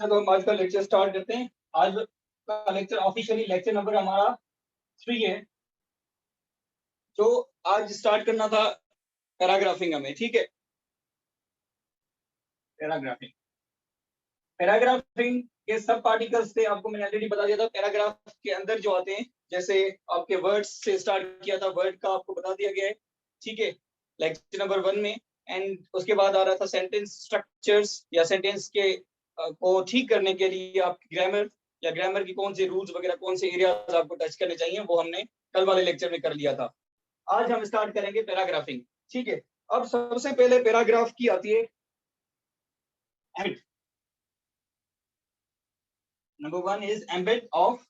चलो हम आज का लेक्चर स्टार्ट करते हैं। आज का लेक्चर ऑफिशियली लेक्चर नंबर हमारा 3 है। जो आज स्टार्ट करना था पैराग्राफिंग हमें, ठीक है। पैराग्राफिंग पैराग्राफिंग के सब पार्टिकल्स थे, आपको मैंने ऑलरेडी बता दिया था। पैराग्राफ के अंदर जो आते हैं, जैसे आपके वर्ड्स से स्टार्ट किया था, वर्ड का आपको बता दिया गया है, ठीक है, लेक्चर नंबर 1 में। एंड उसके बाद आ रहा था सेंटेंस स्ट्रक्चर्स या सेंटेंस के को ठीक करने के लिए आपकी ग्रामर या ग्रामर की कौन से रूल्स वगैरह, कौन से एरियाज आपको टच करने चाहिए, वो हमने कल वाले लेक्चर में कर लिया था। आज हम स्टार्ट करेंगे पैराग्राफिंग, ठीक है। अब सबसे पहले पैराग्राफ की आती है ambit. Number 1 is ambit of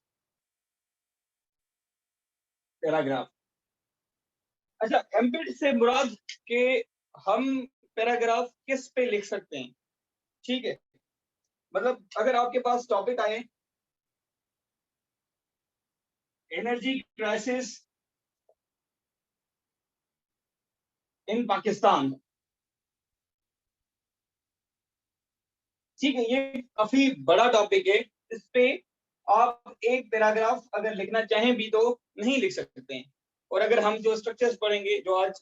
paragraph. अच्छा, एम्बिट से मुराद के हम पैराग्राफ किस पे लिख सकते हैं, ठीक है। मतलब अगर आपके पास टॉपिक आए एनर्जी क्राइसिस इन पाकिस्तान, ठीक है, ये काफी बड़ा टॉपिक है। इस पे आप एक पैराग्राफ अगर लिखना चाहें भी तो नहीं लिख सकते हैं। और अगर हम जो स्ट्रक्चर्स पढ़ेंगे, जो आज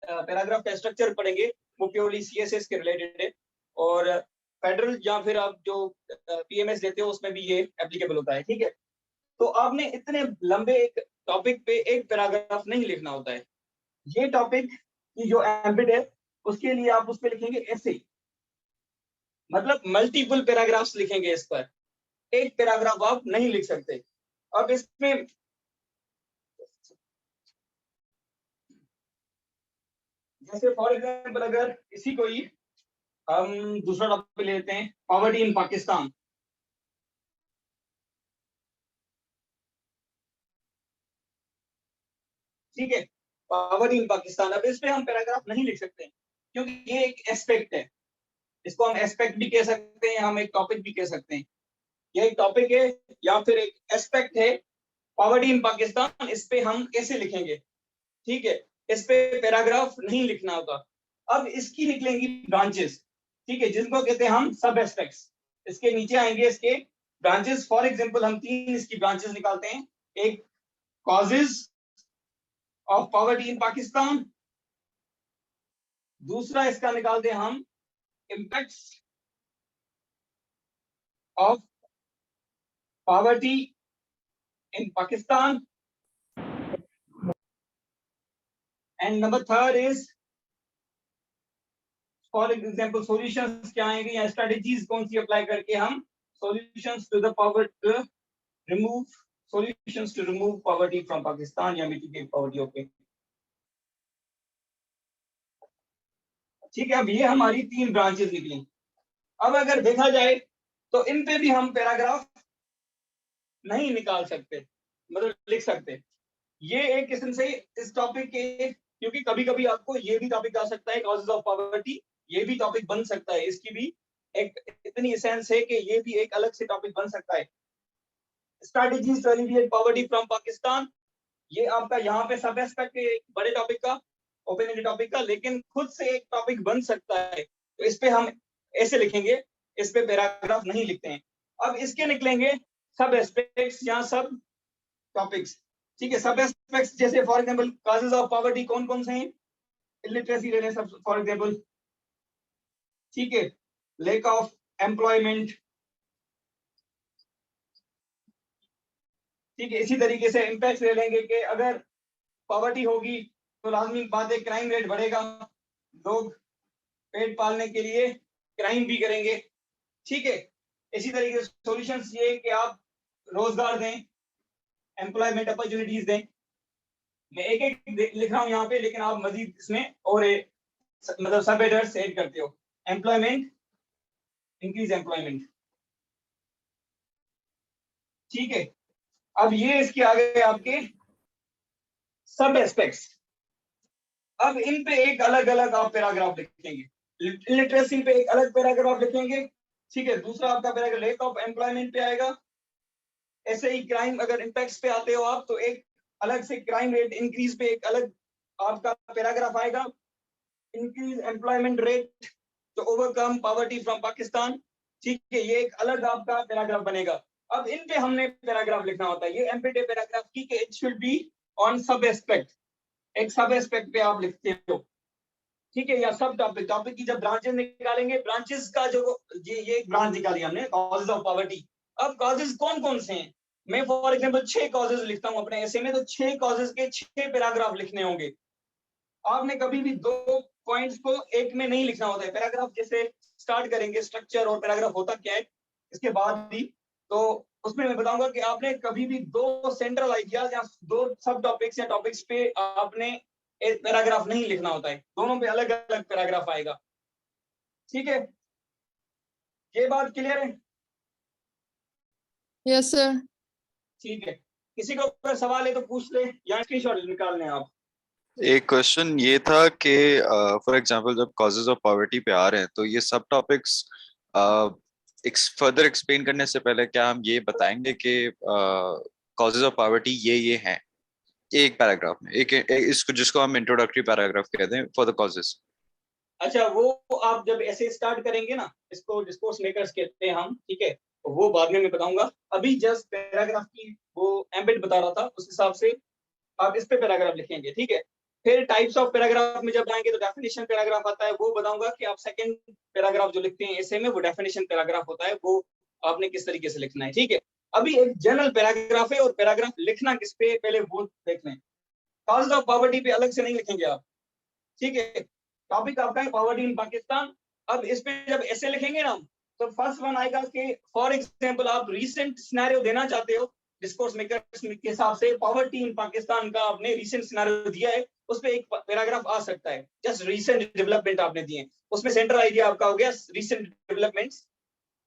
पैराग्राफ का स्ट्रक्चर पढ़ेंगे, वो प्योरली सीएसएस के रिलेटेड है। और फेडरल या फिर आप जो पीएमएस देते हो उसमें भी ये एप्लीकेबल होता है, ठीक है। तो आपने इतने लंबे एक टॉपिक पे एक पैराग्राफ नहीं लिखना होता है। ये टॉपिक की जो एम्बिट है उसके लिए आप उस पर लिखेंगे ऐसे, मतलब मल्टीपल पैराग्राफ्स लिखेंगे इस पर, एक पैराग्राफ आप नहीं लिख सकते। अब इसमें जैसे फॉर एग्जांपल अगर इसी को ही हम दूसरा टॉपिक लेते हैं, पॉवर्टी इन पाकिस्तान, ठीक है, पॉवर्टी इन पाकिस्तान। अब इस पे हम पैराग्राफ नहीं लिख सकते क्योंकि ये एक एस्पेक्ट है। इसको हम एस्पेक्ट भी कह सकते हैं, हम एक टॉपिक भी कह सकते हैं। ये एक टॉपिक है या फिर एक एस्पेक्ट है, पॉवर्टी इन पाकिस्तान। इस पे हम कैसे लिखेंगे, ठीक है, इस पे पैराग्राफ नहीं लिखना होगा। अब इसकी निकलेंगी ब्रांचेस, ठीक है, जिनको कहते हैं हम सब एस्पेक्ट्स। इसके नीचे आएंगे इसके ब्रांचेस। फॉर एग्जांपल हम 3 इसकी ब्रांचेस निकालते हैं। एक causes of poverty in Pakistan, दूसरा इसका निकालते हैं हम impacts of poverty in Pakistan, and number 3 is for example solutions क्या आएंगे या स्ट्रेटजीज कौन सी अप्लाई करके हम solutions to the poverty remove solutions to remove poverty from Pakistan या मिटिगेट पॉवर्टी। ओके, ठीक है। अब ये हमारी 3 ब्रांचेस निकली। अब अगर देखा जाए तो इन पे भी हम पैराग्राफ नहीं निकाल सकते, मतलब लिख सकते। ये एक किस्म से इस टॉपिक के, क्योंकि कभी कभी आपको ये भी टॉपिक आ सकता है कॉजेज ऑफ पॉवर्टी, ये भी टॉपिक बन सकता है। इसकी भी एक इतनी सेंस है कि ये भी एक अलग से टॉपिक बन सकता है। Strategies to alleviate poverty from Pakistan, ये आपका यहाँ पे सब एस्पेक्ट है बड़े टॉपिक का, ओपन एंडेड टॉपिक का, लेकिन खुद से एक टॉपिक बन सकता है। तो इस पे हम ऐसे लिखेंगे, इस पे पैराग्राफ नहीं लिखते हैं। अब इसके निकलेंगे सब एस्पेक्ट्स या सब टॉपिक्स, ठीक है। सब एस्पेक्ट्स जैसे for example causes of poverty कौन कौन से हैं, इलिटरेसी ले लें सब फॉर एग्जांपल, ठीक है, लैक ऑफ एम्प्लॉयमेंट, ठीक है। इसी तरीके से इम्पैक्ट ले लेंगे कि अगर पॉवर्टी होगी तो लाजमी बात है क्राइम रेट बढ़ेगा, लोग पेट पालने के लिए क्राइम भी करेंगे, ठीक है। इसी तरीके से सॉल्यूशंस ये कि आप रोजगार दें, एम्प्लॉयमेंट अपॉर्चुनिटीज दें। मैं एक एक लिख रहा हूं यहाँ पे, लेकिन आप मजीद इसमें और मतलब सब हेडर्स ऐड करते हो। एम्प्लॉयमेंट, इंक्रीज एम्प्लॉयमेंट, ठीक है। अब ये इसके आगे आपके सब एस्पेक्ट्स। अब इन पे एक अलग अलग आप पैराग्राफ लिखेंगे। लिटरेसी पे एक अलग पैराग्राफ लिखेंगे, ठीक है। दूसरा आपका पैराग्राफ लैक ऑफ एम्प्लॉयमेंट पे आएगा। ऐसे ही क्राइम अगर इम्पैक्ट्स पे आते हो आप तो एक अलग से क्राइम रेट इंक्रीज पे एक अलग आपका पैराग्राफ आएगा। Increase employment rate to overcome poverty from Pakistan, ठीक है, ये एक अलग आपका पैराग्राफ बनेगा। अब इन पे हमने पैराग्राफ लिखना होता है। ये एम्पिड पैराग्राफ की कि इट शुड बी ऑन सब एस्पेक्ट, एक सब एस्पेक्ट पे आप लिखते हो, ठीक है, या सब टॉपिक, टॉपिक की जब ब्रांचेस निकालेंगे, ब्रांचेस का जो ये एक ब्रांच निकाली हमने, कॉजेज ऑफ पॉवर्टी। अब कॉजेज कौन कौन से हैं? मैं फॉर एग्जांपल 6 कॉजेज लिखता हूं अपने ऐसे में, तो 6 कॉजेज के 6 पैराग्राफ लिखने होंगे। आपने कभी भी 2 पॉइंट्स को एक में नहीं लिखना होता है। पैराग्राफ जैसे स्टार्ट करेंगे, स्ट्रक्चर और पैराग्राफ होता क्या है इसके बाद ही, तो उसमें मैं बताऊंगा कि आपने कभी भी 2 सेंट्रल आइडियाज या 2 सब टॉपिक्स या टॉपिक्स पे आपने एक पैराग्राफ नहीं लिखना होता है, दोनों पे अलग अलग पैराग्राफ आएगा। ठीक है, ये बात क्लियर है? Yes sir. ठीक है, किसी को अगर सवाल है तो पूछ ले या स्क्रीनशॉट निकाल लें आप। एक क्वेश्चन ये था कि फॉर एग्जांपल जब कॉजेज ऑफ पॉवर्टी पे आ रहे हैं तो ये सब टॉपिक्स फर्दर एक्सप्लेन करने से पहले क्या हम ये बताएंगे कि कॉजेज ऑफ पॉवर्टी ये हैं एक पैराग्राफ में, इसको जिसको हम इंट्रोडक्टरी पैराग्राफ कहते हैं फॉर द कॉजेज? अच्छा, वो आप जब ऐसे स्टार्ट करेंगे ना, इसको डिस्कोर्स मेकर्स कहते हैं हम, ठीक है, तो वो बाद में मैं बताऊंगा। अभी जस्ट पैराग्राफ की वो एम्बेड बता रहा था, उस हिसाब से आप इस पे पैराग्राफ लिखेंगे, ठीक है। फिर टाइप्स ऑफ पैराग्राफ में जब आएंगे तो डेफिनेशन पैराग्राफ आता है, वो बताऊंगा कि आप सेकंड पैराग्राफ जो लिखते हैं ऐसे में, वो डेफिनेशन पैराग्राफ होता है, वो आपने किस तरीके से लिखना है, ठीक है। अभी एक जनरल पैराग्राफ है और पैराग्राफ लिखना किस पे, पहले वो देख लें। कॉज ऑफ पॉवर्टी पे अलग से नहीं लिखेंगे आप, ठीक है। टॉपिक आपका है पॉवर्टी इन पाकिस्तान। अब इस पे जब ऐसे लिखेंगे ना, तो फर्स्ट वन आएगा कि फॉर एग्जांपल आप रीसेंट सिनेरियो देना चाहते हो, डिस्कोर्स मेकर्स के हिसाब से पॉवर्टी इन पाकिस्तान का आपने रीसेंट सिनेरियो दिया है, उस पे एक पैराग्राफ आ सकता है, जस्ट रीसेंट डेवलपमेंट आपने दिए, उसमें सेंट्रल आइडिया आपका हो गया रीसेंट डेवलपमेंट्स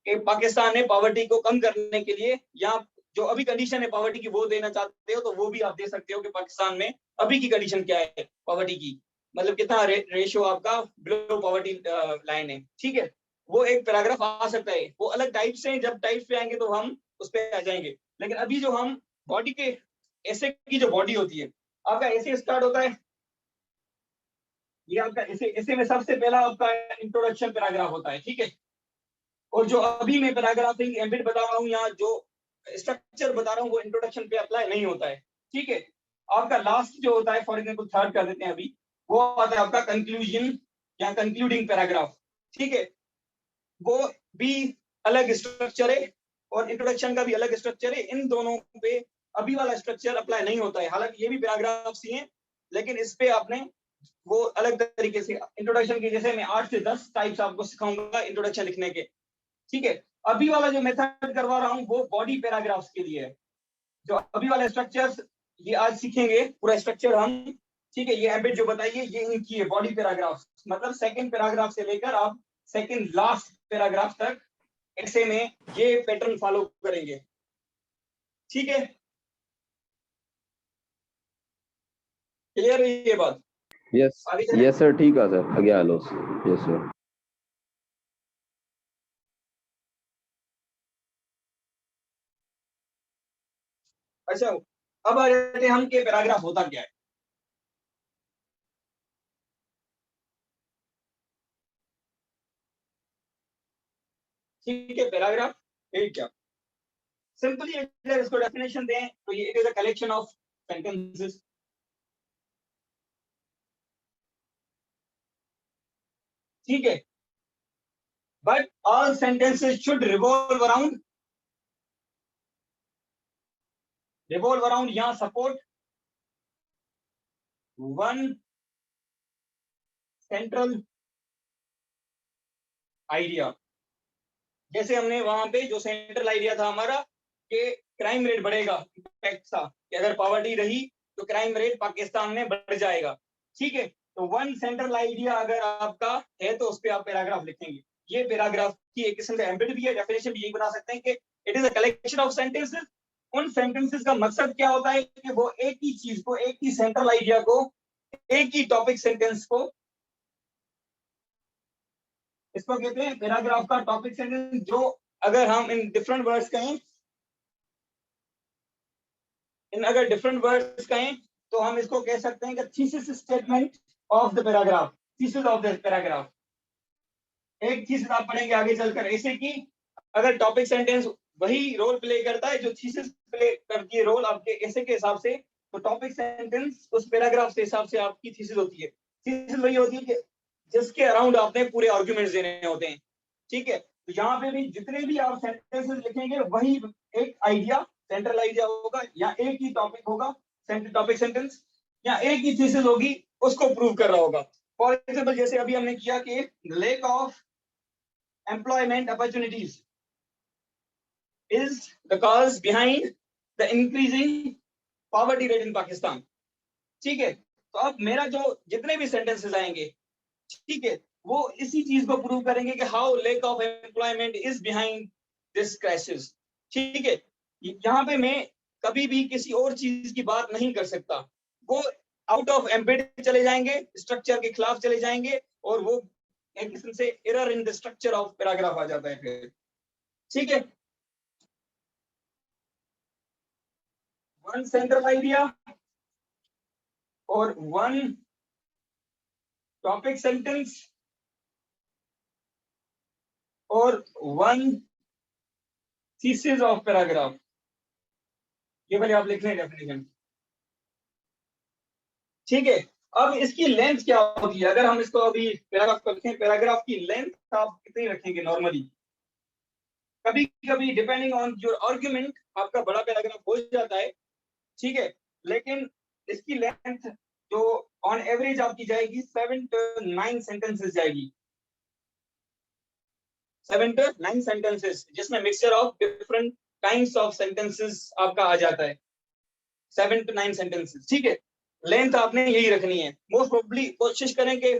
कि पाकिस्तान ने पॉवर्टी को कम करने के लिए, या जो अभी कंडीशन है पॉवर्टी की वो देना चाहते हो, तो वो भी आप दे सकते हो कि पाकिस्तान में अभी की कंडीशन क्या है पॉवर्टी की, मतलब कितना रेशियो आपका बिलो पॉवर्टी लाइन है, ठीक है। वो एक पैराग्राफ आ सकता है, वो अलग टाइप से, जब टाइप पे आएंगे तो हम उस पे आ जाएंगे। लेकिन अभी जो हम बॉडी के ऐसे की जो बॉडी होती है, आपका ऐसे स्टार्ट होता है, ये आपका ऐसे में सबसे पहला आपका इंट्रोडक्शन पैराग्राफ होता है, ठीक है। और जो अभी मैं पैराग्राफिंग एम्बिट बता रहा हूँ या जो स्ट्रक्चर बता रहा हूँ, वो इंट्रोडक्शन पे अप्लाई नहीं होता है, ठीक है। आपका लास्ट जो होता है, फॉर एग्जांपल थर्ड कर देते हैं अभी, वो आता है आपका कंक्लूजन या कंक्लूडिंग पैराग्राफ, ठीक है। वो भी अलग स्ट्रक्चर है और इंट्रोडक्शन का भी अलग स्ट्रक्चर है। इन दोनों पे अभी वाला स्ट्रक्चर अप्लाई नहीं होता है, हालांकि ये भी पैराग्राफ्स ही हैं, लेकिन इस पे आपने वो अलग तरीके से इंट्रोडक्शन की, जैसे मैं 8 से 10 टाइप्स आपको सिखाऊंगा इंट्रोडक्शन लिखने के, ठीक है। अभी वाला जो मेथड करवा रहा हूँ वो बॉडी पैराग्राफ्स के लिए है। जो अभी वाले स्ट्रक्चर्स ये आज सीखेंगे पूरा स्ट्रक्चर हम, ठीक है। ये एम्बेड जो बताइए ये इनकी है बॉडी पैराग्राफ, मतलब सेकंड पैराग्राफ से लेकर आप सेकंड लास्ट पैराग्राफ तक ऐसे में ये पैटर्न फॉलो करेंगे, ठीक है। क्लियर है ये बात? यस यस सर, ठीक है सर, आगे आ लो। Yes sir. अच्छा, अब आ जाते हैं हम कि पैराग्राफ होता क्या है। ठीक है, पैराग्राफ है क्या? सिंपली अगर इसको डेफिनेशन दें तो ये it is a collection of sentences, ठीक है। But all sentences should revolve around या सपोर्ट वन सेंट्रल आइडिया। जैसे हमने वहां पे जो सेंट्रल आइडिया था हमारा कि क्राइम रेट बढ़ेगा, इम्पैक्ट था कि अगर पॉवर्टी रही तो क्राइम रेट पाकिस्तान में बढ़ जाएगा, ठीक है। तो वन सेंट्रल आइडिया अगर आपका है तो उस पर आप पैराग्राफ लिखेंगे। ये पैराग्राफ की एक किस्म का एम्बेड भी है, डेफिनेशन भी यही बना सकते हैं कि it is a collection of sentences. उन सेंटेंसेस का मकसद क्या होता है कि वो एक ही चीज को, एक ही सेंट्रल आइडिया को, एक ही टॉपिक सेंटेंस को, इसको कहते हैं पैराग्राफ का टॉपिक सेंटेंस। जो अगर हम इन डिफरेंट वर्ड्स कहें, अगर डिफरेंट वर्ड्स कहें तो हम इसको कह सकते हैं कि thesis statement of the paragraph, thesis of the paragraph. एक थीसिस आप पढ़ेंगे आगे चलकर ऐसे की अगर टॉपिक सेंटेंस वही रोल प्ले करता है जो थीसिस प्ले करती है रोल आपके ऐसे के हिसाब से, तो टॉपिक सेंटेंस उस पैराग्राफ के हिसाब से आपकी थीसिस होती है। थीसिस वही होती है कि जिसके अराउंड आपने पूरे आर्गुमेंट्स देने होते हैं, ठीक है। तो यहाँ पे भी जितने भी आप सेंटेंसेस लिखेंगे वही एक आइडिया, सेंट्रल आइडिया होगा, या एक ही टॉपिक होगा सेंट्रल टॉपिक सेंटेंस, या एक ही थीसिस होगी उसको प्रूव कर रहा होगा। फॉर एग्जाम्पल जैसे अभी हमने किया कि lack of employment opportunities is the cause behind the increasing poverty rate in Pakistan, ठीक है। तो अब मेरा जो जितने भी सेंटेंसेस आएंगे, ठीक है, वो इसी चीज को प्रूव करेंगे कि how lack of employment is behind this crisis, ठीक है। यहाँ पे मैं कभी भी किसी और चीज की बात नहीं कर सकता, वो आउट ऑफ एम्बेड चले जाएंगे, स्ट्रक्चर के खिलाफ चले जाएंगे, और वो एक किस्म से error in the structure of paragraph आ जाता है फिर, ठीक है। वन सेंट्रल आइडिया और वन टॉपिक सेंटेंस और वन थीसिस ऑफ पैराग्राफ, ये वाले आप लिख लें डेफिनेशन, ठीक है। अब इसकी लेंथ क्या होती है, अगर हम इसको अभी पैराग्राफ को लिखें, पैराग्राफ की लेंथ आप कितनी रखेंगे नॉर्मली? कभी कभी डिपेंडिंग ऑन योर आर्गुमेंट आपका बड़ा पैराग्राफ हो जाता है, ठीक है, लेकिन इसकी लेंथ जो ऑन एवरेज आपकी जाएगी 7 to 9 सेंटेंसेस जाएगी, 7 to 9 सेंटेंसेस, जिसमें mixture of different kinds of sentences आपका आ जाता है, 7 to 9 सेंटेंसेस, ठीक है। लेंथ आपने यही रखनी है, मोस्ट प्रोबेबली कोशिश करें कि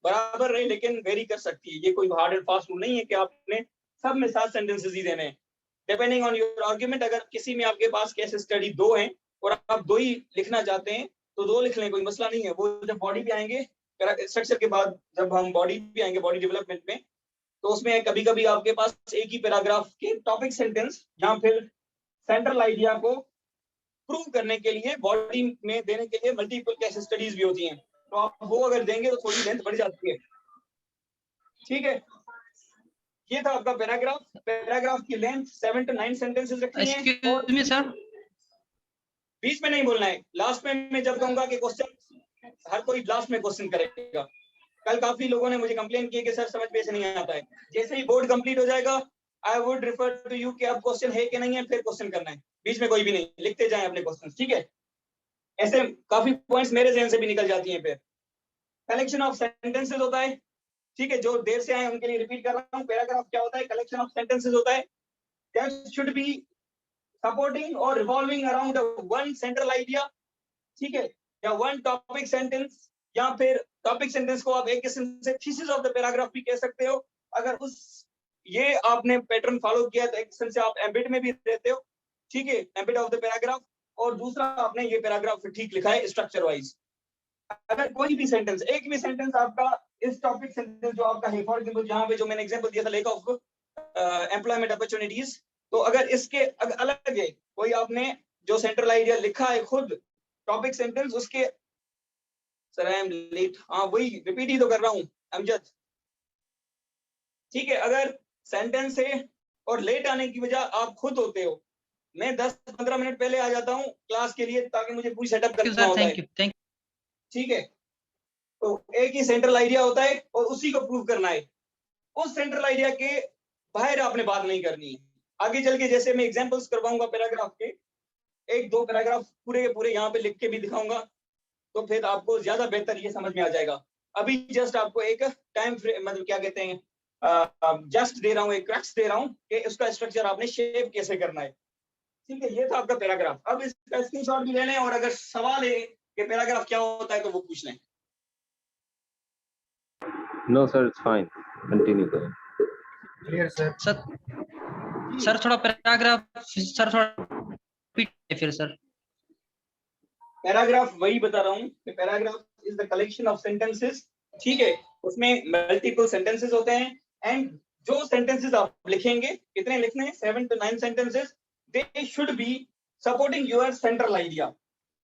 बराबर रहे, लेकिन वेरी कर सकती है, ये कोई हार्ड एंड फास्ट रूल नहीं है कि आपने सब में 7 सेंटेंसेस ही देने हैं, डिपेंडिंग ऑन योर आर्गुमेंट। अगर किसी में आपके पास केस स्टडी 2 हैं और आप 2 ही लिखना चाहते हैं तो 2 लिख लें, कोई मसला नहीं है। वो जब बॉडी पे आएंगे, स्ट्रक्चर के बाद जब हम बॉडी पे आएंगे, बॉडी डेवलपमेंट में, तो उसमें कभी कभी आपके पास एक ही पैराग्राफ के टॉपिक सेंटेंस या फिर सेंट्रल आइडिया को प्रूव करने के लिए बॉडी में देने के लिए मल्टीपल केस स्टडीज भी होती हैं, तो आप वो अगर देंगे तो थोड़ी लेंथ बढ़ जाती है, ठीक है। ये था आपका पैराग्राफ। पैराग्राफ की लेंथ 7 to 9 सेंटेंसेस रखनी है। एक्सक्यूज मी सर, बीच में नहीं बोलना है, लास्ट में मैं जब कहूंगा कि क्वेश्चन, हर कोई लास्ट में क्वेश्चन करेगा। कल काफी लोगों ने मुझे कंप्लेन की कि सर समझ में से नहीं आता है। जैसे ही बोर्ड कंप्लीट हो जाएगा, I would refer to you कि अब क्वेश्चन है कि नहीं है, फिर क्वेश्चन करना है। बीच में कोई भी नहीं, लिखते जाएं अपने क्वेश्चन, ठीक है। ऐसे काफी पॉइंट्स मेरे जहन से भी निकल जाती हैं। फिर कलेक्शन ऑफ सेंटेंसेस होता है, ठीक है, जो देर से आए उनके लिए रिपीट कर रहा हूँ। पैराग्राफ क्या होता है? कलेक्शन ऑफ सेंटेंसेस होता है दैट शुड बी सपोर्टिंग और revolving around one central idea, ठीक है, या वन टॉपिक सेंटेंस, या फिर टॉपिक सेंटेंस को आप एक किस्म से थीसिस ऑफ द पैराग्राफ भी कह सकते हो। अगर उस ये आपने पैटर्न फॉलो किया तो एक किस्म से आप एम्बेड में भी रहते हो, ठीक है, एम्बेड ऑफ द पैराग्राफ। और दूसरा, आपने ये पैराग्राफ ठीक लिखा है स्ट्रक्चर वाइज। अगर कोई भी सेंटेंस, एक भी सेंटेंस आपका इस टॉपिक सेंटेंस जो आपका है, फॉर एग्जांपल यहाँ पे जो मैंने एग्जांपल दिया था लैक ऑफ एम्प्लॉयमेंट अपॉर्चुनिटीज, तो अगर इसके अलग है कोई, आपने जो सेंट्रल आइडिया लिखा है खुद टॉपिक सेंटेंस, उसके सर आई एम लेट, हाँ वही रिपीट ही तो कर रहा हूँ अमजद, ठीक है। अगर सेंटेंस है और लेट आने की वजह आप खुद होते हो, मैं 10-15 मिनट पहले आ जाता हूँ क्लास के लिए ताकि मुझे पूरी सेटअप करना होता है, थैंक यू। ठीक है। तो एक ही सेंट्रल आइडिया होता है और उसी को प्रूव करना है। उस सेंट्रल आइडिया के बाहर आपने बात नहीं करनी है। आगे चल के जैसे मैं एग्जांपल्स करवाऊंगा पैराग्राफ के, 1-2 पैराग्राफ पूरे के पूरे यहाँ पे लिख के भी दिखाऊंगा, तो फिर आपको ज्यादा बेहतर ये समझ में आ जाएगा। अभी जस्ट आपको एक टाइम फ्रेम, मतलब क्या कहते हैं, जस्ट दे रहा हूँ, एक क्रक्स दे रहा हूँ कि उसका स्ट्रक्चर आपने शेप कैसे करना है, ठीक है। ये था आपका पैराग्राफ। अब इसका स्क्रीनशॉट भी ले लें, और अगर सवाल है कि पैराग्राफ क्या होता है तो वो पूछ लें। No, sir, it's fine. Continue, sir. Clear sir. Sir थोड़ा पैराग्राफ सर थोड़ा रिपीट फिर सर। पैराग्राफ वही बता रहा हूँ कि paragraph is the collection of sentences, ठीक है, उसमें मल्टीपल सेंटेंसेस होते हैं, एंड जो सेंटेंसेस आप लिखेंगे, कितने लिखने हैं, 7 to 9 sentences, they should be supporting your central idea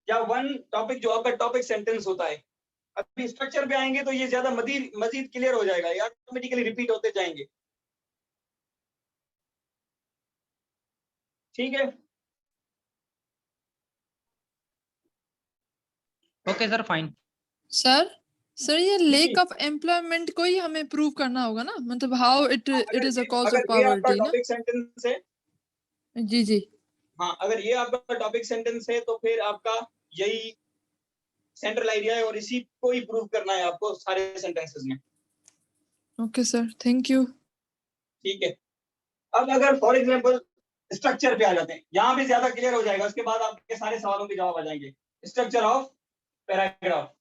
या वन टॉपिक जो आपका टॉपिक सेंटेंस होता है। अभी स्ट्रक्चर पे आएंगे तो ये ज्यादा मजीद क्लियर हो जाएगा, या ऑटोमेटिकली रिपीट होते जाएंगे। ठीक है, ओके सर, फाइन। सर ये लेक ऑफ एम्प्लॉयमेंट को ही हमें प्रूव करना होगा ना, मतलब how it is a cause of अगर ये आपका पॉवर्टी ना। टॉपिक सेंटेंस है, जी जी। हाँ अगर ये आपका टॉपिक सेंटेंस है तो फिर आपका यही सेंट्रल आइडिया है और इसी को ही प्रूव करना है आपको सारे सेंटेंसेस में। Okay sir, thank you. ठीक है, अब अगर फॉर एग्जांपल स्ट्रक्चर पे आ जाते हैं, यहाँ पे ज्यादा क्लियर हो जाएगा, उसके बाद आपके सारे सवालों के जवाब आ जाएंगे। स्ट्रक्चर ऑफ पैराग्राफ,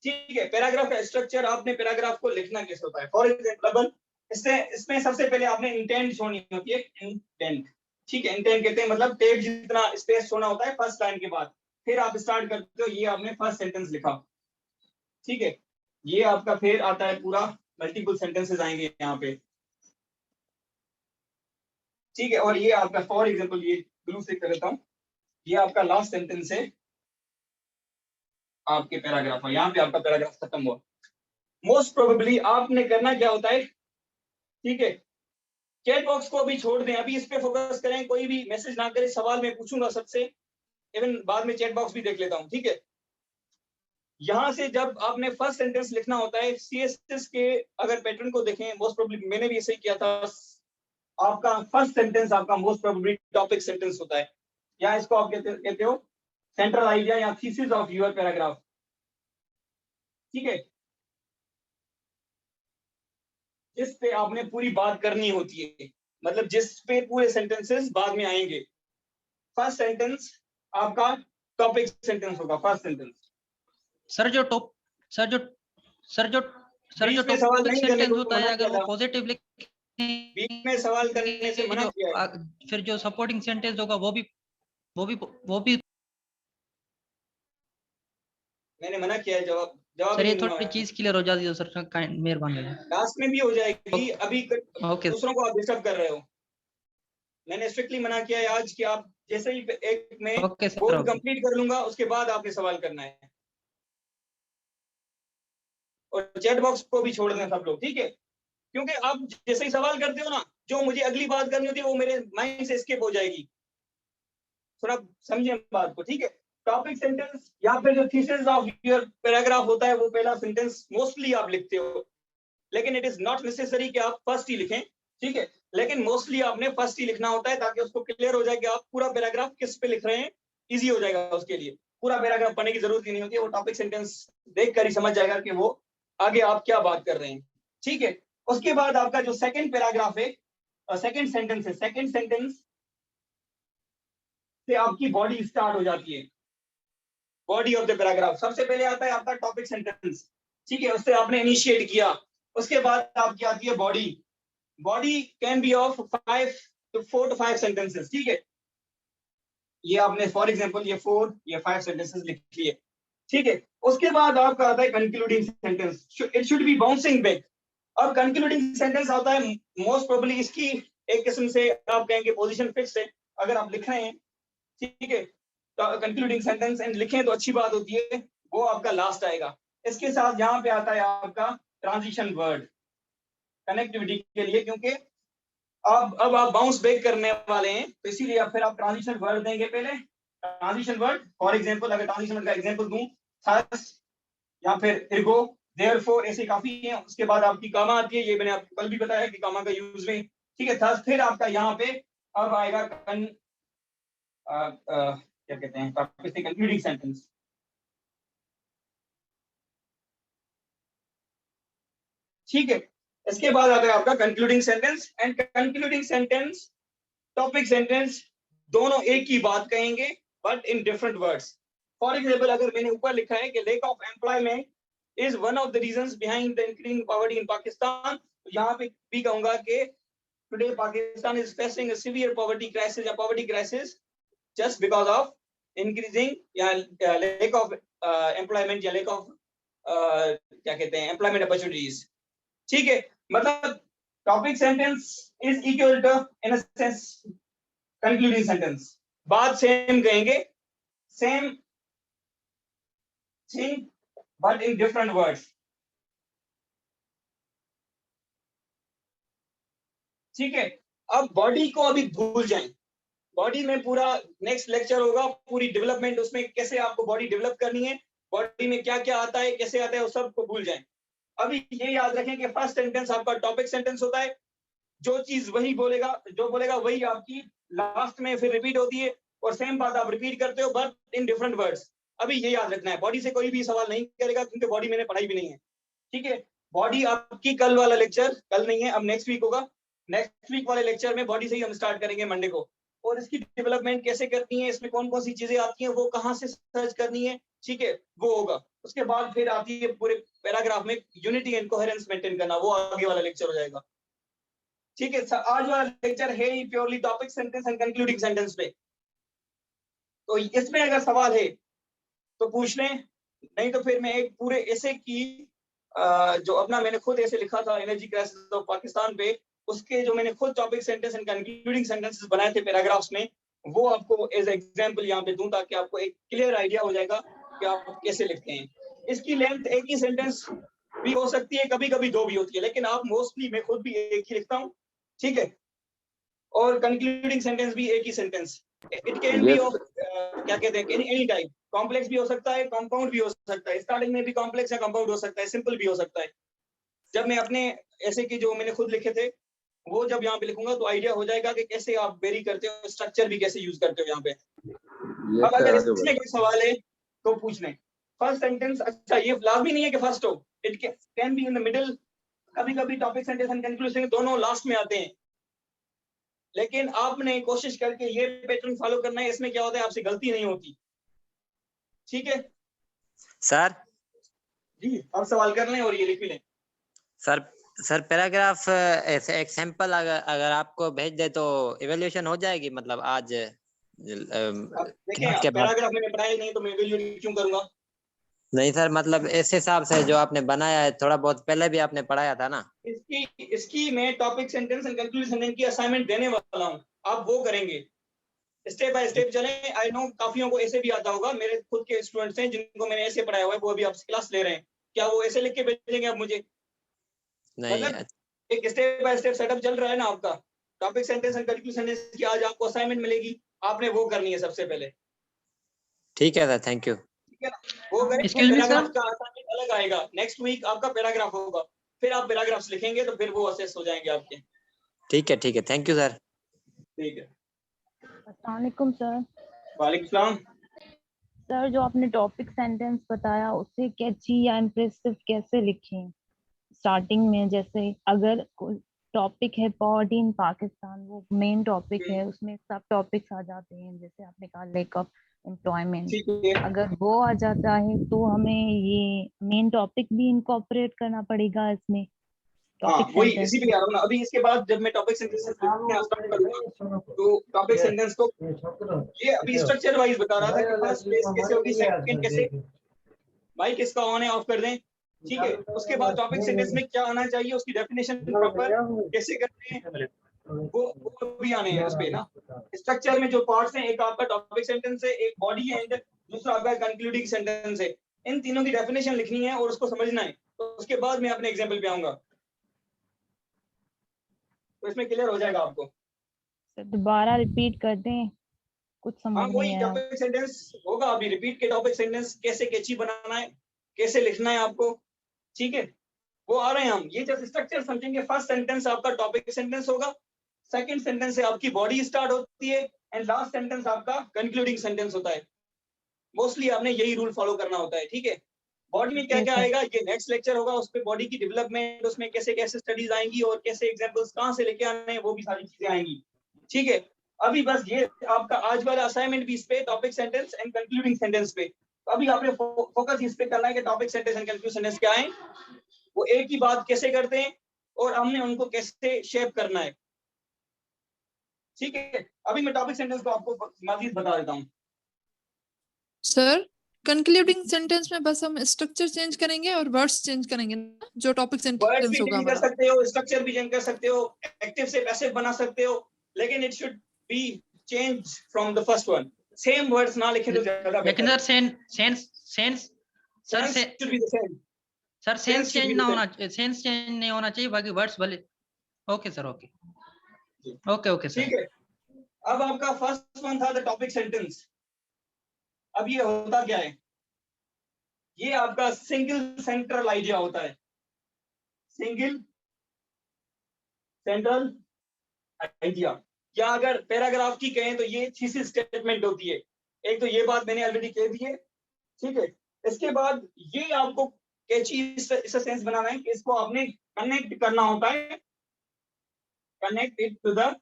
ठीक है, पैराग्राफ का स्ट्रक्चर, आपने पैराग्राफ को लिखना कैसे होता है। फॉर एग्जांपल इसमें सबसे पहले आपने इंटेंट छोड़नी होती है, इंटेंट, ठीक है, इंटेंट कहते हैं मतलब टेप जितना स्पेस छोड़ना होता है फर्स्ट लाइन के बाद, फिर आप स्टार्ट करते हो, ये आपने फर्स्ट सेंटेंस लिखा, ठीक है, ये आपका फिर आता है पूरा मल्टीपल सेंटेंसेस आएंगे यहाँ पे, ठीक है, और ये आपका फॉर एग्जांपल ये ब्लू से कर देता हूँ, ये आपका लास्ट सेंटेंस है आपके पैराग्राफ में, यहाँ पे आपका पैराग्राफ खत्म हुआ। मोस्ट प्रोबेबली आपने करना क्या होता है, ठीक है, चैट बॉक्स को अभी छोड़ दें, अभी इस पे फोकस करें, कोई भी मैसेज ना करें, सवाल मैं पूछूंगा सबसे, इवन बाद में चैट बॉक्स भी देख लेता हूँ, ठीक है। यहाँ से जब आपने फर्स्ट सेंटेंस लिखना होता है, सीएसएस के अगर पैटर्न को देखें, मोस्ट प्रोबेबली मैंने भी ऐसे ही किया था, आपका फर्स्ट सेंटेंस आपका मोस्ट प्रोबेबली टॉपिक सेंटेंस होता है, या इसको आप कहते हो सेंट्रल आइडिया या थीसिस ऑफ योर पैराग्राफ, ठीक है, जिस पे आपने पूरी बात करनी होती है, मतलब जिस पे पूरे सेंटेंसेस बाद में आएंगे। फर्स्ट सेंटेंस आपका टॉपिक सेंटेंस होगा, फर्स्ट सेंटेंस। सर जो टॉप सर जो सर जो सर जो बीच में सवाल टॉपिक नहीं करने सेंटेंस को होता है, मना अगर किया वो था, पॉजिटिव बीच में सवाल करने से मना जो किया है, फिर जो सपोर्टिंग सेंटेंस होगा वो भी मैंने मना किया है, जवाब जवाब सर, ही ये नहीं दूंगा थोड़ी मैं। चीज क्लियर हो जाती है सर, मेहरबानी। लास्ट में भी हो जाएगी, अभी ओके दूसरों को आप डिस्टर्ब कर रहे हो। मैंने स्ट्रिक्टली मना किया है आज कि आप जैसे ही एक में okay sir, board okay. Complete कर लूंगा, उसके बाद आपने सवाल करना है, और चैट बॉक्स को भी छोड़ दें सब लोग, ठीक है, क्योंकि आप जैसे ही सवाल करते हो ना, जो मुझे अगली बात करनी होती है वो मेरे माइंड से स्किप हो जाएगी, थोड़ा समझिए बात को, ठीक है। टॉपिक सेंटेंस या फिर जो थीसिस ऑफ योर पैराग्राफ होता है, वो पहला सेंटेंस मोस्टली आप लिखते हो, लेकिन इट इज नॉट नेसेसरी कि आप फर्स्ट ही लिखें, ठीक है, लेकिन मोस्टली आपने फर्स्ट ही लिखना होता है, ताकि उसको क्लियर हो जाए कि आप पूरा पैराग्राफ किस पे लिख रहे हैं, इजी हो जाएगा उसके लिए। पूरा पैराग्राफ पढ़ने की जरूरत ही नहीं होती, वो टॉपिक सेंटेंस देखकर ही समझ जाएगा कि वो आगे आप क्या बात कर रहे हैं, ठीक है। उसके बाद आपका जो सेकंड पैराग्राफ है, सेकंड सेंटेंस है, सेकंड सेंटेंस से आपकी बॉडी स्टार्ट हो जाती है, बॉडी ऑफ द पैराग्राफ। सबसे पहले आता है आपका टॉपिक सेंटेंस, ठीक है, उससे आपने इनिशिएट किया, उसके बाद आपकी आती है body. Body can be of 4 to 5 sentences, ठीक है, ये आपने फॉर एग्जांपल ये 4 या 5 सेंटेंसेस लिख लिए, ठीक है। उसके बाद आपका आता है concluding sentence, it should B bouncing back. अब कंक्लूडिंग सेंटेंस आता है मोस्ट प्रोबेबली इसकी एक किस्म से आप कहेंगे पोजीशन फिक्स है, अगर आप लिख रहे हैं, ठीक है, तो कंक्लूडिंग सेंटेंस एंड लिखें तो अच्छी बात होती है, वो आपका लास्ट आएगा। इसके साथ यहाँ पे आता है आपका ट्रांजिशन वर्ड कनेक्टिविटी के लिए, क्योंकि अब आप बाउंस बैक करने वाले हैं, तो इसीलिए फिर आप ट्रांजिशन वर्ड देंगे पहले। ट्रांजिशन वर्ड फॉर एग्जांपल, अगर ट्रांजिशन वर्ड का एग्जांपल दूं, थस या फिर एर्गो, देयरफॉर, ऐसे काफी हैं। उसके बाद आपकी कामा आती है, ये मैंने आपको कल भी बताया कि कामा का यूज में, ठीक है। थस फिर आपका यहाँ पे अब आएगा क्या कहते हैं, कंक्लूडिंग सेंटेंस, ठीक है। इसके बाद आता है आपका concluding sentence, and concluding sentence topic sentence दोनों एक ही बात कहेंगे, but in different words. For example, अगर मैंने ऊपर लिखा है कि lack of employment is one of the reasons behind the increasing poverty in Pakistan, तो यहाँ पे भी कहूंगा कि today Pakistan is facing a severe poverty crisis या poverty crisis just because of increasing या लेक ऑफ एम्प्लॉयमेंट या लेक ऑफ क्या कहते हैं एम्प्लॉयमेंट अपॉर्चुनिटीज, ठीक है। मतलब topic sentence is equal to in a sense concluding sentence, बात सेम कहेंगे, same thing but in different words, ठीक है। अब बॉडी को अभी भूल जाएं, बॉडी में पूरा नेक्स्ट लेक्चर होगा, पूरी डेवलपमेंट उसमें कैसे आपको बॉडी डेवलप करनी है, बॉडी में क्या क्या आता है, कैसे आता है, उस सब को भूल जाएं। अभी ये याद रखें कि फर्स्ट सेंटेंस आपका टॉपिक सेंटेंस होता है, जो चीज वही बोलेगा, जो बोलेगा वही आपकी लास्ट में फिर रिपीट होती है, और सेम बात आप रिपीट करते हो बट इन डिफरेंट वर्ड्स। अभी ये याद रखना है, बॉडी से कोई भी सवाल नहीं करेगा क्योंकि बॉडी मैंने पढ़ाई भी नहीं है, ठीक है। बॉडी आपकी कल वाला लेक्चर, कल नहीं है, अब नेक्स्ट वीक होगा, नेक्स्ट वीक वाले लेक्चर में बॉडी से ही हम स्टार्ट करेंगे मंडे को, और इसकी डेवलपमेंट कैसे करनी है, इसमें कौन कौन सी चीजें आती हैं, वो कहाँ से सर्च करनी है, ठीक है, वो होगा। उसके बाद फिर आती है पूरे पैराग्राफ में यूनिटी एंड कोहेरेंस मेंटेन करना, वो आगे वाला लेक्चर हो जाएगा, ठीक है। आज वाला लेक्चर है ही purely topic sentence and concluding sentence पे, तो इसमें अगर सवाल है तो पूछ लें, नहीं तो फिर मैं एक पूरे ऐसे की जो अपना मैंने खुद ऐसे लिखा था एनर्जी क्राइसिस ऑफ पाकिस्तान पे, उसके जो मैंने खुद topic sentence and concluding sentences बनाए थे पैराग्राफ्स में, वो आपको एज एग्जांपल यहाँ पे दूं ताकि आपको एक क्लियर आइडिया हो जाएगा कि आप कैसे लिखते हैं। इसकी लेंथ एक ही सेंटेंस भी हो सकती है, कभी कभी दो भी होती है, लेकिन आप मोस्टली मैं खुद भी एक ही लिखता हूँ, ठीक है। और कंक्लूडिंग सेंटेंस भी एक ही sentence, it can be of क्या कहते हैं एनी टाइप, कॉम्प्लेक्स भी हो सकता है, कंपाउंड भी हो सकता है, स्टार्टिंग में भी कॉम्प्लेक्स या कंपाउंड हो सकता है, सिंपल भी हो सकता है। जब मैं अपने ऐसे की जो मैंने खुद लिखे थे वो जब यहाँ पे लिखूंगा तो आइडिया हो जाएगा कि कैसे आप वेरी करते हो, स्ट्रक्चर भी कैसे यूज करते हो यहाँ पे। अब अगर इसमें कोई सवाल है तो पूछ लें। फर्स्ट सेंटेंस, अच्छा ये लाजमी नहीं है कि फर्स्ट हो, it can be in the middle, कभी कभी टॉपिक सेंटेंस एंड कंक्लूजन दोनों लास्ट में आते हैं, लेकिन आपने कोशिश करके ये पैटर्न फॉलो करना है, इसमें क्या होता है आपसे गलती नहीं होती, ठीक है सर। जी, आप सवाल कर लें और ये लिख भी लें। सर पैराग्राफ ऐसे एग्जांपल अगर आपको भेज दे तो इवैल्यूएशन हो जाएगी, मतलब आज देखें पैराग्राफ मैंने पढ़ाया नहीं तो मैं इवैल्यूएट क्यों करूंगा? नहीं सर, मतलब इस हिसाब से जो आपने बनाया है, थोड़ा बहुत पहले भी आपने पढ़ाया था ना। इसकी मैं topic sentence and conclusion sentence की असाइनमेंट देने वाला हूं, आप वो करेंगे, स्टेप बाय स्टेप चलें। आई नो काफियों को ऐसे भी आता होगा, मेरे खुद के स्टूडेंट्स हैं जिनको मैंने ऐसे पढ़ाया हुआ है, वो अभी आपसे क्लास ले रहे हैं, क्या वो ऐसे लिख के भेजेंगे आप मुझे? नहीं, मतलब एक स्टेप बाय स्टेप सेटअप चल रहा है ना आपका, topic sentence and conclusion sentence की आज आपको असाइनमेंट मिलेगी, आपने वो करनी है सबसे पहले, ठीक है सर, थैंक यू। ठीक है ना, वो करें तो पैराग्राफ का असाइनमेंट अलग आएगा, नेक्स्ट वीक आपका पैराग्राफ होगा, फिर आप पैराग्राफ्स लिखेंगे तो फिर वो असेस हो जाएंगे आपके। ठीक है, थैंक यू सर। ठीक है, अस्सलाम वालेकुम सर। वालेकुम सलाम। सर जो आपने टॉपिक सेंटेंस बताया उसे कैची या इम्प्रेसिव कैसे लिखें? स्टार्टिंग में जैसे अगर टॉपिक है पॉवर्टी इन पाकिस्तान, वो मेन टॉपिक है, उसमें सब टॉपिक्स आ जाते हैं, जैसे आपने कहा लैक ऑफ एम्प्लॉयमेंट, अगर वो आ जाता है तो हमें ये मेन टॉपिक भी इनकॉर्पोरेट करना पड़ेगा इसमें। हाँ वही इसी पे आ रहा हूँ ना, अभी इसके बाद जब मैं टॉपिक सेंटेंस स्टार्ट करूंगा तो टॉपिक सेंटेंस को ये अभी स्ट्रक्चर वाइज बता रहा था कि फर्स्ट प्लेस कैसे होगी, सेकंड कैसे, माइक इसका ऑन है ऑफ कर दें, ठीक है। उसके बाद टॉपिक सेंटेंस में क्या आना चाहिए, उसकी डेफिनेशन प्रॉपर कैसे करते हैं, वो भी आने हैं उस पे ना। स्ट्रक्चर में जो पार्ट्स हैं, एक आपका टॉपिक सेंटेंस है, एक बॉडी है एंड दूसरा आपका कंक्लूडिंग सेंटेंस है, इन तीनों की डेफिनेशन लिखनी है और उसको समझना है, तो उसके बाद मैं अपने एग्जांपल पे आऊंगा, तो इसमें क्लियर हो जाएगा आपको। दोबारा रिपीट कर दें, कुछ समझ हाँ वही नहीं आया। टॉपिक सेंटेंस होगा, अभी रिपीट के टॉपिक सेंटेंस कैसे कैची बनाना है, कैसे लिखना है आपको, ठीक है, वो आ रहे हैं हम। ये जब स्ट्रक्चर समझेंगे, फर्स्ट सेंटेंस आपका टॉपिक सेंटेंस होगा, सेकंड सेंटेंस से आपकी बॉडी स्टार्ट होती है एंड लास्ट सेंटेंस आपका कंक्लूडिंग सेंटेंस होता है। मोस्टली आपने यही रूल फॉलो करना होता है, ठीक है। बॉडी में क्या क्या आएगा ये नेक्स्ट लेक्चर होगा, उस पे बॉडी की डेवलपमेंट, उसमें कैसे कैसे स्टडीज आएंगी और कैसे एग्जांपल्स कहाँ से लेके आने हैं, वो भी सारी चीजें आएंगी, ठीक है। अभी बस ये आपका आज वाला असाइनमेंट भी इस पे topic sentence and concluding sentence पे, तो अभी आपने फोकस इस पे करना है कि topic sentence and concluding sentence क्या है, वो एक ही बात कैसे करते हैं और हमने उनको कैसे शेप करना है, ठीक है। अभी मैं टॉपिक सेंटेंस को आपको मजीद बता देता हूँ। सर कंक्लूडिंग सेंटेंस में बस हम स्ट्रक्चर चेंज करेंगे और वर्ड्स चेंज करेंगे ना, जो टॉपिक वर्ड्स सेंटेंस भी होगा चेंज कर हमारा। सकते हो, स्ट्रक्चर भी चेंज कर सकते हो, एक्टिव से पैसिव बना सकते हो, लेकिन it should B change from the first one. Same words ना लिखे तो ज्यादा लेकिन बेहतर सर सेंस सर से should be the same। Sir sense should be change the ना same। होना, सेंस चेंज नहीं होना चाहिए, बाकी वर्ड्स भले। Okay sir, okay okay okay ठीक सर। है। अब आपका फर्स्ट वन था द टॉपिक सेंटेंस। अब ये होता क्या है, ये आपका सिंगल सेंट्रल आइडिया होता है, सिंगल सेंट्रल आइडिया। या अगर पैराग्राफ की कहें तो ये थीसिस स्टेटमेंट होती है। एक तो ये बात मैंने ऑलरेडी कह दी है, ठीक है। इसके बाद ये आपको कैची इस सेंस बनाना है कि इसको आपने कनेक्ट करना होता है, connect it to the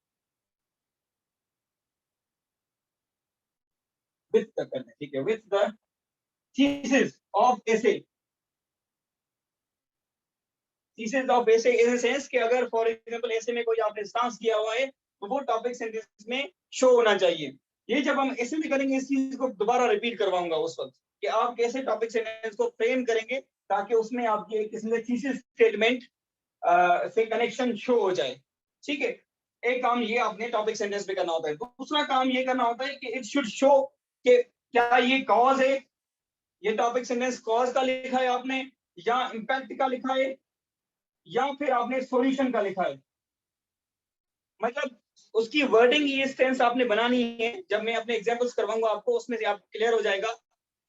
with the करना, ठीक है, with the thesis of essay. Thesis of essay in sense कि अगर फॉर एग्जांपल ऐसे में कोई आपने स्टांस किया हुआ है तो वो टॉपिक सेंटेंस में शो होना चाहिए। ये जब हम ऐसे में करेंगे, इस चीज को दोबारा रिपीट करवाऊंगा उस वक्त कि आप कैसे टॉपिक सेंटेंस को फ्रेम करेंगे ताकि उसमें आपकी एक किस्म की थीसिस स्टेटमेंट से कनेक्शन शो हो जाए, ठीक है। एक काम ये आपने टॉपिक सेंटेंस पे करना होता है। दूसरा काम ये करना होता है कि इट शुड शो कि क्या ये कॉज है, ये टॉपिक सेंटेंस कॉज का लिखा है आपने, या इम्पैक्ट का लिखा है, या फिर आपने सॉल्यूशन का लिखा है। मतलब उसकी वर्डिंग ये सेंस आपने बनानी है। जब मैं अपने एग्जांपल्स करवाऊंगा आपको, उसमें से आपको क्लियर हो जाएगा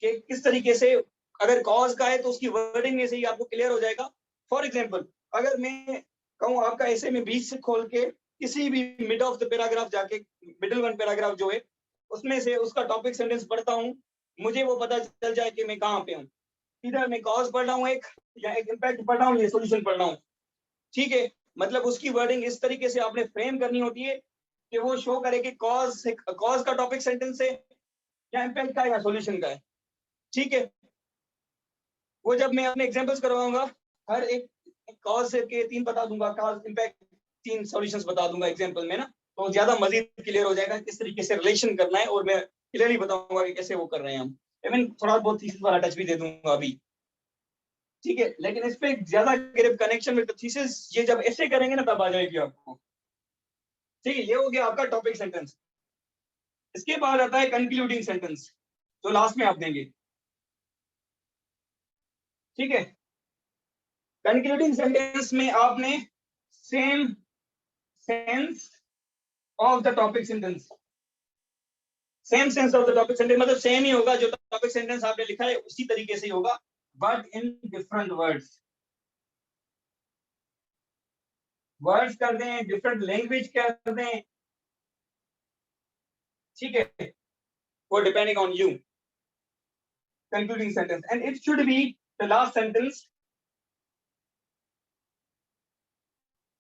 कि किस तरीके से, अगर कॉज का है तो उसकी वर्डिंग में से ही आपको क्लियर हो जाएगा। फॉर एग्जांपल अगर मैं कहूँ आपका ऐसे में बीच से खोल के किसी भी मिड ऑफ द पैराग्राफ जाके, मिडिल वन पैराग्राफ जो है उसमें से उसका टॉपिक सेंटेंस पढ़ता हूँ, मुझे वो पता चल जाए कि मैं कहाँ पे हूँ। इधर मैं कॉज पढ़ रहा हूँ एक, या एक इम्पैक्ट पढ़ रहा हूँ, या सोल्यूशन पढ़ रहा हूँ, ठीक है। मतलब उसकी वर्डिंग इस तरीके से आपने फ्रेम करनी होती है कि वो शो करे कि कॉज का टॉपिक सेंटेंस है, या इम्पैक्ट का, या सॉल्यूशन का है, ठीक है। वो जब मैं अपने एग्जांपल्स करवाऊंगा, हर एक कॉज से के 3 बता दूंगा, कॉज इम्पैक्ट 3 सॉल्यूशंस बता दूंगा एग्जांपल में ना, तो ज्यादा मजीद क्लियर हो जाएगा किस तरीके से रिलेशन करना है, और मैं क्लियरली बताऊंगा कि कैसे वो कर रहे हैं हम। इवन थोड़ा बहुत थीसिस वाला टच भी दे दूंगा अभी, ठीक है। लेकिन इस पे ज्यादा ग्रिप कनेक्शन विद थीसिस ये जब ऐसे करेंगे ना तब आ जाएगी आपको, ठीक है। ये हो गया आपका टॉपिक सेंटेंस। इसके बाद आता है कंक्लूडिंग सेंटेंस, जो लास्ट में आप देंगे, ठीक है। कंक्लूडिंग सेंटेंस में आपने same sense of the topic sentence, same sense of the topic sentence मतलब सेम ही होगा, जो टॉपिक सेंटेंस आपने लिखा है उसी तरीके से ही होगा, but in different words. Words कर दें, डिफरेंट लैंग्वेज कर दें, ठीक है, वो depending on you. Concluding sentence, and it should be the last sentence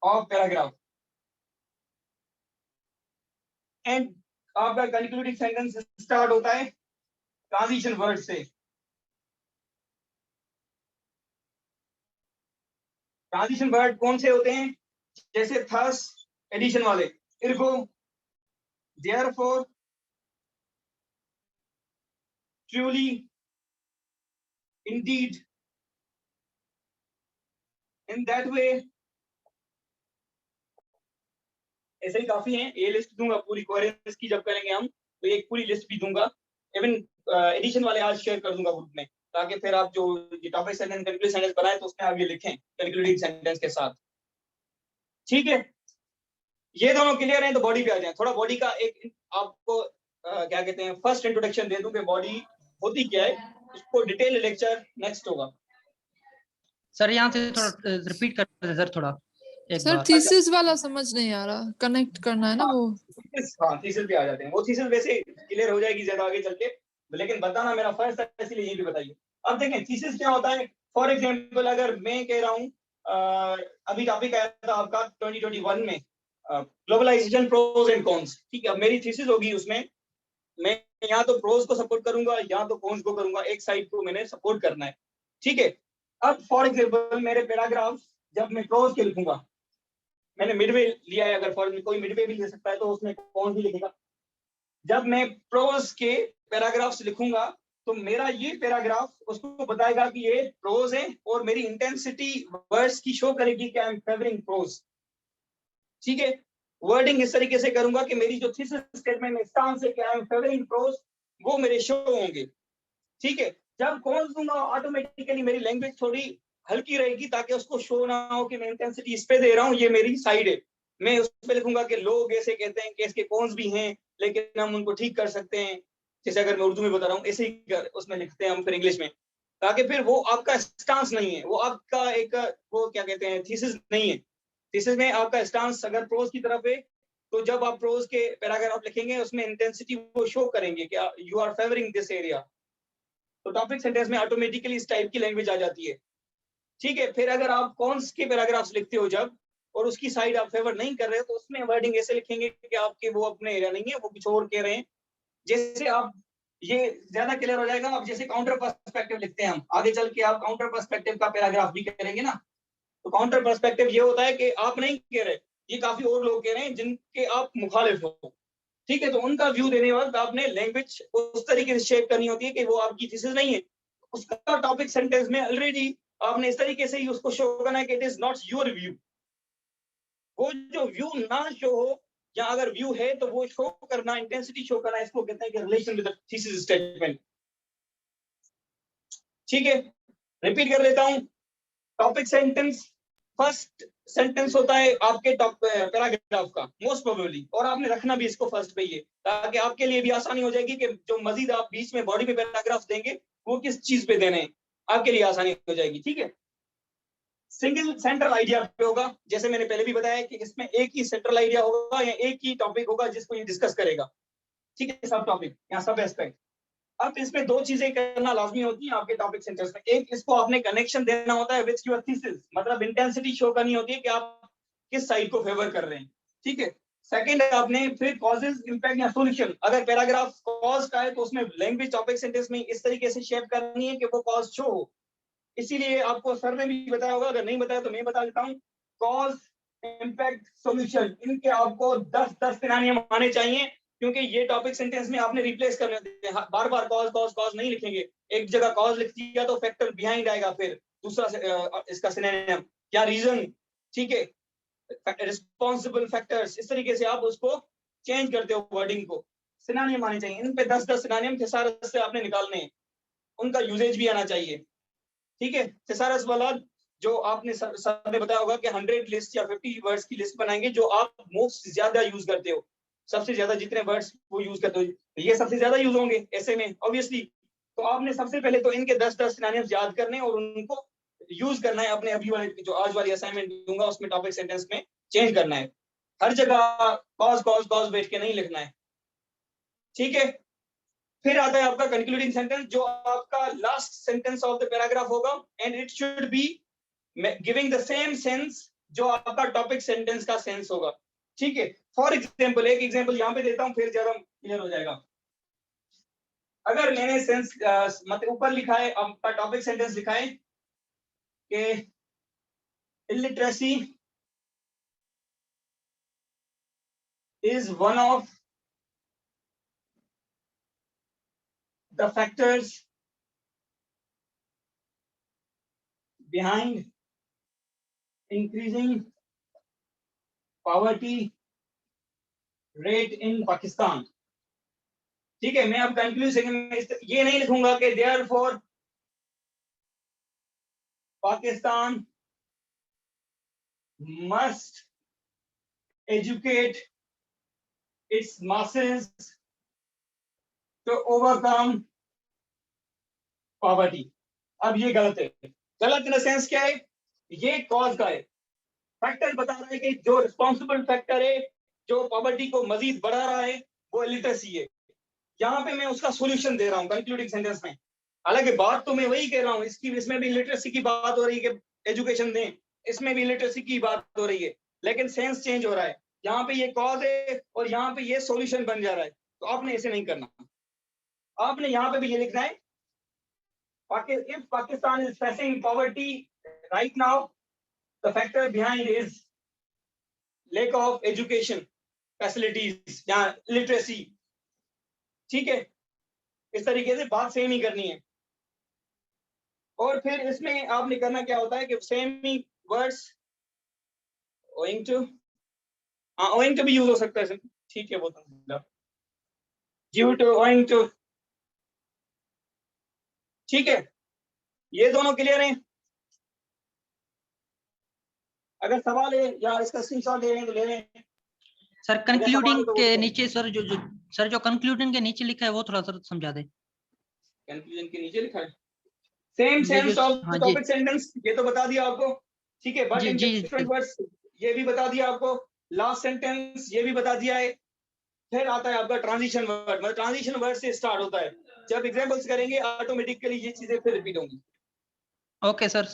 of paragraph. And आपका कंक्लूडिंग सेंटेंस स्टार्ट होता है ट्रांजिशन वर्ड से। ट्रांजिशन वर्ड कौन से होते हैं? जैसे थस एडिशन वाले, ergo, therefore, truly, indeed, in that way, ऐसे ही काफी हैं। ये लिस्ट दूंगा पूरी कोहेरेंस की जब करेंगे हम, तो एक पूरी लिस्ट भी दूंगा। इवन एडिशन वाले आज शेयर कर दूंगा ग्रुप में, ताकि फिर आप जो टॉपिक सेंटेंस कंक्लूडिंग सेंटेंस बनाए तो उसमें आगे लिखें कंक्लूडिंग सेंटेंस के साथ, ठीक है। ये दोनों क्लियर हैं तो बॉडी पे आ जाएं। थोड़ा बॉडी का एक आपको क्या कहते हैं फर्स्ट इंट्रोडक्शन दे दूं कि बॉडी होती क्या है, उसको डिटेल लेक्चर नेक्स्ट होगा। सर यहाँ से थोड़ा रिपीट कर दे सर थोड़ा एक सर बार। थीसिस वाला समझ नहीं आ रहा, कनेक्ट करना है ना वो। हाँ थीसिस पे आ जाते हैं, वो थीसिस वैसे क्लियर हो जाएगी ज्यादा आगे चल के, लेकिन बताना मेरा फर्ज था इसलिए ये भी बताइए। अब देखें थीसिस क्या होता है। फॉर एग्जांपल अगर मैं कह रहा हूँ अभी टॉपिक आया था आपका 2021 में ग्लोबलाइजेशन प्रोज एंड कॉन्स, ठीक है। अब मेरी थीसिस होगी उसमें, मैं या तो प्रोज को सपोर्ट करूंगा या तो कॉन्स को करूंगा, एक साइड को मैंने सपोर्ट करना है, ठीक है। अब फॉर एग्जांपल मेरे पैराग्राफ जब मैं प्रोज के लिखूंगा, मैंने मिडवे लिया है, अगर फॉर कोई मिडवे भी ले सकता है तो उसमें कौन भी लिखेगा। जब मैं प्रोज के पैराग्राफ्स लिखूंगा तो मेरा ये पैराग्राफ उसको बताएगा कि ये प्रोज है, और मेरी इंटेंसिटी वर्ड्स की शो करेगी कि आई एम फेवरिंग प्रोज, ठीक है। वर्डिंग इस तरीके से करूंगा कि मेरी जो थीसिस स्टेटमेंट में स्टांस है कि आई एम फेवरिंग प्रोज, वो मेरे शो होंगे, ठीक है। जब कौन दूंगा ऑटोमेटिकली मेरी लैंग्वेज थोड़ी हल्की रहेगी, ताकि उसको शो ना हो कि मैं इंटेंसिटी इस पे दे रहा हूँ, ये मेरी साइड है, मैं उस पे लिखूंगा कि लोग ऐसे कहते हैं कि इसके कॉन्स भी हैं लेकिन हम उनको ठीक कर सकते हैं, जैसे अगर मैं उर्दू में बता रहा हूँ ऐसे ही उसमें लिखते हैं हम फिर इंग्लिश में, ताकि फिर वो आपका स्टांस नहीं है, वो आपका एक वो क्या कहते हैं थीसिस नहीं है। थीसिस में आपका स्टांस अगर प्रोज की तरफ है तो जब आप प्रोज के पैराग्राफ लिखेंगे उसमें इंटेंसिटी वो शो करेंगे कि you are favouring this area, तो टॉपिक सेंटेंस में ऑटोमेटिकली इस टाइप की लैंग्वेज आ जाती है। ठीक है, फिर अगर आप कॉन्स के पैराग्राफ्स लिखते हो जब और उसकी साइड आप फेवर नहीं कर रहे हो तो उसमें वर्डिंग ऐसे लिखेंगे कि आपके वो अपने एरिया नहीं है, वो कुछ और कह रहे हैं। जैसे आप ये ज्यादा क्लियर हो जाएगा, आप जैसे काउंटर पर्सपेक्टिव लिखते हैं, हम आगे चल के आप काउंटर पर्सपेक्टिव का पैराग्राफ भी करेंगे ना, तो काउंटर पर्सपेक्टिव ये होता है कि आप नहीं कह रहे, ये काफी और लोग कह रहे हैं जिनके आप मुखालिफ हो। ठीक है, तो उनका व्यू देने वक्त आपने लैंग्वेज उस तरीके से शेप करनी होती है कि वो आपकी थीसिस नहीं है, उसका टॉपिक सेंटेंस में ऑलरेडी आपने इस तरीके से ही उसको शो करना है कि it is not your view. वो जो व्यू ना शो हो या अगर व्यू है तो वो शो करना, इंटेंसिटी शो करना, इसको कहते हैं कि relation with the thesis statement. ठीक है, रिपीट कर लेता हूं। टॉपिक सेंटेंस फर्स्ट सेंटेंस होता है आपके टॉप पैराग्राफ का मोस्ट प्रोबेबली, और आपने रखना भी इसको फर्स्ट पे ही है ताकि आपके लिए भी आसानी हो जाएगी कि जो मजीद आप बीच में बॉडी पे पैराग्राफ देंगे वो किस चीज पे देने हैं, आपके लिए आसानी हो जाएगी। ठीक है, सिंगल सेंट्रल आइडिया पे होगा, जैसे मैंने पहले भी बताया कि इसमें एक ही सेंट्रल आइडिया होगा या एक ही टॉपिक होगा जिसको ये डिस्कस करेगा। ठीक है, सब टॉपिक या सब एस्पेक्ट। अब इसमें दो चीजें करना लाजमी होती हैं आपके टॉपिक सेंटेंस में, एक इसको आपने कनेक्शन देना होता है विद योर थीसिस, मतलब इंटेंसिटी शो करनी होती है कि आप किस साइड को फेवर कर रहे हैं। ठीक है, सेकंड आपने फिर कॉजेज इंपैक्ट या सॉल्यूशन, अगर पैराग्राफ कॉज का है तो उसमें लैंग्वेज टॉपिक सेंटेंस में इस तरीके से शेप करनी है कि वो कॉज शो हो। इसीलिए आपको सर ने भी बताया होगा, अगर नहीं बताया तो मैं बता देता हूँ, कॉज इंपैक्ट सॉल्यूशन, इनके आपको 10 सिनानियम आने चाहिए, क्योंकि ये टॉपिक सेंटेंस में आपने रिप्लेस करने होते हैं, बार बार कॉज कॉज कॉज नहीं लिखेंगे, एक जगह कॉज लिख दिया तो फैक्टर बिहाइंड आएगा, फिर दूसरा इसका सिनोनिम क्या रीजन। ठीक है, रिस्पॉन्सिबल फैक्टर्स, इस तरीके से आप उसको चेंज करते हो वर्डिंग को, सिनोनिम आने चाहिए, इन पे 10 सिनोनिम थिसारस से आपने निकालने हैं, उनका यूजेज भी आना चाहिए। ठीक है, थिसारस वाला जो आपने सर ने बताया होगा कि 100 लिस्ट या 50 वर्ड्स की लिस्ट बनाएंगे जो आप मोस्ट ज्यादा यूज करते हो, सबसे ज्यादा जितने वर्ड्स वो यूज करते हो ये सबसे ज्यादा यूज होंगे ऐसे में ऑब्वियसली। तो आपने सबसे पहले तो इनके 10 सिनोनिम्स याद करने और उनको यूज करना है, अपने अभी वाले जो आज वाली असाइनमेंट दूंगा उसमें टॉपिक सेंटेंस में चेंज करना है, हर जगह कॉज कॉज कॉज बैठ के नहीं लिखना है। ठीक है, फिर आता है आपका कंक्लूडिंग सेंटेंस जो आपका last sentence of the paragraph होगा, and it should be giving the same sense जो आपका टॉपिक सेंटेंस का सेंस होगा। ठीक है, फॉर एग्जांपल एक एग्जांपल यहां पे देता हूं, फिर ज्यादा क्लियर हो जाएगा। अगर मैंने सेंस मतलब ऊपर लिखा है, आपका टॉपिक सेंटेंस लिखा है कि illiteracy is one of the factors behind increasing poverty rate in Pakistan। ठीक है, मैं अब कंक्लूजन में ये नहीं लिखूंगा कि therefore Pakistan must educate its masses to overcome poverty। अब ये गलत है, गलत इन सेंस क्या है, ये कॉज का है, फैक्टर बता रहा है कि जो रिस्पॉन्सिबल फैक्टर है जो पॉवर्टी को मजीद बढ़ा रहा है वो इलिटरेसी है। यहाँ पे मैं उसका सॉल्यूशन दे रहा हूँ कंक्लूडिंग सेंटेंस में, हालांकि बात तो मैं वही कह रहा हूँ, इसमें भी लिटरेसी की बात हो रही है कि एजुकेशन दें, इसमें भी लिटरेसी की बात हो रही है, लेकिन सेंस चेंज हो रहा है, यहाँ पे ये कॉज है और यहाँ पे ये सॉल्यूशन बन जा रहा है, तो आपने ऐसे नहीं करना, आपने यहाँ पे भी ये लिखना है, if Pakistan is facing poverty right now, the factor behind is lack of education facilities या literacy। ठीक है, इस तरीके से बात सेम ही करनी है, और फिर इसमें आपने करना क्या होता है कि same he words owing to भी यूज हो सकता है, ठीक है, वो तो due to, owing to। ठीक है, ये दोनों क्लियर हैं। अगर सवाल है या इसका स्क्रीनशॉट ले लें तो ले लें। सर सवाल कंक्लूडिंग है तो के वो- नीचे सर जो कंक्लूडिंग के नीचे लिखा है वो थोड़ा सर समझा दे। कंक्लूजन के नीचे लिखा है सेम ये सेंस जो ऑफ हाँ जी टॉपिक सेंटेंस, ये तो बता दिया आपको, ठीक है, बट जी इन जी डिफरेंट वर्ड्स ये भी बता दिया आपको, लास्ट सेंटेंस ये भी बता दिया है। फिर आता है आपका ट्रांजिशन वर्ड, मतलब ट्रांजिशन वर्ड से स्टार्ट होता है, जब एग्जांपल्स करेंगे ऑटोमेटिकली ये चीजें फिर रिपीट होंगी। ओके सर,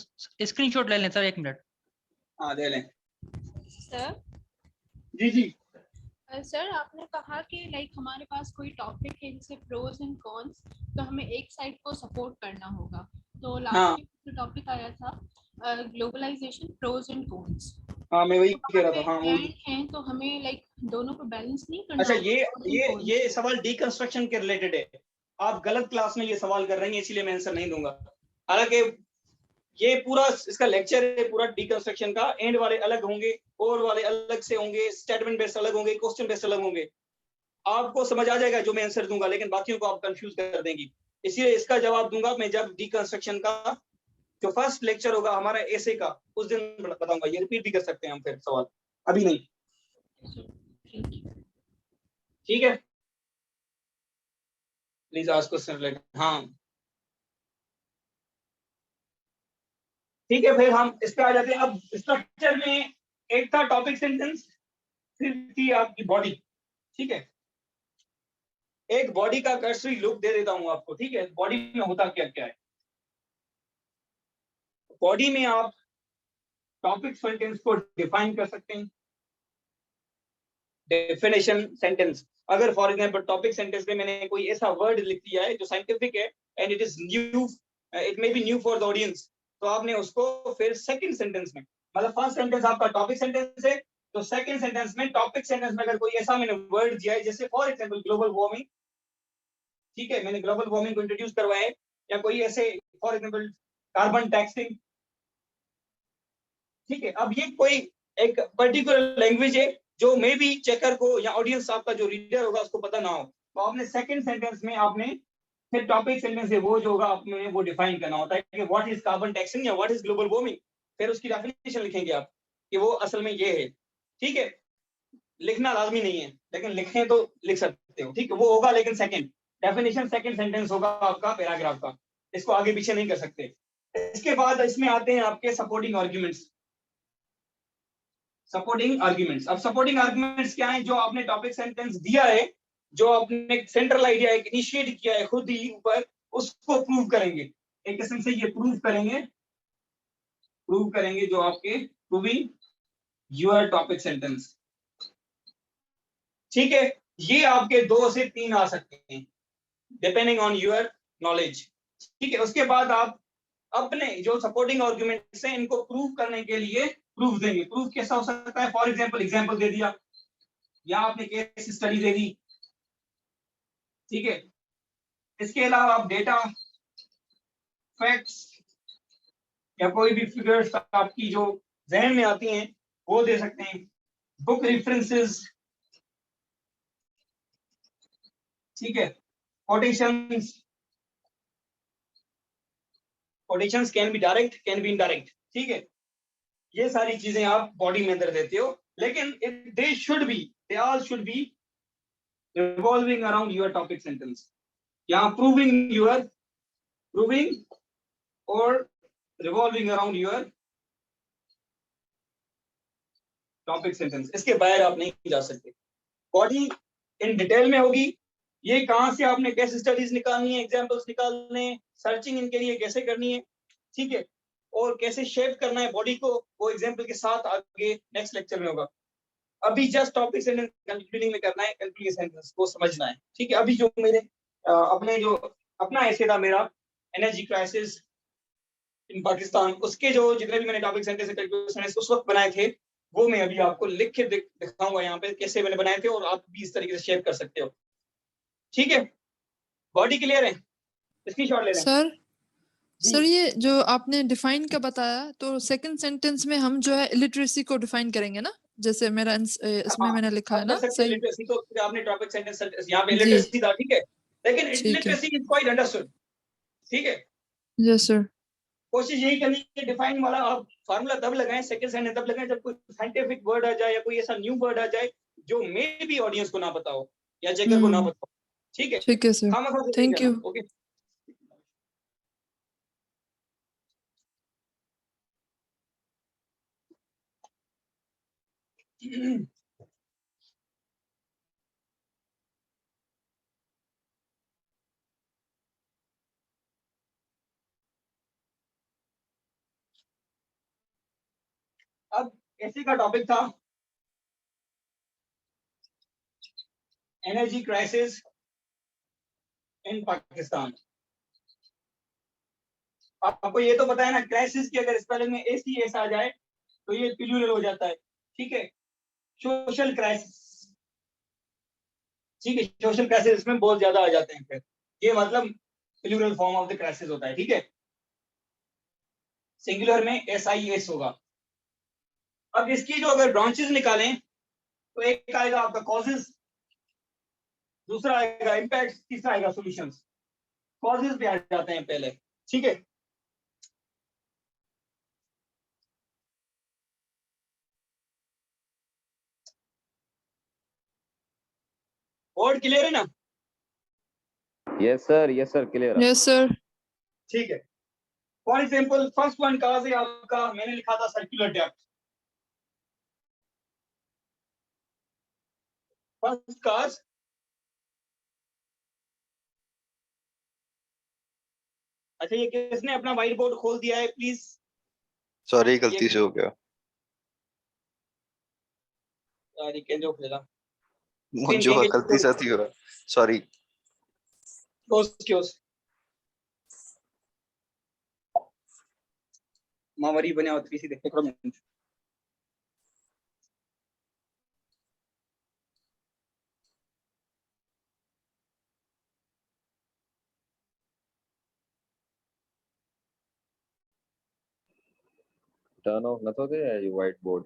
स्क्रीनशॉट ले लें सर, 1 मिनट। हाँ ले लें। सर जी जी सर आपने कहा कि लाइक हमारे पास कोई टॉपिक है जैसे प्रोज एंड कॉन्स, तो हमें एक साइड को सपोर्ट करना होगा। तो हाँ लास्ट वीक जो टॉपिक आया था ग्लोबलाइजेशन प्रोज एंड कॉन्स, हाँ मैं वही कह रहा था। हाँ वो एंड हैं तो हमें लाइक दोनों को बैलेंस नहीं करना अच्छा, होगा, pros and cons ये को। सवाल डीकंस्ट्रक्शन के रिलेटेड है, आप गलत क्लास में ये सवाल कर रही हैं, इसीलिए मैं आंसर नहीं दूंगा। हालांकि ये पूरा इसका लेक्चर है पूरा डीकंस्ट्रक्शन का, एंड वाले अलग होंगे, और वाले अलग से होंगे, स्टेटमेंट बेस्ड अलग होंगे, क्वेश्चन बेस्ड अलग होंगे। आपको समझ आ जाएगा जो मैं आंसर दूंगा, लेकिन बाकियों को आप कंफ्यूज कर देंगी, इसलिए इसका जवाब दूंगा मैं जब डीकंस्ट्रक्शन का जो फर्स्ट लेक्चर होगा हमारा ऐसे का, उस दिन बताऊंगा। ये रिपीट भी कर सकते हैं हम फिर सवाल, अभी नहीं, ठीक है। Please ask question. हाँ ठीक है, फिर हम इस पे आ जाते हैं। अब स्ट्रक्चर में एक था टॉपिक सेंटेंस, फिर थी आपकी बॉडी, ठीक है। एक बॉडी का कर्सरी लुक दे देता हूं आपको, ठीक है। बॉडी में होता क्या क्या है, बॉडी में आप टॉपिक सेंटेंस को डिफाइन कर सकते हैं। डेफिनेशन सेंटेंस, अगर फॉर एग्जांपल टॉपिक सेंटेंस में मैंने कोई ऐसा वर्ड लिख दिया है जो साइंटिफिक है and it is new, it may be new for the audience, तो आपने उसको फिर सेकंड सेंटेंस में, मतलब फर्स्ट सेंटेंस आपका टॉपिक सेंटेंस है, तो सेकंड सेंटेंस में टॉपिक सेंटेंस में अगर कोई ऐसा मैंने वर्ड दिया है, जैसे फॉर एग्जांपल ग्लोबल वार्मिंग, ठीक है, मैंने ग्लोबल वार्मिंग को इंट्रोड्यूस करवाया है, या कोई ऐसे फॉर एग्जांपल कार्बन टैक्सिंग, ठीक है। अब ये कोई एक पर्टिकुलर लैंग्वेज है जो मे बी चेकर को या ऑडियंस आपका जो रीडर होगा उसको पता ना हो, तो आपने सेकंड सेंटेंस में आपने फिर टॉपिक सेंटेंस है वो जो होगा आपने वो डिफाइन करना होता है कि व्हाट इज कार्बन टैक्सिंग या व्हाट इज ग्लोबल वार्मिंग, फिर उसकी डेफिनेशन लिखेंगे आप कि वो असल में ये है, ठीक है। लिखना लाजमी नहीं है, लेकिन लिखें तो लिख सकते हो, ठीक है, वो होगा, लेकिन सेकंड डेफिनेशन सेकंड सेंटेंस होगा आपका पैराग्राफ का, इसको आगे पीछे नहीं कर सकते। इसके बाद इसमें आते हैं आपके सपोर्टिंग आर्ग्यूमेंट्स। सपोर्टिंग आर्ग्यूमेंट्स, अब सपोर्टिंग आर्ग्यूमेंट्स क्या है, जो आपने टॉपिक सेंटेंस दिया है, जो आपने सेंट्रल आइडिया एक इनिशिएट किया है खुद ही ऊपर, उसको प्रूव करेंगे, एक किस्म से ये प्रूव करेंगे जो आपके प्रूविंग योर टॉपिक सेंटेंस, ठीक है। ये आपके 2 से 3 आ सकते हैं डिपेंडिंग ऑन योर नॉलेज, ठीक है। उसके बाद आप अपने जो सपोर्टिंग आर्ग्यूमेंट्स हैं इनको प्रूव करने के लिए प्रूफ देंगे। प्रूफ कैसा हो सकता है, फॉर एग्जांपल दे दिया, या आपने केस स्टडी दे दी, ठीक है। इसके अलावा आप डेटा, फैक्ट्स या कोई भी फिगर्स आपकी जो जहन में आती हैं वो दे सकते हैं। बुक रेफरेंसेस, ठीक है। Quotations can be direct, can be indirect, ठीक है। ये सारी चीजें आप बॉडी में अंदर देते हो, लेकिन they all should be revolving around your topic sentence, यहाँ प्रूविंग और revolving around your topic sentence, इसके बाहर आप नहीं जा सकते। बॉडी इन डिटेल में होगी, ये कहाँ से आपने कैसे स्टडीज निकालनी है, एग्जांपल्स निकालने, सर्चिंग इनके लिए कैसे करनी है, ठीक है, और कैसे शेप करना है बॉडी को, वो एग्जांपल के साथ आगे नेक्स्ट लेक्चर में होगा। अभी जस्ट टॉपिक सेंटेंस कंक्लूडिंग में करना है, कंक्लूडिंग सेंटेंस को समझना है, ठीक है। अभी जो मेरे अपना ऐसे था मेरा एनर्जी क्राइसिस इन पाकिस्तान, उसके जो जितने भी मैंने टॉपिक सेंटेंस उस वक्त बनाए थे, वो मैं अभी आपको लिख के दिखाऊंगा यहाँ पे कैसे मैंने बनाए थे, और आप भी इस तरीके से शेयर कर सकते हो, ठीक है। बॉडी क्लियर है, स्क्रीनशॉट ले लें। सर ये जो आपने डिफाइन का बताया, तो सेकंड सेंटेंस में हम जो है इलिटरेसी को डिफाइन करेंगे ना, जैसे मेरा इसमें मैंने लिखा है ना, सही लिटरेसी तो आपने टॉपिक सेंटेंस यहाँ पे जी। लिटरेसी था, ठीक है, लेकिन ठीक है। लिटरेसी इज क्वाइट अंडरस्टूड, ठीक है। Yes sir. कोशिश यही करनी है डिफाइन वाला आप फार्मूला तब लगाएं, सेकंड सेंटेंस तब लगाएं जब कोई साइंटिफिक वर्ड आ जाए या कोई ऐसा न्यू वर्ड आ जाए जो मे बी ऑडियंस को ना पता हो या जेकर को ना पता हो। ठीक है, ठीक है सर, खामखा से नहीं थैंक यू। करना, ओके। अब ऐसे का टॉपिक था एनर्जी क्राइसिस इन पाकिस्तान। आपको ये तो पता है ना, क्राइसिस की अगर स्पेलिंग में एस आ जाए तो ये प्लूरल हो जाता है। ठीक है, सोशल क्राइसिस, ठीक है, सोशल क्राइसिस इसमें बहुत ज्यादा आ जाते हैं, फिर ये मतलब plural form of the crisis होता है। ठीक है, सिंगुलर में SIS होगा। अब इसकी जो अगर ब्रांचेस निकालें तो एक आएगा आपका कॉजेस, दूसरा आएगा इम्पैक्ट, तीसरा आएगा सॉल्यूशंस। कॉजेस पे आ जाते हैं पहले। ठीक है, वर्ड क्लियर है ना? Yes sir clear. Yes sir. ठीक है, for example first one cause है आपका, मैंने लिखा था सर्कुलर डेप्थ। फर्स्ट कॉज अच्छा, ये किसने अपना व्हाइट बोर्ड खोल दिया है प्लीज? सॉरी, गलती से हो गया। यार ये जो खेला मुझे गलती से थी, सॉरी। क्यों मावरी बने और किसी देखते थोड़ा मिनट। टर्न ऑफ न तो दे ये व्हाइट बोर्ड।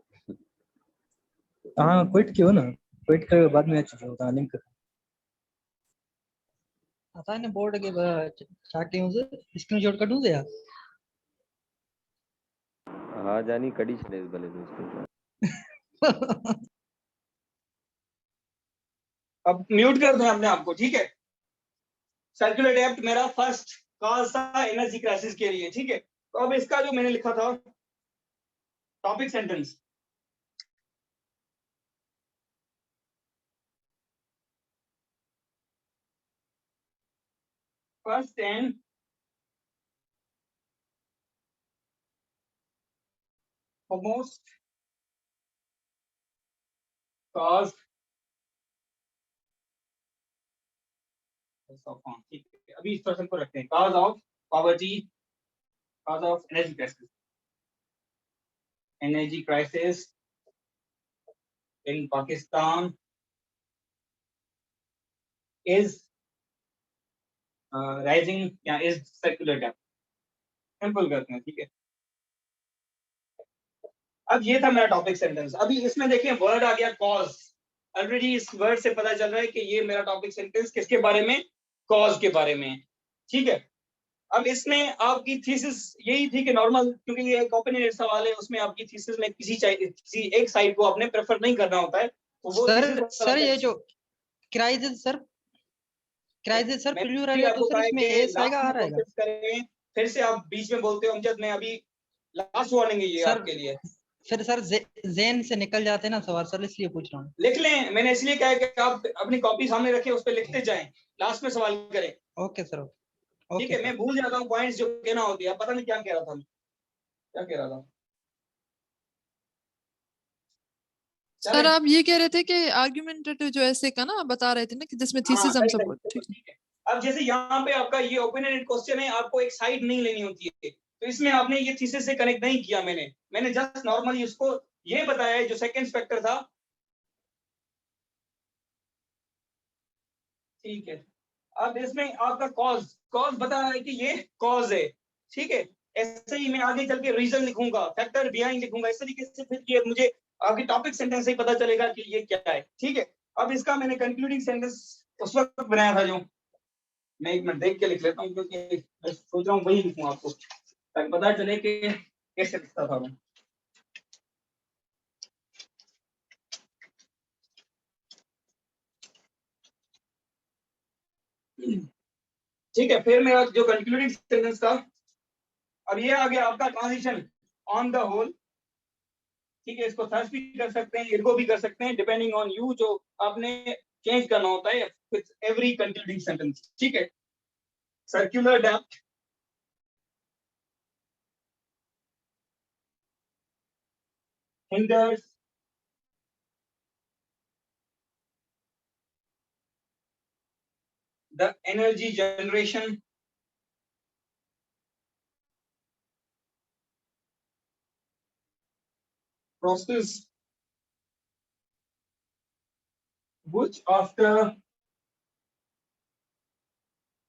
हाँ क्विट क्यों ना, क्विट कर बाद में अच्छी होता है लिंक आता है ना बोर्ड के चार्ट यूज स्क्रीनशॉट कटू दे यार। हाँ जानी कड़ी छने इस भले उसको। अब म्यूट कर दें अपने आपको। ठीक है, सर्कुलर डेप्थ मेरा फर्स्ट कॉज था एनर्जी क्राइसिस के लिए। ठीक है, तो अब इसका जो मैंने लिखा था topic sentence, first and foremost cause ठीक है, अभी इस पर्सन को रखते हैं, cause of poverty, cause of energy crisis in Pakistan is rising या is circular gap। सिंपल करते हैं। ठीक है, अब ये था मेरा टॉपिक सेंटेंस। अभी इसमें देखिए वर्ड आ गया कॉज। ऑलरेडी इस वर्ड से पता चल रहा है कि ये मेरा टॉपिक सेंटेंस किसके बारे में, कॉज के बारे में। ठीक है, अब इसमें आपकी थीसिस यही थी कि नॉर्मल, क्योंकि ये एक ओपिनियन सवाल है, उसमें आपकी थीसिस में किसी एक साइड को आपने प्रेफर नहीं करना होता है, तो वो सर ये जो क्राइसिस सर प्लूरल है तो सर इसमें एस आएगा आ रहेगा। फिर से आप बीच में बोलते हो अमजद, मैं अभी लास्ट वार्निंग है ये आपके लिए। फिर सर जेन से निकल जाते हैं ना सवाल सर, इसलिए पूछ रहा हूँ। लिख लें, मैंने इसलिए कहा कि आप अपनी कॉपी सामने रखें, उस पर लिखते जाएं, लास्ट में सवाल करें। Okay sir. ठीक है, मैं भूल जाता हूँ पॉइंट्स जो कहना होती है, पता नहीं क्या कह रहा था मैं, क्या कह रहा था सर। आप ये कह रहे थे कि आर्गुमेंटेटिव जो ऐसे का ना बता रहे थे ना कि जिसमें थीसिस हम सपोर्ट। ठीक है, अब जैसे यहाँ पे आपका ये ओपिनियन क्वेश्चन है, आपको एक साइड नहीं लेनी होती है, तो इसमें आपने ये थीसिस से कनेक्ट नहीं किया। मैंने जस्ट नॉर्मली उसको ये बताया है जो सेकंड फैक्टर था। ठीक है, अब इसमें आपका कॉज बता रहा है कि ये कॉज है। ठीक है, ऐसे ही मैं आगे चल के रीजन लिखूंगा, फैक्टर बिहाइंड लिखूंगा, इस तरीके से फिर ये मुझे आपके टॉपिक सेंटेंस से ही पता चलेगा कि ये क्या है। ठीक है, अब इसका मैंने कंक्लूडिंग सेंटेंस उस वक्त बनाया था, जो मैं एक मिनट देख के लिख लेता हूँ, क्योंकि मैं सोच रहा हूँ वही लिखूं आपको। ताकि पता चले कि कैसे लिखता था मैं। ठीक है, फिर मेरा जो कंक्लूडिंग सेंटेंस था, अब ये आ गया आपका ट्रांजिशन ऑन द होल। ठीक है, इसको सर्च भी कर सकते हैं, इनको भी कर सकते हैं, डिपेंडिंग ऑन यू, जो आपने चेंज करना होता है विथ एवरी कंक्लूडिंग सेंटेंस। ठीक है, circular depth, hinders the energy generation process, which after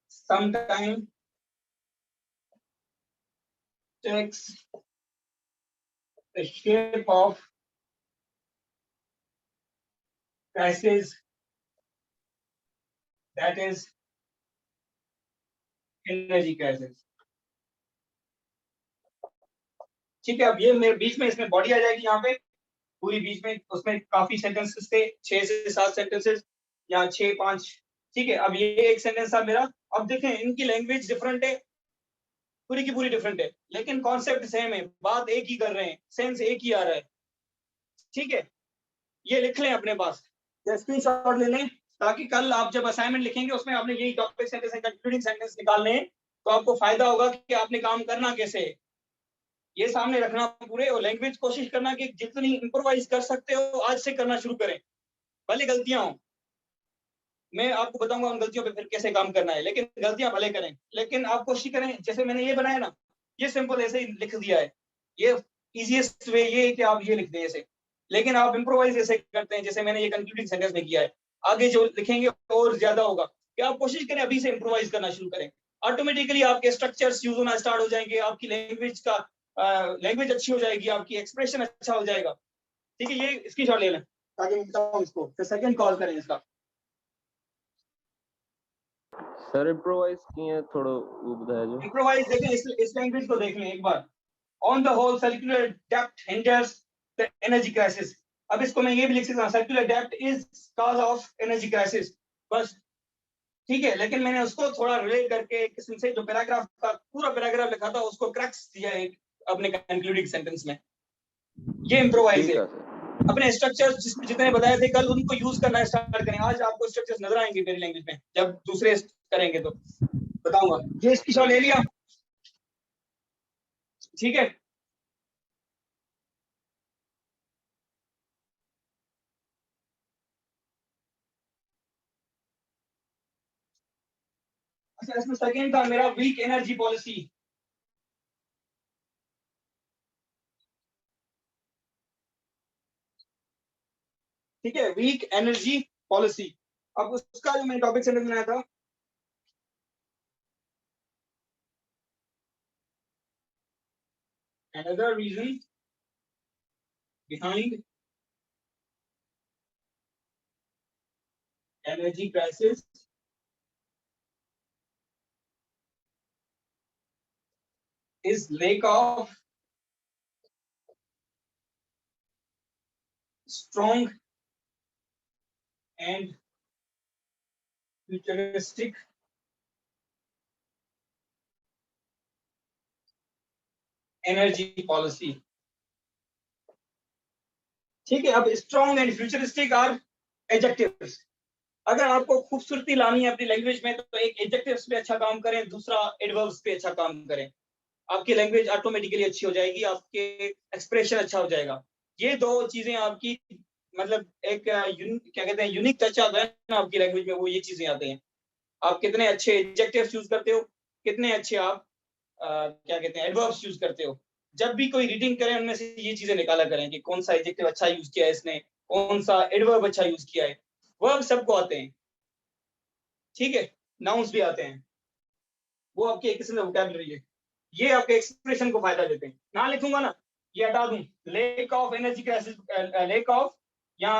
some time takes the shape of crisis, that is energy crisis। ठीक है, अब ये मेरे बीच में इसमें बॉडी आ जाएगी यहाँ पे पूरी बीच में, उसमें काफी सेंटेंसेस थे, 6 से 7 सेंटेंसेस या 6-5। ठीक है, अब ये एक सेंटेंस था मेरा। अब देखें, इनकी लैंग्वेज डिफरेंट है, पूरी की पूरी डिफरेंट है, लेकिन कॉन्सेप्ट सेम है, बात एक ही कर रहे हैं, सेंस एक ही आ रहा है। ठीक है, ये लिख लें अपने पास या स्क्रीनशॉट ले लें, ताकि कल आप जब असाइनमेंट लिखेंगे उसमें आपने यही topic sentence and concluding sentence निकालने हैं, तो आपको फायदा होगा कि आपने काम करना कैसे है, ये सामने रखना पूरे। और लैंग्वेज कोशिश करना कि जितनी इंप्रोवाइज कर सकते हो आज से करना शुरू करें, भले गलतियां हो, मैं आपको बताऊंगा उन गलतियों पे फिर कैसे काम करना है, लेकिन गलतियां भले करें, लेकिन आप कोशिश करें। जैसे मैंने ये बनाया ना, ये सिंपल ऐसे ही लिख दिया है, ये इजीएस्ट वे ये है कि आप ये लिख दें ऐसे, लेकिन आप इंप्रोवाइज ऐसे करते हैं जैसे मैंने ये कंक्लूडिंग सेंटेंस में किया है। आगे जो लिखेंगे और ज्यादा होगा कि आप कोशिश करें अभी से इंप्रोवाइज करना शुरू करें, ऑटोमेटिकली आपके स्ट्रक्चर्स यूज होना स्टार्ट हो जाएंगे, आपकी लैंग्वेज अच्छी हो जाएगी, आपकी एक्सप्रेशन अच्छा हो जाएगा। ठीक है, ये स्क्रीनशॉट ले लें ताकि मैं बताऊं इसको, फिर सेकंड कॉल करें इसका। सर इम्प्रोवाइज किए थोड़ा वो बताया जो इम्प्रोवाइज देखें, इस लैंग्वेज को देख लें एक बार। On the whole circular depth hinders the energy crisis. अब इसको मैं ये भी लिख सकता हूँ, circular depth is cause of energy crisis, बस। ठीक है, लेकिन मैंने उसको थोड़ा रिलेट करके एक किस्म से जो पैराग्राफ का पूरा पैराग्राफ लिखा था उसको क्रैक्स दिया है अपने कंक्लूडिंग सेंटेंस में। ये इम्प्रोवाइज है। अपने स्ट्रक्चर्स जितने बताए थे कल, उनको यूज करना स्टार्ट करें। आज आपको स्ट्रक्चर्स नजर आएंगे मेरी लैंग्वेज में, जब दूसरे करेंगे तो बताऊंगा। ये स्क्रीनशॉट ले लिया, ठीक है। अच्छा, इसमें सेकंड था मेरा वीक एनर्जी पॉलिसी। ठीक है, वीक एनर्जी पॉलिसी। अब उसका जो मैंने टॉपिक सेंटेंस बनाया था, another reason behind energy crisis is lack of strong and futuristic energy policy। ठीक है, अब strong and futuristic are adjectives. अगर आपको खूबसूरती लानी है अपनी लैंग्वेज में, तो एक एडजेक्टिव्स पे अच्छा काम करें, दूसरा एडवर्ब्स पे अच्छा काम करें, आपकी लैंग्वेज ऑटोमेटिकली अच्छी हो जाएगी, आपके एक्सप्रेशन अच्छा हो जाएगा। ये दो चीजें आपकी मतलब एक क्या कहते हैं यूनिक टच आता है ना आपकी लैंग्वेज में, वो ये चीजें आते हैं। आप कितने अच्छे एडजेक्टिव्स यूज करते हो, कितने अच्छे आप क्या कहते हैं एडवर्ब्स यूज करते हो। जब भी कोई रीडिंग करें उनमें से ये चीजें निकाला करें कि कौन सा एडजेक्टिव अच्छा यूज किया है इसने, कौन सा एडवर्ब अच्छा यूज किया है। वर्ब सबको आते हैं, ठीक है, नाउन्स भी आते हैं, वो आपकी एक किस्म का वोकैबुलरी है। ये आपके एक्सप्रेशन को फायदा देते हैं। ना लिखूंगा ना, ये हटा दूं, lake of energy crisis, lake of या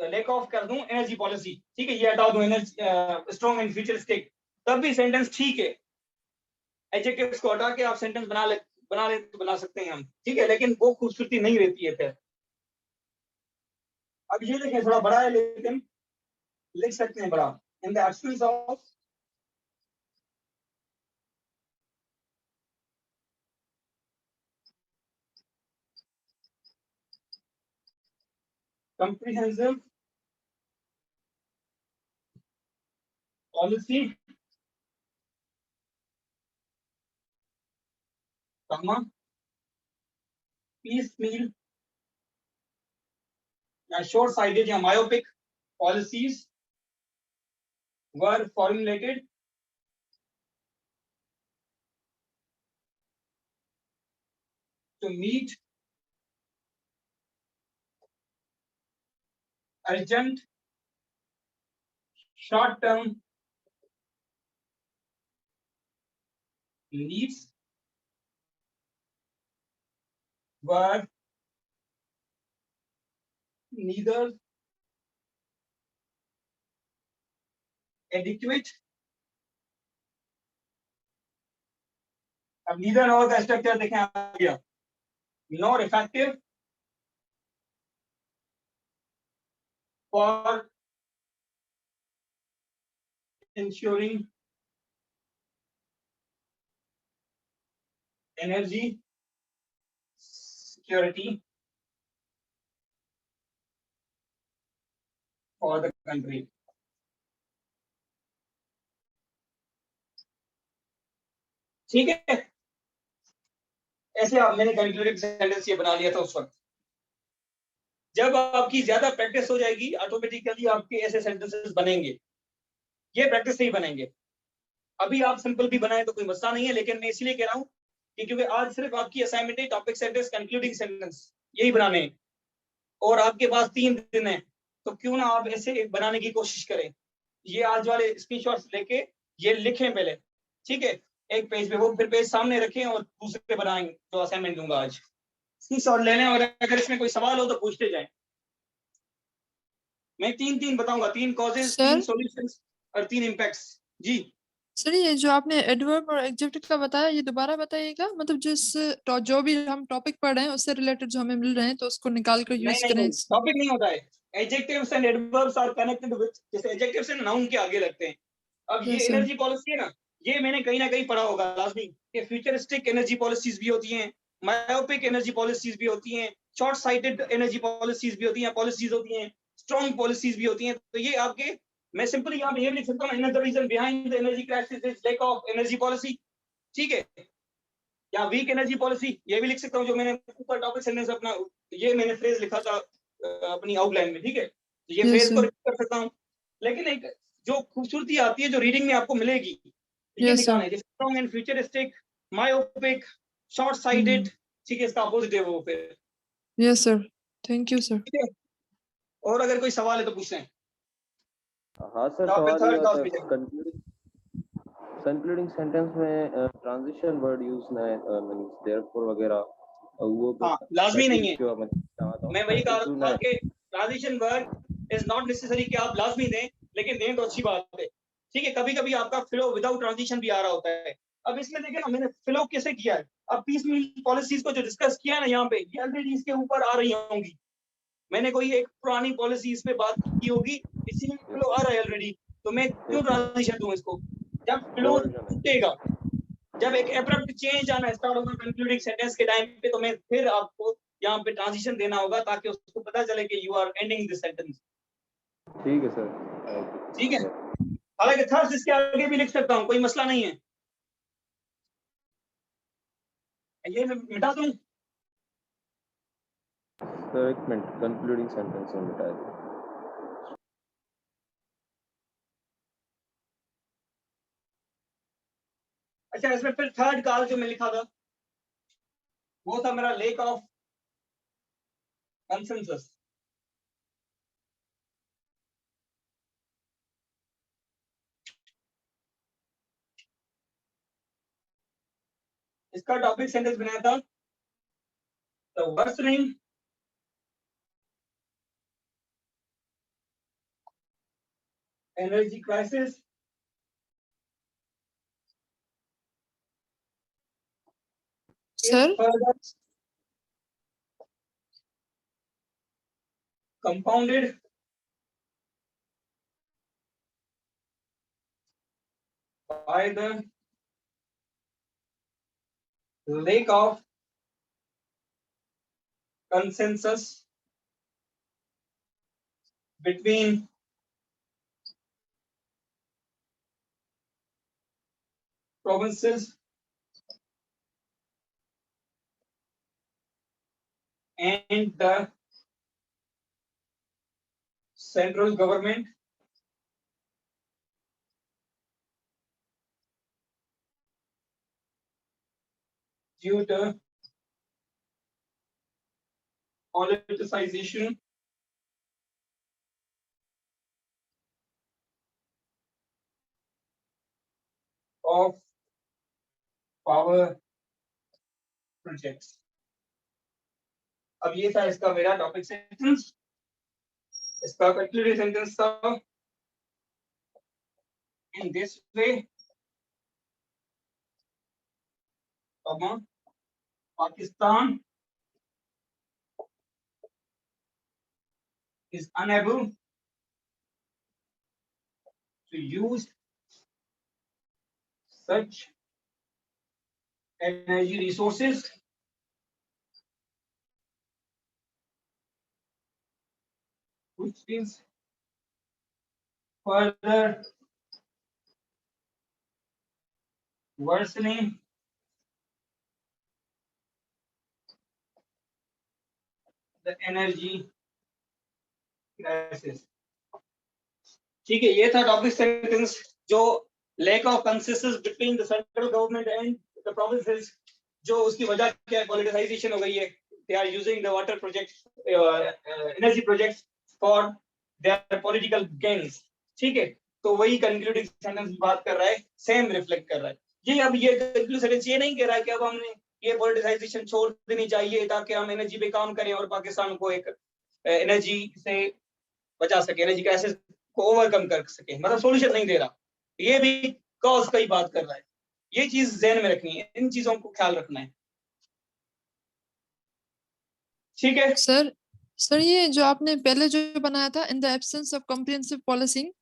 लेक ऑफ कर दूं एनर्जी पॉलिसी। ठीक है, ये हटा दूं एनर्जी स्ट्रॉन्ग एंड फ्यूचरिस्टिक, तब भी सेंटेंस ठीक है। एडजेक्टिव्स को हटा के आप सेंटेंस बना ले तो बना सकते हैं हम, ठीक है, लेकिन वो खूबसूरती नहीं रहती है फिर। अब ये देखें थोड़ा बड़ा है लेकिन लिख सकते हैं बड़ा, इन the absence of comprehensive policy, comma, piecemeal या short-sighted या myopic policies were formulated to meet urgent short-term needs were neither adequate, अब neither nor का स्ट्रक्चर देखें आ गया, nor effective for ensuring energy security for the country. ठीक है, ऐसे आप मैंने कंक्लूडिंग सेंटेंस ये बना लिया था उस वक्त। जब आपकी ज्यादा प्रैक्टिस हो जाएगी ऑटोमेटिकली आपके ऐसे सेंटेंसेस बनेंगे, ये प्रैक्टिस से ही बनेंगे। अभी आप सिंपल भी बनाए तो कोई मसला नहीं है, लेकिन मैं इसलिए कह रहा हूँ कि क्योंकि आज सिर्फ आपकी असाइनमेंट है टॉपिक सेंटेंस कंक्लूडिंग सेंटेंस यही बनाने हैं और आपके पास 3 दिन है, तो क्यों ना आप ऐसे बनाने की कोशिश करें। ये आज वाले स्क्रीनशॉट्स लेके ये लिखें पहले, ठीक है, एक पेज पे, वो फिर पेज सामने रखें और दूसरे बनाएंगे जो असाइनमेंट दूंगा आज, स्क्रीनशॉट लेने, और अगर इसमें कोई सवाल हो तो पूछते जाएं। मैं 3 बताऊंगा, 3 कॉजेज, 3 सॉल्यूशंस और 3 इम्पैक्ट्स। जी सर, ये जो आपने एडवर्ब और एडजेक्टिव का बताया ये दोबारा बताइएगा, मतलब जो भी हम टॉपिक पढ़ रहे हैं उससे रिलेटेड जो हमें मिल रहे हैं तो उसको निकाल कर यूज करें। टॉपिक नहीं होता है, adjectives and adverbs are connected with, जैसे एडजेक्टिव्स एंड नाउन के आगे लगते हैं। अब ये Yes, sir. एनर्जी पॉलिसी है ना, ये मैंने कहीं ना कहीं पढ़ा होगा लाजमी, कि फ्यूचरिस्टिक एनर्जी पॉलिसीज भी होती हैं, मायोपिक एनर्जी पॉलिसीज भी होती हैं, शॉर्ट साइटेड एनर्जी पॉलिसीज भी होती हैं, पॉलिसीज होती हैं, स्ट्रॉन्ग पॉलिसीज भी होती हैं। तो ये आपके, मैं सिंपली यहाँ पे ये लिख सकता हूँ, another reason behind the energy crisis is lack of energy policy, ठीक है, या वीक एनर्जी पॉलिसी, ये भी लिख सकता हूँ, जो मैंने ऊपर टॉपिक सेंटेंस अपना ये मैंने फ्रेज लिखा था अपनी आउटलाइन में, ठीक है, तो ये Yes, फ्रेज को sir. रिपीट कर सकता हूँ। लेकिन एक जो खूबसूरती आती है जो रीडिंग में आपको मिलेगी, ये Yes, निकालना sir. है, जैसे strong and futuristic, myopic, short sighted, ठीक है, इसका अपोजिट है वो फिर। Yes, sir. Thank you, sir. ठीक है, और अगर कोई सवाल है तो पूछ लें। हाँ सर, तो आप सवाल थर्ड ये क्लास आता में है जाएं। कंक्लूडिंग सेंटेंस में ट्रांजिशन वर्ड यूज ना है, मींस देयरफॉर वगैरह, वो हाँ, लाजमी नहीं है, जो मैं चाहता हूँ मैं वही कह क्यों रहा ना था कि transition word is not necessary कि आप लाजमी दें, लेकिन दें तो अच्छी बात है, ठीक है। कभी कभी आपका फ्लो विदाउट ट्रांजिशन भी आ रहा होता है। अब इसमें देखें ना, मैंने फ्लो कैसे किया है, अब पीस मील पॉलिसीज को जो डिस्कस किया है ना यहाँ पे, ये ऑलरेडी इसके ऊपर आ रही होंगी, मैंने कोई एक पुरानी पॉलिसी इस पे बात की होगी, इसीलिए फ्लो आ रहा है ऑलरेडी, तो मैं क्यों ट्रांजिशन दूं इसको। जब फ्लो टूटेगा, जब एक एब्रप्ट चेंज आना स्टार्ट होगा कंक्लूडिंग सेंटेंस के टाइम पे, तो मैं फिर आपको यहाँ पे ट्रांजिशन देना होगा ताकि उसको पता चले कि you are ending this sentence. ठीक है सर, ठीक है, हालांकि थर्ड इसके आगे भी लिख सकता हूँ, कोई मसला नहीं है, ये मैं मिटा दूं। सर एक मिनट, कंक्लूडिंग सेंटेंस में मिटा दें। अच्छा, इसमें फिर थर्ड काल जो मैं लिखा था वो था मेरा लेक ऑफ कंसेंसस। इसका टॉपिक सेंटेंस बनाया था the worsening energy crisis Sir? further compounded by the lack of consensus between provinces and the central government due to politicization of power projects. अब ये था इसका मेरा टॉपिक सेंटेंस, इसका concluding sentence था in this way, Pakistan is unable to use such energy resources which is further worsening the energy crisis. ठीक है, ये था टॉपिक सेंटेंस जो lack of consensus between the central government and the provinces, जो उसकी वजह क्या है, politicization हो गई है. They are using the water projects, energy projects for their political gains. ठीक है, तो वही कंक्लूडिंग सेंटेंस बात कर रहा है, सेम रिफ्लेक्ट कर रहा है. ये अब ये कंक्लूडिंग सेंटेंस ये नहीं कह रहा है कि अब हमने ये पॉलिटिसाइजेशन छोड़ देनी चाहिए ताकि हम एनर्जी पे काम करें और पाकिस्तान को एक एनर्जी से बचा सके, एनर्जी क्राइसिस को ओवरकम कर सके, मतलब सॉल्यूशन नहीं दे रहा. ये भी कॉज का ही बात कर रहा है. ये चीज ध्यान में रखनी है, इन चीजों को ख्याल रखना है. ठीक है सर ये जो आपने पहले जो बनाया था in the absence of comprehensive policing,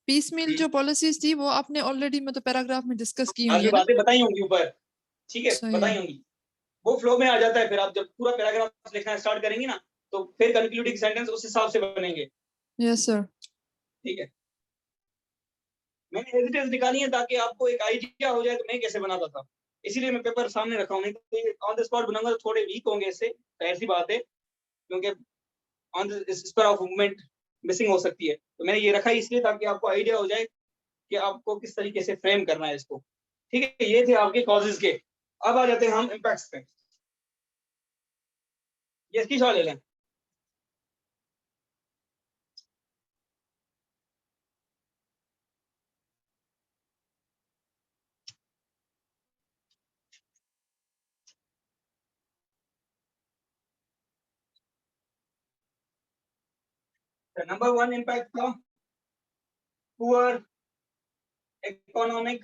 piecemeal जो पॉलिसीज थी वो आपने ऑलरेडी मतलब पैराग्राफ में डिस्कस की हुई आगे है ना? बातें बताई होंगी ऊपर. ठीक है, सही बताई है. होंगी, वो फ्लो में आ जाता है. फिर आप जब पूरा पैराग्राफ लिखना स्टार्ट करेंगे ना, तो फिर कंक्लूडिंग सेंटेंस उस हिसाब से बनेंगे. Yes sir. ठीक है, मैंने हेजिटेंस निकाली है ताकि आपको एक आइडिया हो जाए कि मैं कैसे बनाता था, इसीलिए मैं पेपर सामने रखा हूं. नहीं तो ऑन द स्पॉट बनाऊंगा तो थोड़े वीक होंगे, इससे ऐसी बात है, क्योंकि on the spot of movement missing हो सकती है. तो मैंने ये रखा इसलिए ताकि आपको आइडिया हो जाए कि आपको किस तरीके से फ्रेम करना है इसको. ठीक है, ये थे आपके कॉजेज के. अब आ जाते हैं हम इम्पैक्ट्स पे. ये इसकी शॉट ले लें. नंबर 1 इम्पैक्ट था पुअर इकोनॉमिक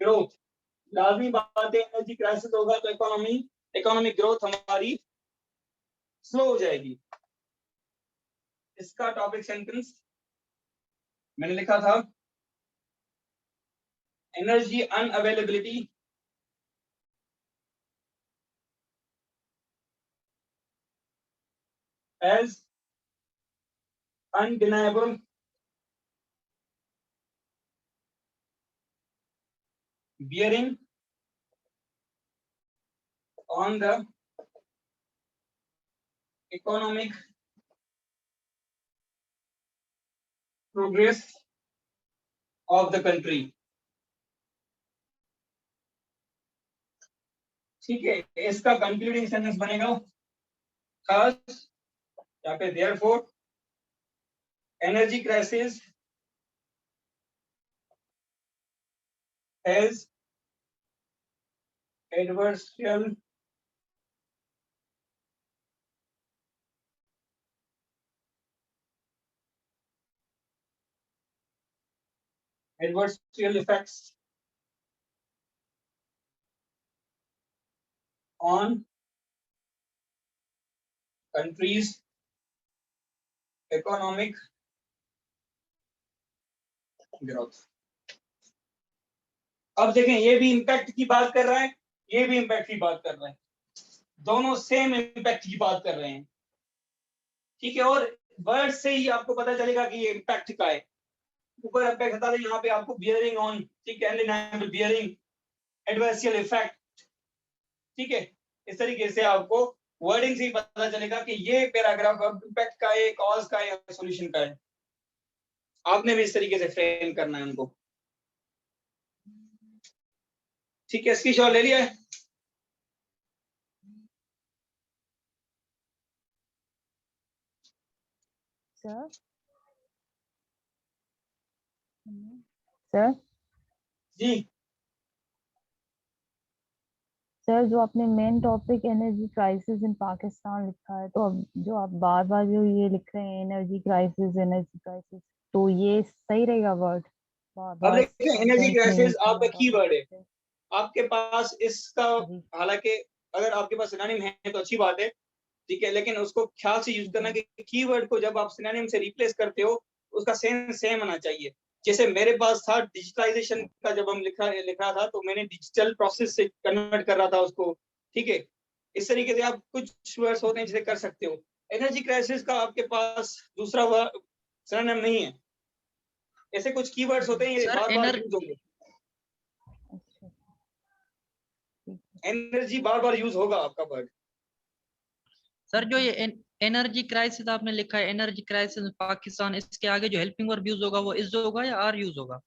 ग्रोथ. लाजमी बात है, एनर्जी क्राइसिस होगा तो इकोनॉमिक ग्रोथ हमारी स्लो हो जाएगी. इसका टॉपिक सेंटेंस मैंने लिखा था, energy unavailability has undeniable bearing on the economic progress of the country. ठीक है, इसका कंक्लूडिंग सेंटेंस बनेगा thus या फिर therefore energy crisis has adversarial effects on countries economic growth। अब देखें, ये भी इम्पैक्ट की बात कर रहा है, ये भी इम्पैक्ट की बात कर रहा है, दोनों सेम इम्पैक्ट की बात कर रहे हैं, ठीक है। और वर्ड से ही आपको पता चलेगा कि ये इम्पैक्ट का है। ऊपर इम्पैक्ट बता दें, यहाँ पे आपको बियरिंग ऑन, ठीक है, बियरिंग एडवर्सियल इफेक्ट, ठीक है। इस तरीके से आपको वर्डिंग से ही पता चलेगा कि ये पैराग्राफ इम्पैक्ट का है, कॉज का है या सॉल्यूशन का है। आपने भी इस तरीके से फ्रेम करना है उनको, ठीक है। स्क्रीनशॉट ले लिया है? सर सर जी सर, जो आपने main topic energy crisis in Pakistan लिखा है, तो अब जो आप बार बार जो ये लिख रहे हैं एनर्जी क्राइसिस, तो ये सही रहेगा वर्ड? बार अब बार देखिए, एनर्जी sentence में क्राइसिस एक ही आपका बात आप कीवर्ड है। लिख रहे हैं। आपके पास इसका, जी हालांकि अगर आपके पास सिनोनिम है तो अच्छी बात है, ठीक है, लेकिन उसको ख्याल से यूज करना जी कि कीवर्ड को जब आप सिनोनिम से रिप्लेस करते हो, उसका सेंस सेम आना चाहिए। जैसे मेरे पास था डिजिटलाइजेशन का, जब हम लिख रहा था तो मैंने डिजिटल प्रोसेस से कन्वर्ट कर रहा था उसको, ठीक है। इस तरीके से आप कुछ वर्ड्स होते हैं जिसे कर सकते हो। एनर्जी क्राइसिस का आपके पास दूसरा वर्ड सिनोनिम नहीं है। ऐसे कुछ कीवर्ड्स होते हैं, ये सर बार बार यूज होंगे, अच्छा ठीक है। एनर्जी बार बार यूज होगा आपका वर्ड। सर जो ये एनर्जी क्राइसिस आपने लिखा है, एनर्जी क्राइसिस पाकिस्तान, इसके आगे जो हेल्पिंग वर्ब यूज होगा वो इज होगा या आर यूज होगा?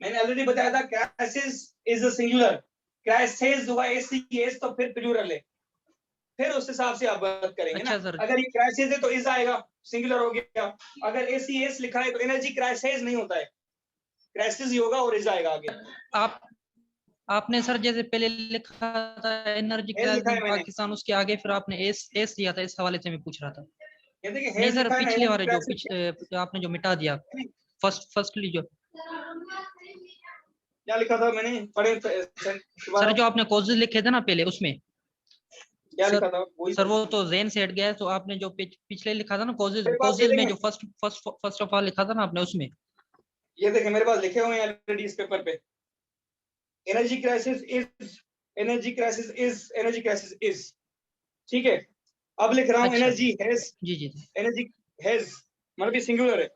मैंने ऑलरेडी बताया था, crisis is a singular, crisis हुआ एसीएस तो फिर प्लूरल है, फिर उस हिसाब से आप बात करेंगे ना। अच्छा सर। अगर ये क्राइसिस है तो इज आएगा, सिंगुलर हो गया। अगर एसीएस लिखा है तो एनर्जी क्राइसिस नहीं होता है, क्राइसिस ही होगा और इज आएगा आगे। आप आपने सर जैसे पहले लिखा था एनर्जी हेज क्राइसिस लिखा इन है मैंने, पाकिस्तान, उसके आगे फिर आपने एस एस दिया था, इस हवाले से मैं पूछ रहा था। ये देखिए नहीं हेज सर, लिखा है ना, पिछले एनर्जी वाले जो क्राइसिस। आपने जो मिटा दिया, फर्स्टली जो क्या लिखा था मैंने, पढ़े सर जो आपने कॉजेज लिखे थे ना पहले, उसमें क्या सर लिखा था वही सर तो। वो तो जेन से हट गया है। तो आपने जो पिछले लिखा था ना कॉजेज, मेरे पास ये कॉजेज में देखें, जो फर्स्ट ऑफ ऑल लिखा था ना आपने, उसमें ये देखें मेरे पास लिखे हुए हैं ऑलरेडी इस पेपर पे। Energy crisis is, energy crisis is, energy crisis is, ठीक है। अब लिख रहा हूँ अच्छा एनर्जी हैज, जी जी एनर्जी हैज मतलब सिंगुलर है।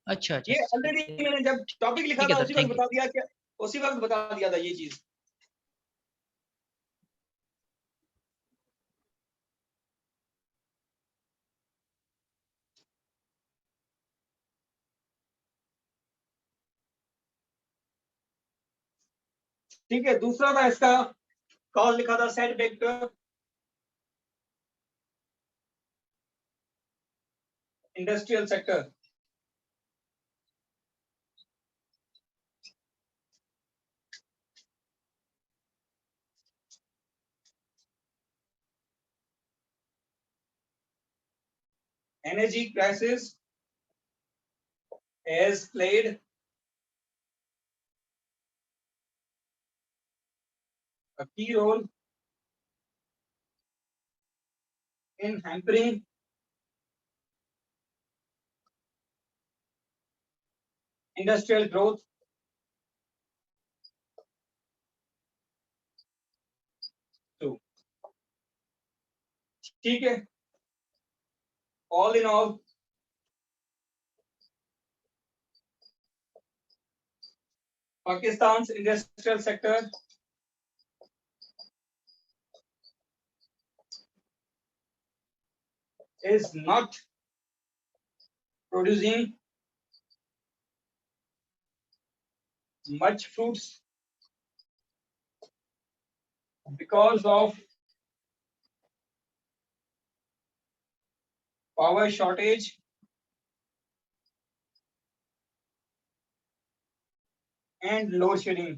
अच्छा अच्छा ये ऑलरेडी मैंने जब टॉपिक लिखा ठीक है था सर, उसी वक्त थैंक यू। बता दिया, क्या उसी वक्त बता दिया था ये चीज। ठीक है, दूसरा था इसका, कॉल लिखा था set vector, industrial sector, energy crisis has played a key role in hampering industrial growth too। ठीक है, all in all Pakistan's industrial sector is not producing much fruits because of power shortage and load shedding।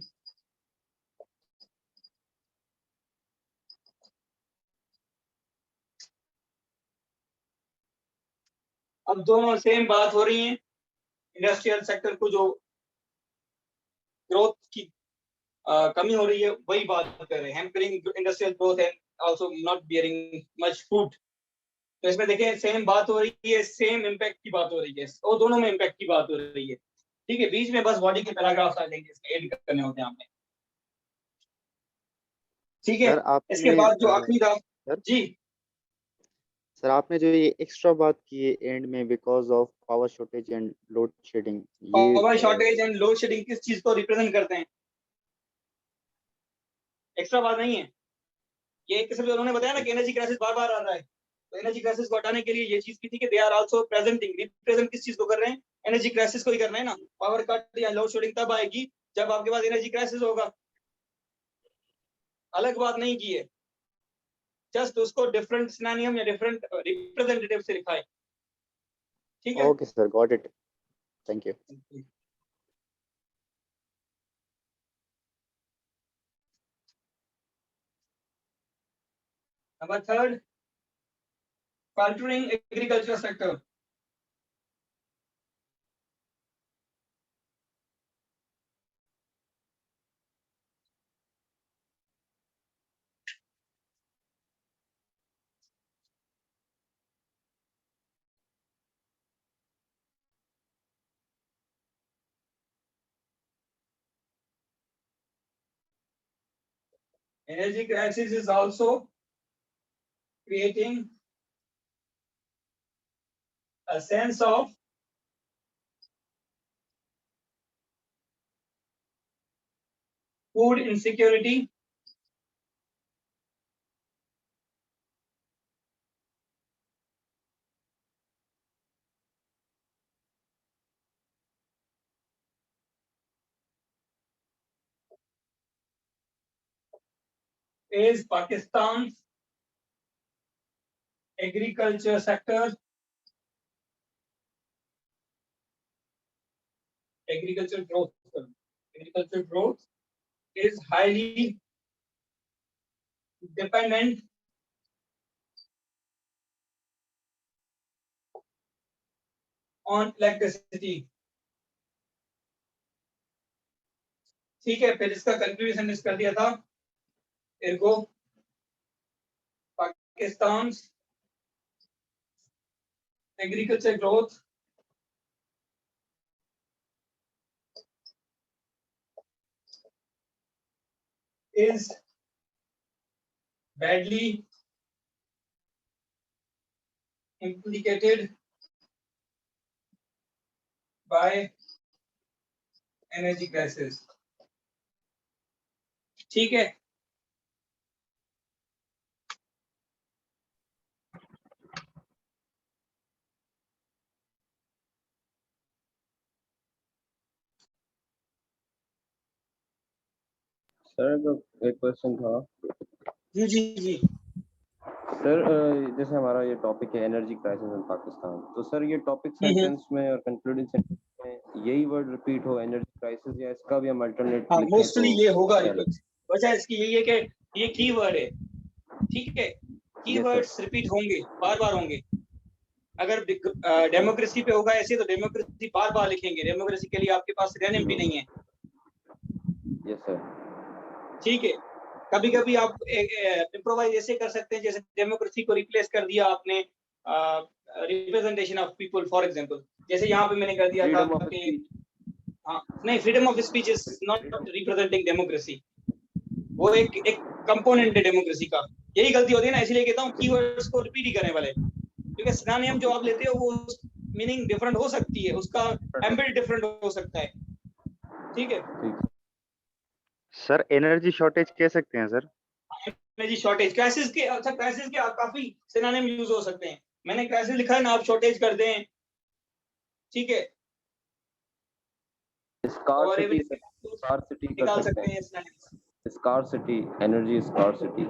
अब दोनों same बात हो रही है, industrial sector को जो ग्रोथ की कमी हो रही है, वही बात कर रहे हैं, hampering industrial growth and also not bearing much fruit. तो इसमें देखें सेम बात हो रही है, सेम इम्पैक्ट की बात हो रही है, और दोनों में इम्पैक्ट की बात हो रही है। ठीक है, बीच में बस बॉडी के पैराग्राफ्स आ जाएंगे, इसमें ऐड करने होते हैं आपने। ठीक है, सर आपने इसके बाद जो अ, आखिरी था सर जी, सर आपने जो ये एक्स्ट्रा बात की है एंड में because of power shortage and load shedding, ये power shortage and load shedding किस चीज को रिप्रेजेंट करते हैं? एक्स्ट्रा बात नहीं है ये, एक किस्म से उन्होंने बताया ना कि एनर्जी क्राइसिस बार बार आ रहा है, तो एनर्जी क्राइसिस को हटाने के लिए ये चीज की थी कि they are also presenting, represent किस चीज को कर रहे हैं? एनर्जी क्राइसिस को ही कर रहे हैं ना। पावर कट या लोड शेडिंग तब आएगी जब आपके पास एनर्जी क्राइसिस होगा, अलग बात नहीं की है, जस्ट उसको डिफरेंट सिनोनिम या डिफरेंट रिप्रेजेंटेटिव से लिखा है। ठीक है, okay sir, got it, thank you. Number third, faltering agriculture sector. Energy crisis is also creating a sense of food insecurity, is Pakistan's agriculture sector, agriculture growth is highly dependent on electricity. ठीक है, फिर इसका conclusion इस कर दिया था इनको, Pakistan agriculture growth is badly implicated by energy crisis. ठीक है, सर एक क्वेश्चन था जी जी जी, सर, जैसे हमारा ये टॉपिक है एनर्जी क्राइसिस इन पाकिस्तान, तो सर ये टॉपिक सेंटेंस में और कंक्लूडिंग सेंटेंस में यही वर्ड रिपीट हो एनर्जी क्राइसिस, या इसका भी हम अल्टरनेट हाँ लिखें मोस्टली तो ये होगा क्या रिपीट, वजह इसकी यही है कि ये कीवर्ड है। ठीक है, कीवर्ड्स रिपीट होंगे, बार बार होंगे। अगर डेमोक्रेसी पे होगा ऐसे तो डेमोक्रेसी बार बार लिखेंगे, डेमोक्रेसी के लिए आपके पास सिनोनिम भी नहीं है। Yes sir. ठीक है, कभी कभी आप इम्प्रोवाइज ऐसे कर सकते हैं जैसे डेमोक्रेसी को रिप्लेस कर दिया आपने representation of people, for example जैसे यहाँ पे मैंने कर दिया था कि हाँ नहीं, freedom of speech is not representing democracy, वो एक कंपोनेंट है डेमोक्रेसी का। यही गलती होती है ना, इसलिए कहता हूँ कीवर्ड्स को रिपीट ही करने वाले, क्योंकि सिनोनिम जो आप लेते हो वो मीनिंग डिफरेंट हो सकती है, उसका एम्बेड डिफरेंट हो सकता है। ठीक है सर, एनर्जी शॉर्टेज कह सकते हैं सर? एनर्जी शॉर्टेज, क्राइसिस के, अच्छा क्राइसिस के काफी सिनोनिम यूज हो सकते हैं, मैंने क्राइसिस लिखा है ना, आप शॉर्टेज कर दें। ठीक है, स्कार्सिटी कर सकते हैं, स्कार्सिटी, एनर्जी स्कार्सिटी,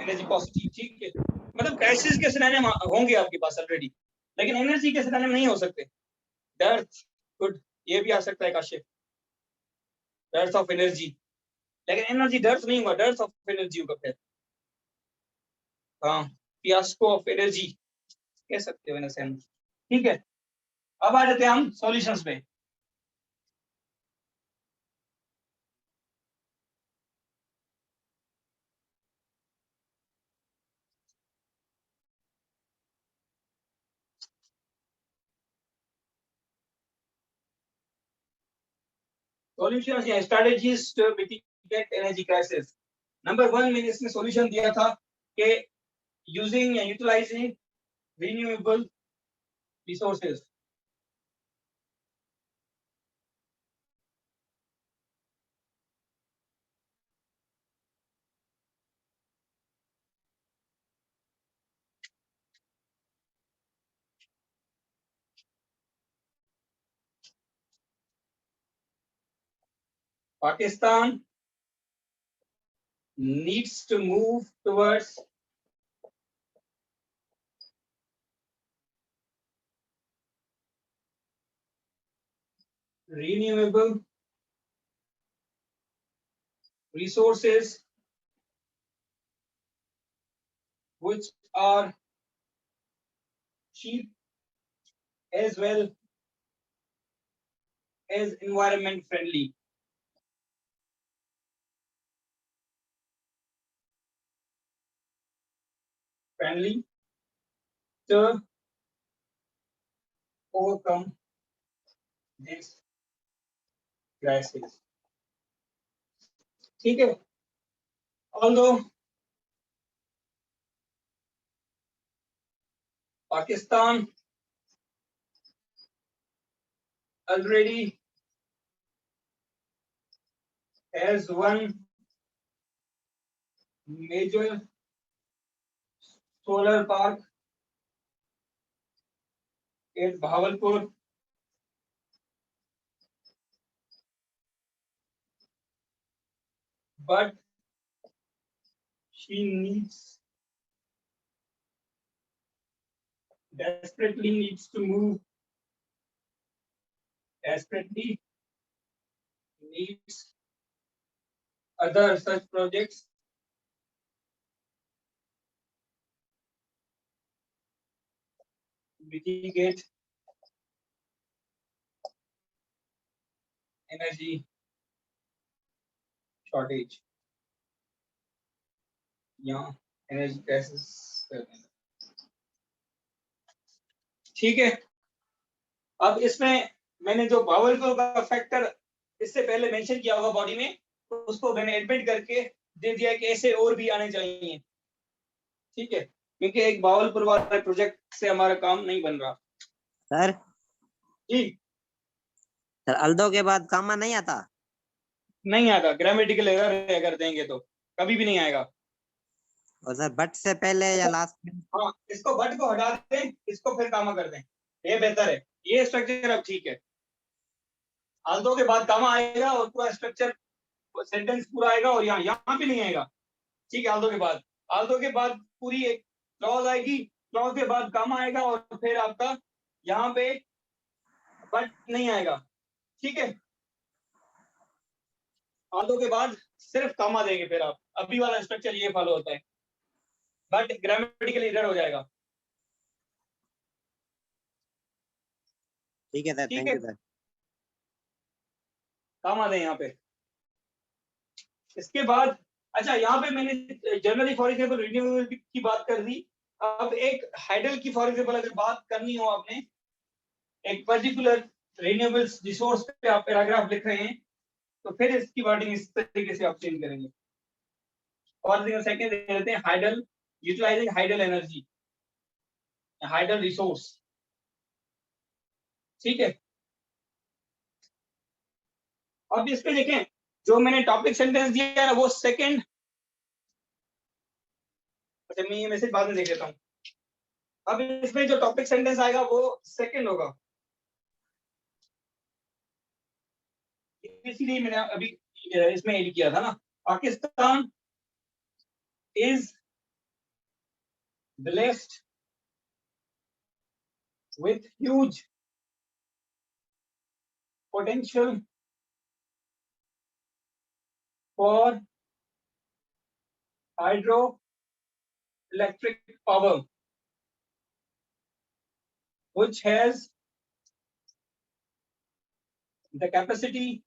एनर्जी पॉसिटी। ठीक है, मतलब क्राइसिस के सिनोनिम होंगे आपके पास ऑलरेडी, लेकिन एनर्जी के सिनोनिम नहीं हो सकते। डेथ, गुड, ये भी आ सकता है काशिफ, डेथ ऑफ एनर्जी, लेकिन एनर्जी डेथ नहीं होगा, डेथ ऑफ एनर्जी होगा फिर। हाँ, फियास्को ऑफ एनर्जी कह सकते हो इन सेंस। ठीक है, अब आ जाते हैं हम सॉल्यूशंस पे। सॉल्यूशंस या strategies to mitigate energy crisis. Number 1 मैंने इसमें सॉल्यूशन दिया था कि यूजिंग या utilising renewable resources. Pakistan needs to move towards renewable resources which are cheap as well as environment friendly. To overcome this crisis. ठीक है। Although Pakistan already has one major solar park at Bahawalpur, but she desperately needs to move, desperately needs other such projects to mitigate energy shortage या energy crisis. ठीक है। अब इसमें मैंने जो powerful का फैक्टर इससे पहले मेंशन किया होगा बॉडी में, उसको मैंने एडमिट करके दे दिया कि ऐसे और भी आने चाहिए। ठीक है, क्योंकि एक बावलपुर वाले प्रोजेक्ट से हमारा काम नहीं बन रहा। सर जी सर, अल्दो के बाद कामा नहीं आता? नहीं आता, ग्रामेटिकल एरर है, अगर देंगे तो कभी भी नहीं आएगा। और सर बट से पहले या लास्ट में? हाँ, इसको बट को हटा दें, इसको फिर कामा कर दें, ये बेहतर है। ये स्ट्रक्चर अब ठीक है। अल्दो के बाद कामा आएगा और पूरा स्ट्रक्चर सेंटेंस पूरा आएगा, और यहाँ भी नहीं आएगा। ठीक है, आल्दो के बाद पूरी एक क्लॉज आएगी, क्लॉज के बाद कामा आएगा, और फिर आपका यहाँ पे बट नहीं आएगा। ठीक है, आल्दो के बाद सिर्फ कामा देंगे, फिर आप अभी वाला स्ट्रक्चर ये फॉलो होता है, बट ग्रामेटिकल एरर हो जाएगा। ठीक है सर, ठीक थैंक है, यू सर। कामा दें यहाँ पे। इसके बाद अच्छा, यहाँ पे मैंने जनरली फॉर एग्जाम्पल रिन्यूएबल की बात कर दी। अब एक हाइडल की फॉर एग्जाम्पल अगर बात करनी हो आपने, एक पर्टिकुलर रिन्यूएबल रिसोर्स पे आप पैराग्राफ लिख रहे हैं, तो फिर इसकी वर्डिंग इस तरीके से आप चेंज करेंगे। और सेकंड दे देते हैं hydel, utilising hydel energy, hydel resource. ठीक है, अब इस पे देखें, जो मैंने टॉपिक सेंटेंस दिया है ना, वो सेकंड। अच्छा, मैं ये मैसेज बाद में देख लेता हूँ। अब इसमें जो टॉपिक सेंटेंस आएगा वो सेकंड होगा, इसीलिए मैंने अभी इसमें एड किया था ना। Pakistan is blessed with huge potential for hydroelectric power, which has the capacity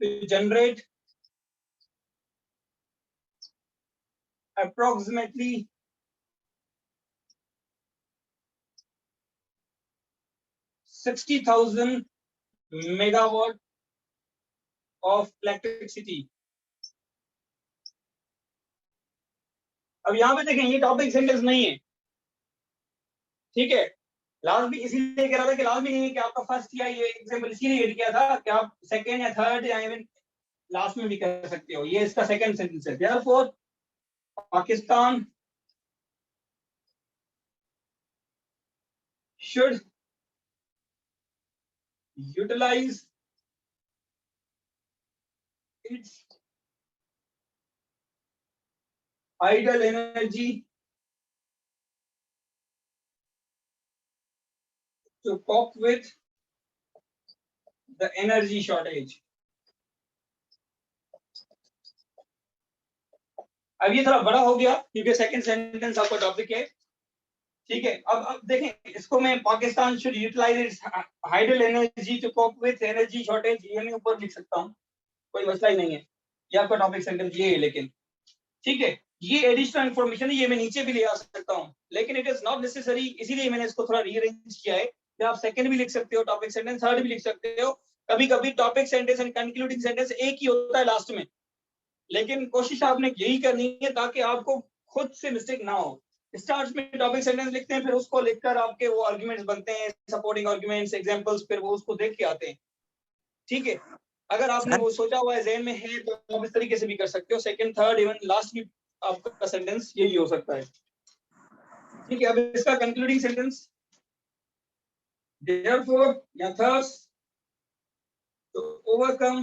to generate approximately 6 60,000 megawatt of electricity. अब यहाँ पे देखें, ये टॉपिक सेंटेंस नहीं है, ठीक है। लास्ट भी इसीलिए कह रहा था कि लास्ट भी नहीं है कि आपका फर्स्ट या ये एग्जांपल इसीलिए एड किया था कि आप सेकंड या थर्ड या इवन लास्ट में भी कर सकते हो। ये इसका सेकंड सेंटेंस है। Therefore Pakistan should utilize its idle energy to cope with the energy shortage. अब ये थोड़ा बड़ा हो गया क्योंकि सेकंड सेंटेंस आपका टॉपिक है, ठीक है। अब देखें, इसको मैं Pakistan should utilise its hydel energy to cope with energy shortage, ये मैं ऊपर लिख सकता हूँ, कोई मसला ही नहीं है। ये आपका टॉपिक सेंटेंस ये है, लेकिन ठीक है, ये एडिशनल इंफॉर्मेशन है, ये मैं नीचे भी ले आ सकता हूँ, लेकिन इट इज नॉट नेसेसरी, इसीलिए मैंने इसको थोड़ा रीअरेंज किया है कि आप सेकंड भी लिख सकते हो टॉपिक सेंटेंस, थर्ड भी लिख सकते हो। कभी कभी topic sentence and concluding sentence एक ही होता है लास्ट में, लेकिन कोशिश आपने यही करनी है ताकि आपको खुद से मिस्टेक ना हो। स्टार्ट में टॉपिक सेंटेंस लिखते हैं, फिर उसको लिखकर आपके वो आर्गुमेंट्स बनते हैं, सपोर्टिंग आर्गुमेंट्स, एग्जांपल्स, फिर वो उसको देख के आते हैं, ठीक है। अगर आपने वो सोचा हुआ है, ज़हन में है, तो आप इस तरीके से भी कर सकते हो। सेकंड, थर्ड, इवन लास्ट भी आपका सेंटेंस यही हो सकता है, ठीक है। अब इसका कंक्लूडिंग सेंटेंस, therefore या thus to overcome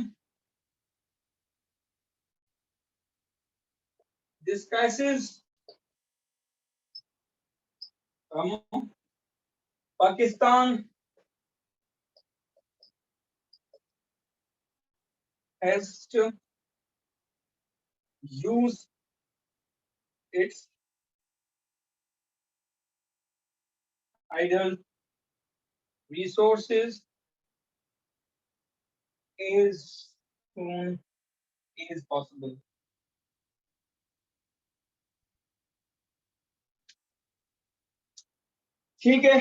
this crisis, Pakistan has to use its idle resources as soon as possible. ठीक है,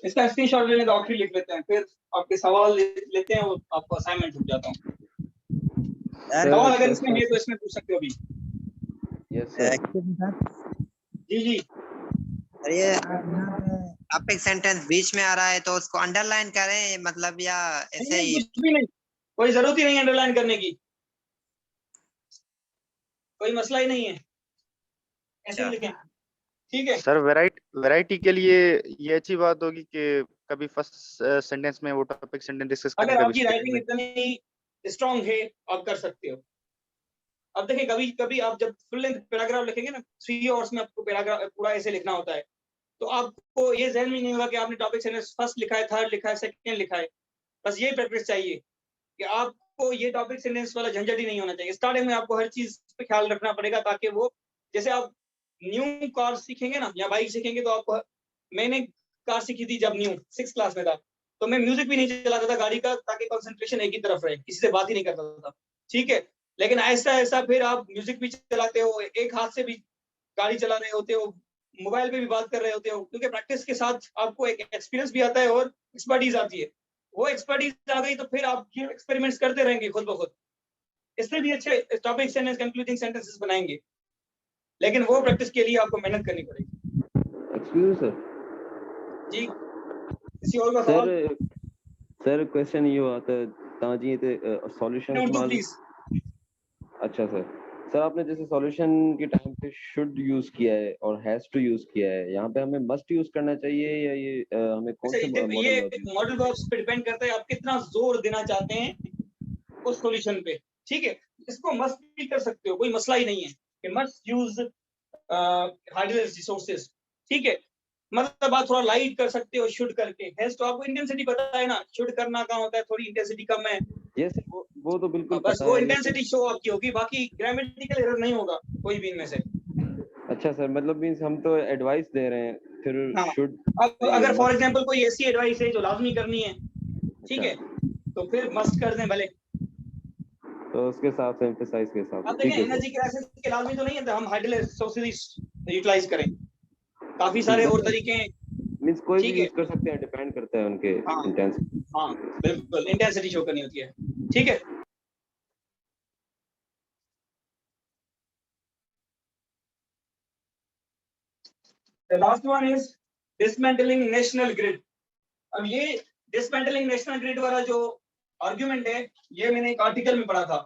इसका स्क्रीनशॉट लेने का आखिरी लिख लेते हैं, फिर आपके सवाल लेते हैं और आपको असाइनमेंट हो जाता हूँ। सवाल अगर इसमें है तो इसमें पूछ सकते हो अभी। Yes sir. जी जी। ये टॉपिक सेंटेंस बीच में आ रहा है तो उसको अंडरलाइन करें, मतलब या ऐसे ही? कुछ भी नहीं, कोई जरूरत ही नहीं अंडरलाइन करने की, कोई मसला ही नहीं है, ऐसे ही लिखें, ठीक है सर। वैरायटी के लिए ये अच्छी बात होगी कि कभी फर्स्ट सेंटेंस में वो टॉपिक सेंटेंस डिस्कस करें, अगर कभी आपकी राइटिंग इतनी स्ट्रांग है आप कर सकते हो। अब देखिए, कभी कभी आप जब फुल लेंथ पैराग्राफ लिखेंगे ना, 3 आवर्स में आपको पैराग्राफ पूरा ऐसे लिखना होता है, तो आपको ये ज़हन में नहीं होगा कि आपने टॉपिक सेंटेंस फर्स्ट लिखा है, थर्ड लिखा है, सेकंड लिखा है। बस ये प्रैक्टिस चाहिए कि आपको ये टॉपिक सेंटेंस वाला झंझट ही नहीं होना चाहिए। स्टार्टिंग में आपको हर चीज पे ख्याल रखना पड़ेगा, ताकि वो, जैसे आप न्यू कार सीखेंगे ना या बाइक सीखेंगे, तो आपको, मैंने कार सीखी थी जब न्यू 6th क्लास में था, तो मैं म्यूजिक भी नहीं चलाता था गाड़ी का, ताकि कंसंट्रेशन एक ही तरफ रहे, किसी से बात ही नहीं करता था, ठीक है। लेकिन ऐसा ऐसा फिर आप म्यूजिक भी चलाते हो, एक हाथ से भी गाड़ी चला रहे होते हो, मोबाइल पे भी बात कर रहे होते हो, क्योंकि प्रैक्टिस के साथ आपको एक एक्सपीरियंस भी आता है और एक्सपर्टीज आती है। वो एक्सपर्टीज आ गई तो फिर आप ये एक्सपेरिमेंट्स करते रहेंगे खुद ब खुद, इससे भी अच्छे टॉपिक सेंटेंस, कंक्लूडिंग सेंटेंसेस बनाएंगे, लेकिन वो प्रैक्टिस के लिए आपको मेहनत करनी पड़ेगी। एक्सक्यूज सर जी, किसी और का सवाल? सर क्वेश्चन ये हुआ था ताजी ते सॉल्यूशन इस्तेमाल। प्लीज। अच्छा सर आपने जैसे सॉल्यूशन के टाइम पे शुड यूज किया है और हैज टू यूज किया है, यहाँ पे हमें मस्ट यूज करना चाहिए या ये हमें कौन से ये मॉडल वर्ब्स पे डिपेंड करता है, आप कितना जोर देना चाहते हैं उस सॉल्यूशन पे, ठीक है। इसको मस्ट भी कर सकते हो, कोई मसला ही नहीं है कि मस्ट यूज हाइडल रिसोर्सेज, ठीक है। मतलब आप थोड़ा लाइट कर सकते हो शुड करके, हैज तो आपको इंटेंसिटी पता है ना, शुड करना कहाँ होता है, थोड़ी इंटेंसिटी कम है। यस वो तो बिल्कुल बस पता वो है, इंटेंसिटी शो आपकी होगी, बाकी ग्रामेटिकल एरर नहीं होगा कोई भी इनमें से। अच्छा सर, मतलब मींस हम तो एडवाइस दे रहे हैं, फिर हाँ। शुड अब अगर फॉर एग्जांपल कोई ऐसी एडवाइस है जो लाजमी करनी है, ठीक है, तो फिर मस्ट कर दें भले, तो उसके साथ एम्फसाइज के साथ। अब देखें, एनर्जी क्राइसिस के लाजमी तो नहीं है हम हाइडल रिसोर्सेज यूटिलाइज करें, काफी सारे और तरीके हैं। मींस कोई भी ठीक है। यूज कर सकते हैं, डिपेंड करता है उनके हाँ। इंटेंसिटी। हाँ बिल्कुल, इंटेंसिटी शो करनी होती है। ठीक है। The last one is dismantling national grid. अब ये dismantling national grid वाला जो आर्ग्यूमेंट है, ये मैंने एक आर्टिकल में पढ़ा था,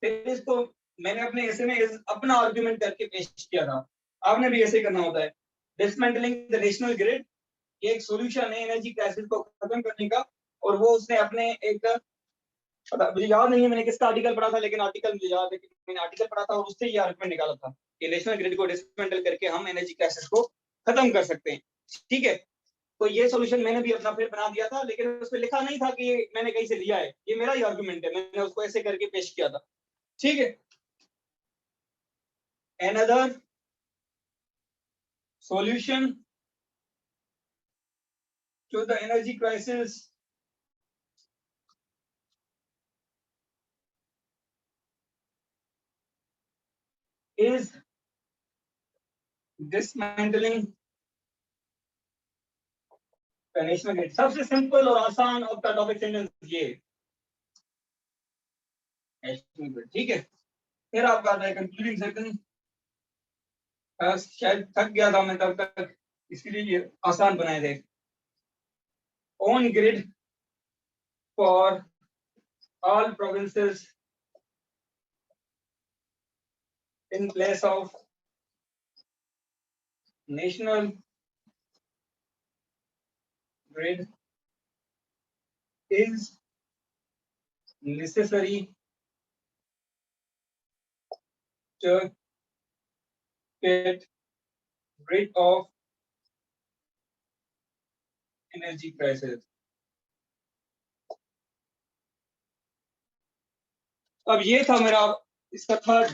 फिर इसको मैंने अपने ऐसे में अपना आर्ग्यूमेंट करके पेश किया था। आपने भी ऐसे करना होता है। डिसमेंटलिंग द नेशनल ग्रिड ये एक सॉल्यूशन है एनर्जी क्राइसिस को खत्म करने का, और वो उसने अपने एक पता मुझे याद नहीं है मैंने किसका आर्टिकल पढ़ा था, लेकिन आर्टिकल मुझे याद है कि मैंने आर्टिकल पढ़ा था और उससे ये आर्गुमेंट निकाला था कि नेशनल ग्रिड को डिसमेंटल करके हम एनर्जी क्राइसिस को खत्म कर सकते हैं। ठीक है, तो ये सॉल्यूशन मैंने भी अपना फिर बना दिया था, लेकिन उसमें लिखा नहीं था कि ये मैंने कहीं से लिया है, ये मेरा ही आर्गुमेंट है, मैंने उसको ऐसे करके पेश किया था। ठीक है, another solution to the energy crisis is dismantling the national grid. सबसे सिंपल और आसान आपका टॉपिक सेंटेंस ये national grid। ठीक है, फिर आपका आता है कंक्लूडिंग सेंटेंस। शायद थक गया था मैं तब तक, इसलिए ये आसान बनाए थे। On grid for all provinces in place of national grid is necessary to get rid of energy crisis। अब ये था मेरा इसका थर्ड,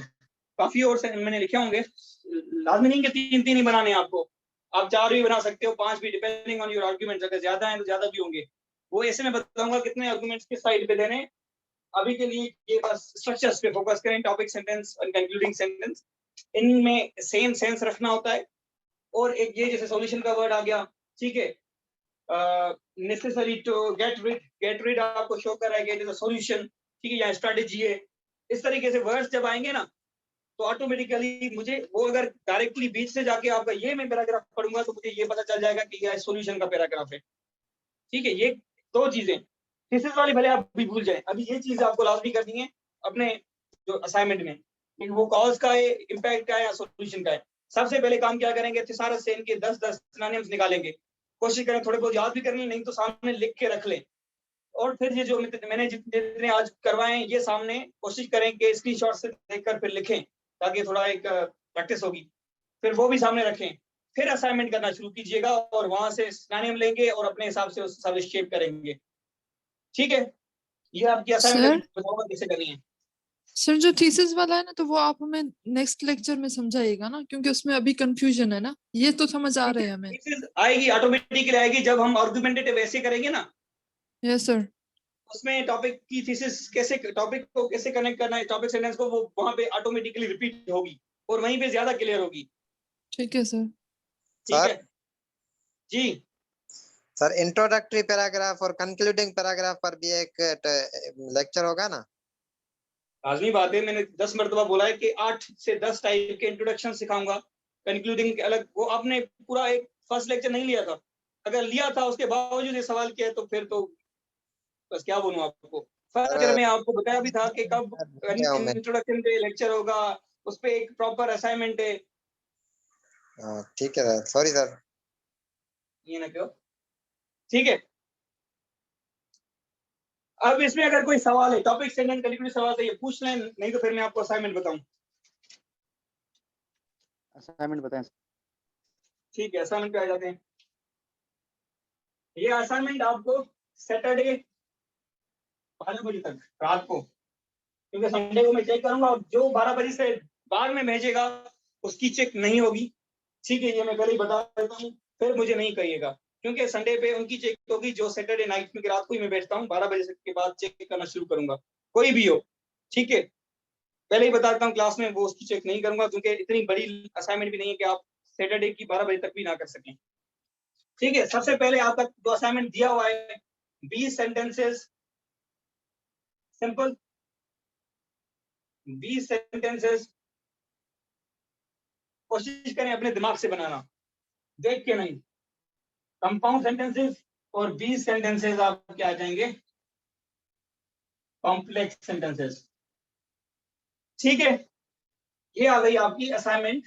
काफी और से मैंने लिखे होंगे, लाजमी नहीं कि 3 ही बनाने हैं आपको, आप 4 भी बना सकते हो, 5 भी, डिपेंडिंग ऑन योर आर्गुमेंट्स। अगर ज्यादा हैं तो ज्यादा भी होंगे, वो ऐसे में बताऊंगा कितने आर्गुमेंट्स किस साइड पे देने। अभी के लिए ये बस स्ट्रक्चर्स पे फोकस करें, टॉपिक सेंटेंस और कंक्लूडिंग सेंटेंस, इनमें सेम सेंस रखना होता है। और एक ये जैसे सॉल्यूशन का वर्ड आ गया, ठीक है, नेसेसरी टू गेट रिड आपको शो कर रहा है कि इट इज अ सॉल्यूशन, ठीक है, या स्ट्रेटजी है। इस तरीके से वर्ड्स जब आएंगे ना तो ऑटोमेटिकली मुझे वो, अगर डायरेक्टली बीच से जाके आपका ये मैं पैराग्राफ पढ़ूंगा तो मुझे ये पता चल जाएगा कि ये सॉल्यूशन का पैराग्राफ है। ठीक है, ये 2 चीजें, थीसिस वाली भले आप भी भूल जाए, अभी ये चीज आपको लाजमी करनी है अपने जो असाइनमेंट में, कि वो कॉज का है, इम्पैक्ट का है या सॉल्यूशन का है। सबसे पहले काम क्या करेंगे, थिसारस से इनके 10 सिनोनिम्स निकालेंगे, कोशिश करें थोड़े बहुत याद भी कर लें, नहीं तो सामने लिख के रख लें। और फिर ये जो मैंने जितने आज करवाए हैं ये सामने कोशिश करें कि स्क्रीनशॉट से देखकर फिर लिखें, ताकि थोड़ा एक प्रैक्टिस होगी। फिर वो भी सामने रखें, फिर असाइनमेंट करना शुरू कीजिएगा और वहां से सिनोनिम लेंगे और अपने हिसाब से उस हिसाब से शेप करेंगे। ठीक है, ये आपकी असाइनमेंट बताऊंगा कैसे करनी है। सर जो थीसिस वाला है ना, तो वो आप हमें नेक्स्ट लेक्चर में समझाइएगा ना, क्योंकि उसमें अभी कंफ्यूजन है ना, ये तो समझ आ रहा है हमें। थीसिस आएगी ऑटोमेटिकली आएगी जब हम आर्गुमेंटेटिव ऐसे करेंगे ना। Yes sir. उसमें टॉपिक की थीसिस कैसे, टॉपिक को कैसे कनेक्ट करना है, टॉपिक सेंटेंस को, वो वहां पे ऑटोमेटिकली रिपीट होगी और वहीं पे ज्यादा क्लियर होगी। ठीक है सर। ठीक है जी सर, इंट्रोडक्टरी पैराग्राफ और कंक्लूडिंग पैराग्राफ पर भी एक लेक्चर होगा ना? लाजमी बात है, मैंने 10 मरतबा बोला है कि 8 से 10 टाइप के इंट्रोडक्शन सिखाऊंगा, कंक्लूडिंग के अलग। वो आपने पूरा एक फर्स्ट लेक्चर नहीं लिया था, अगर लिया था उसके बावजूद ये सवाल किया तो फिर तो बस क्या बोलूं आपको। फर्स्ट लेक्चर में आपको बताया भी था कि कब इंट्रोडक्शन पे लेक्चर होगा, उस पे एक प्रॉपर असाइनमेंट है। ठीक है सर, सॉरी सर, ये ना क्यों। ठीक है, अब इसमें अगर कोई सवाल है, टॉपिक सेंटेंस कंक्लूडिंग सवाल है, ये पूछ लें, नहीं तो फिर मैं आपको असाइनमेंट बताऊं। असाइनमेंट बताएं। ठीक है, असाइनमेंट पे आ जाते हैं। ये असाइनमेंट आपको सैटरडे 12 बजे तक रात को, क्योंकि संडे को मैं चेक करूंगा, और जो 12 बजे से बाद में भेजेगा उसकी चेक नहीं होगी। ठीक है, ये मैं पहले ही बता देता हूँ, फिर मुझे नहीं कहिएगा, क्योंकि संडे पे उनकी चेक होगी जो सैटरडे नाइट में रात को ही मैं भेजता हूँ, 12 बजे के बाद चेक करना शुरू करूंगा, कोई भी हो। ठीक है, पहले ही बताता हूँ क्लास में वो उसकी चेक नहीं करूंगा, क्योंकि इतनी बड़ी असाइनमेंट भी नहीं है कि आप सैटरडे की 12 बजे तक भी ना कर सकें। ठीक है, सबसे पहले आपका जो असाइनमेंट दिया हुआ है 20 सेंटेंसेस, सिंपल 20 सेंटेंसेस, कोशिश करें अपने दिमाग से बनाना, देख के नहीं। कंपाउंड सेंटेंसेस और 20 सेंटेंसेस आपके आ जाएंगे कॉम्प्लेक्स सेंटेंसेस। ठीक है, ये आ गई आपकी असाइनमेंट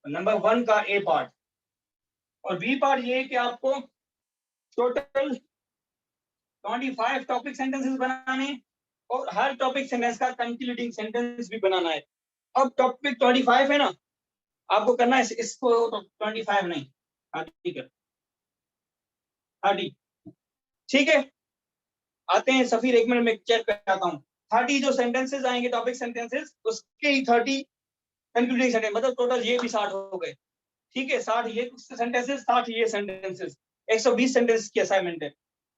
नंबर 1 का ए पार्ट। और बी पार्ट ये है कि आपको टोटल 25 टॉपिक सेंटेंसेस बनाने और हर टॉपिक सेंटेंस का कंक्लूडिंग सेंटेंस भी बनाना है। अब टॉपिक 25 है ना, आपको करना है इसको 25 नहीं, हाँ ठीक है, हाँ ठीक है। आते हैं सफीर, एक मिनट में चेक करता हूँ। 30 जो सेंटेंसेस आएंगे टॉपिक सेंटेंसेस, उसके ही 30 कंक्लूडिंग सेंटेंस, मतलब टोटल ये भी 60 हो गए। ठीक है, 60 ये सेंटेंसेस, 60 ये सेंटेंसेस, 120 सेंटेंस की असाइनमेंट है।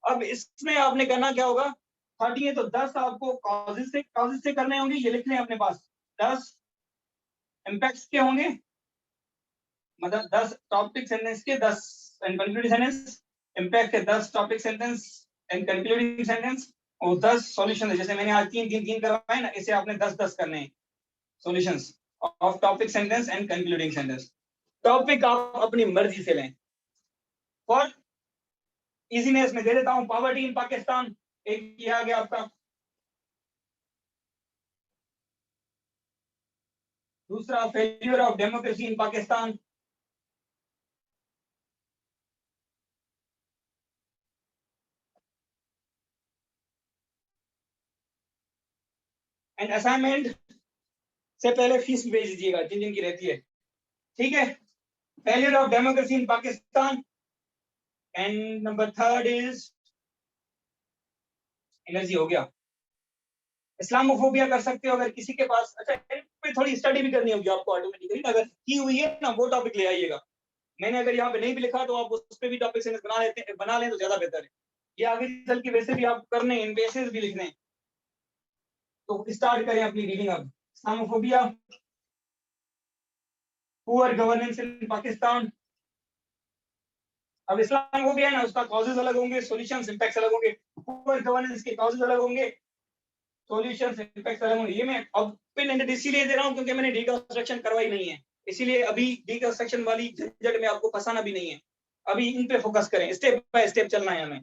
अब इसमें आपने करना क्या होगा, 30 है तो 10 आपको कॉजेज से करने होंगे, ये लिख लें अपने पास। 10 इम्पैक्ट्स के होंगे, मतलब 10 टॉपिक सेंटेंस के 10 एंड कंक्लूडिंग सेंटेंस, इम्पैक्ट के 10 topic sentence and concluding sentence, और 10 सॉल्यूशन। जैसे मैंने आज 3 करवाए ना, इसे आपने 10 करने हैं solutions of topic sentence and concluding sentence. Topic आप अपनी मर्जी से लें। फॉर इजीनेस में दे देता हूं, पॉवर्टी इन पाकिस्तान एक ये आ गया आपका। दूसरा failure of democracy in Pakistan. And assignment से पहले फीस भेज दीजिएगा जिन जिन की रहती है। ठीक है, failure of democracy in Pakistan. And number 3 is energy, हो गया। इस्लामोफोबिया कर सकते हो अगर किसी के पास। अच्छा, पे थोड़ी स्टडी भी करनी होगी आपको ऑटोमेटिकली, अगर की हुई है ना वो टॉपिक ले आइएगा। मैंने अगर यहाँ पे नहीं भी लिखा तो आप उस पे भी टॉपिक सेंस बना लें तो ज्यादा बेहतर है। ये आगे चल के वैसे भी आप करने इन बेसिस भी लिखने, तो स्टार्ट करें अपनी रीडिंग। अब इस्लामोफोबिया, पुअर गवर्नेंस इन पाकिस्तान। अब इस्लामोफोबिया है ना, उसका कॉजेज अलग होंगे, सॉल्यूशंस इंपैक्ट्स अलग होंगे। पुअर गवर्नेंस के कॉजेज अलग होंगे, सॉल्यूशंस इंपैक्ट्स अलग होंगे। ये मैं अब पिन इसीलिए दे रहा हूं क्योंकि मैंने डिकंस्ट्रक्शन करवाई नहीं है, इसीलिए अभी डिकंस्ट्रक्शन वाली झंझट में आपको फंसाना भी नहीं है। अभी इन पे फोकस करें, स्टेप बाय स्टेप चलना है हमें।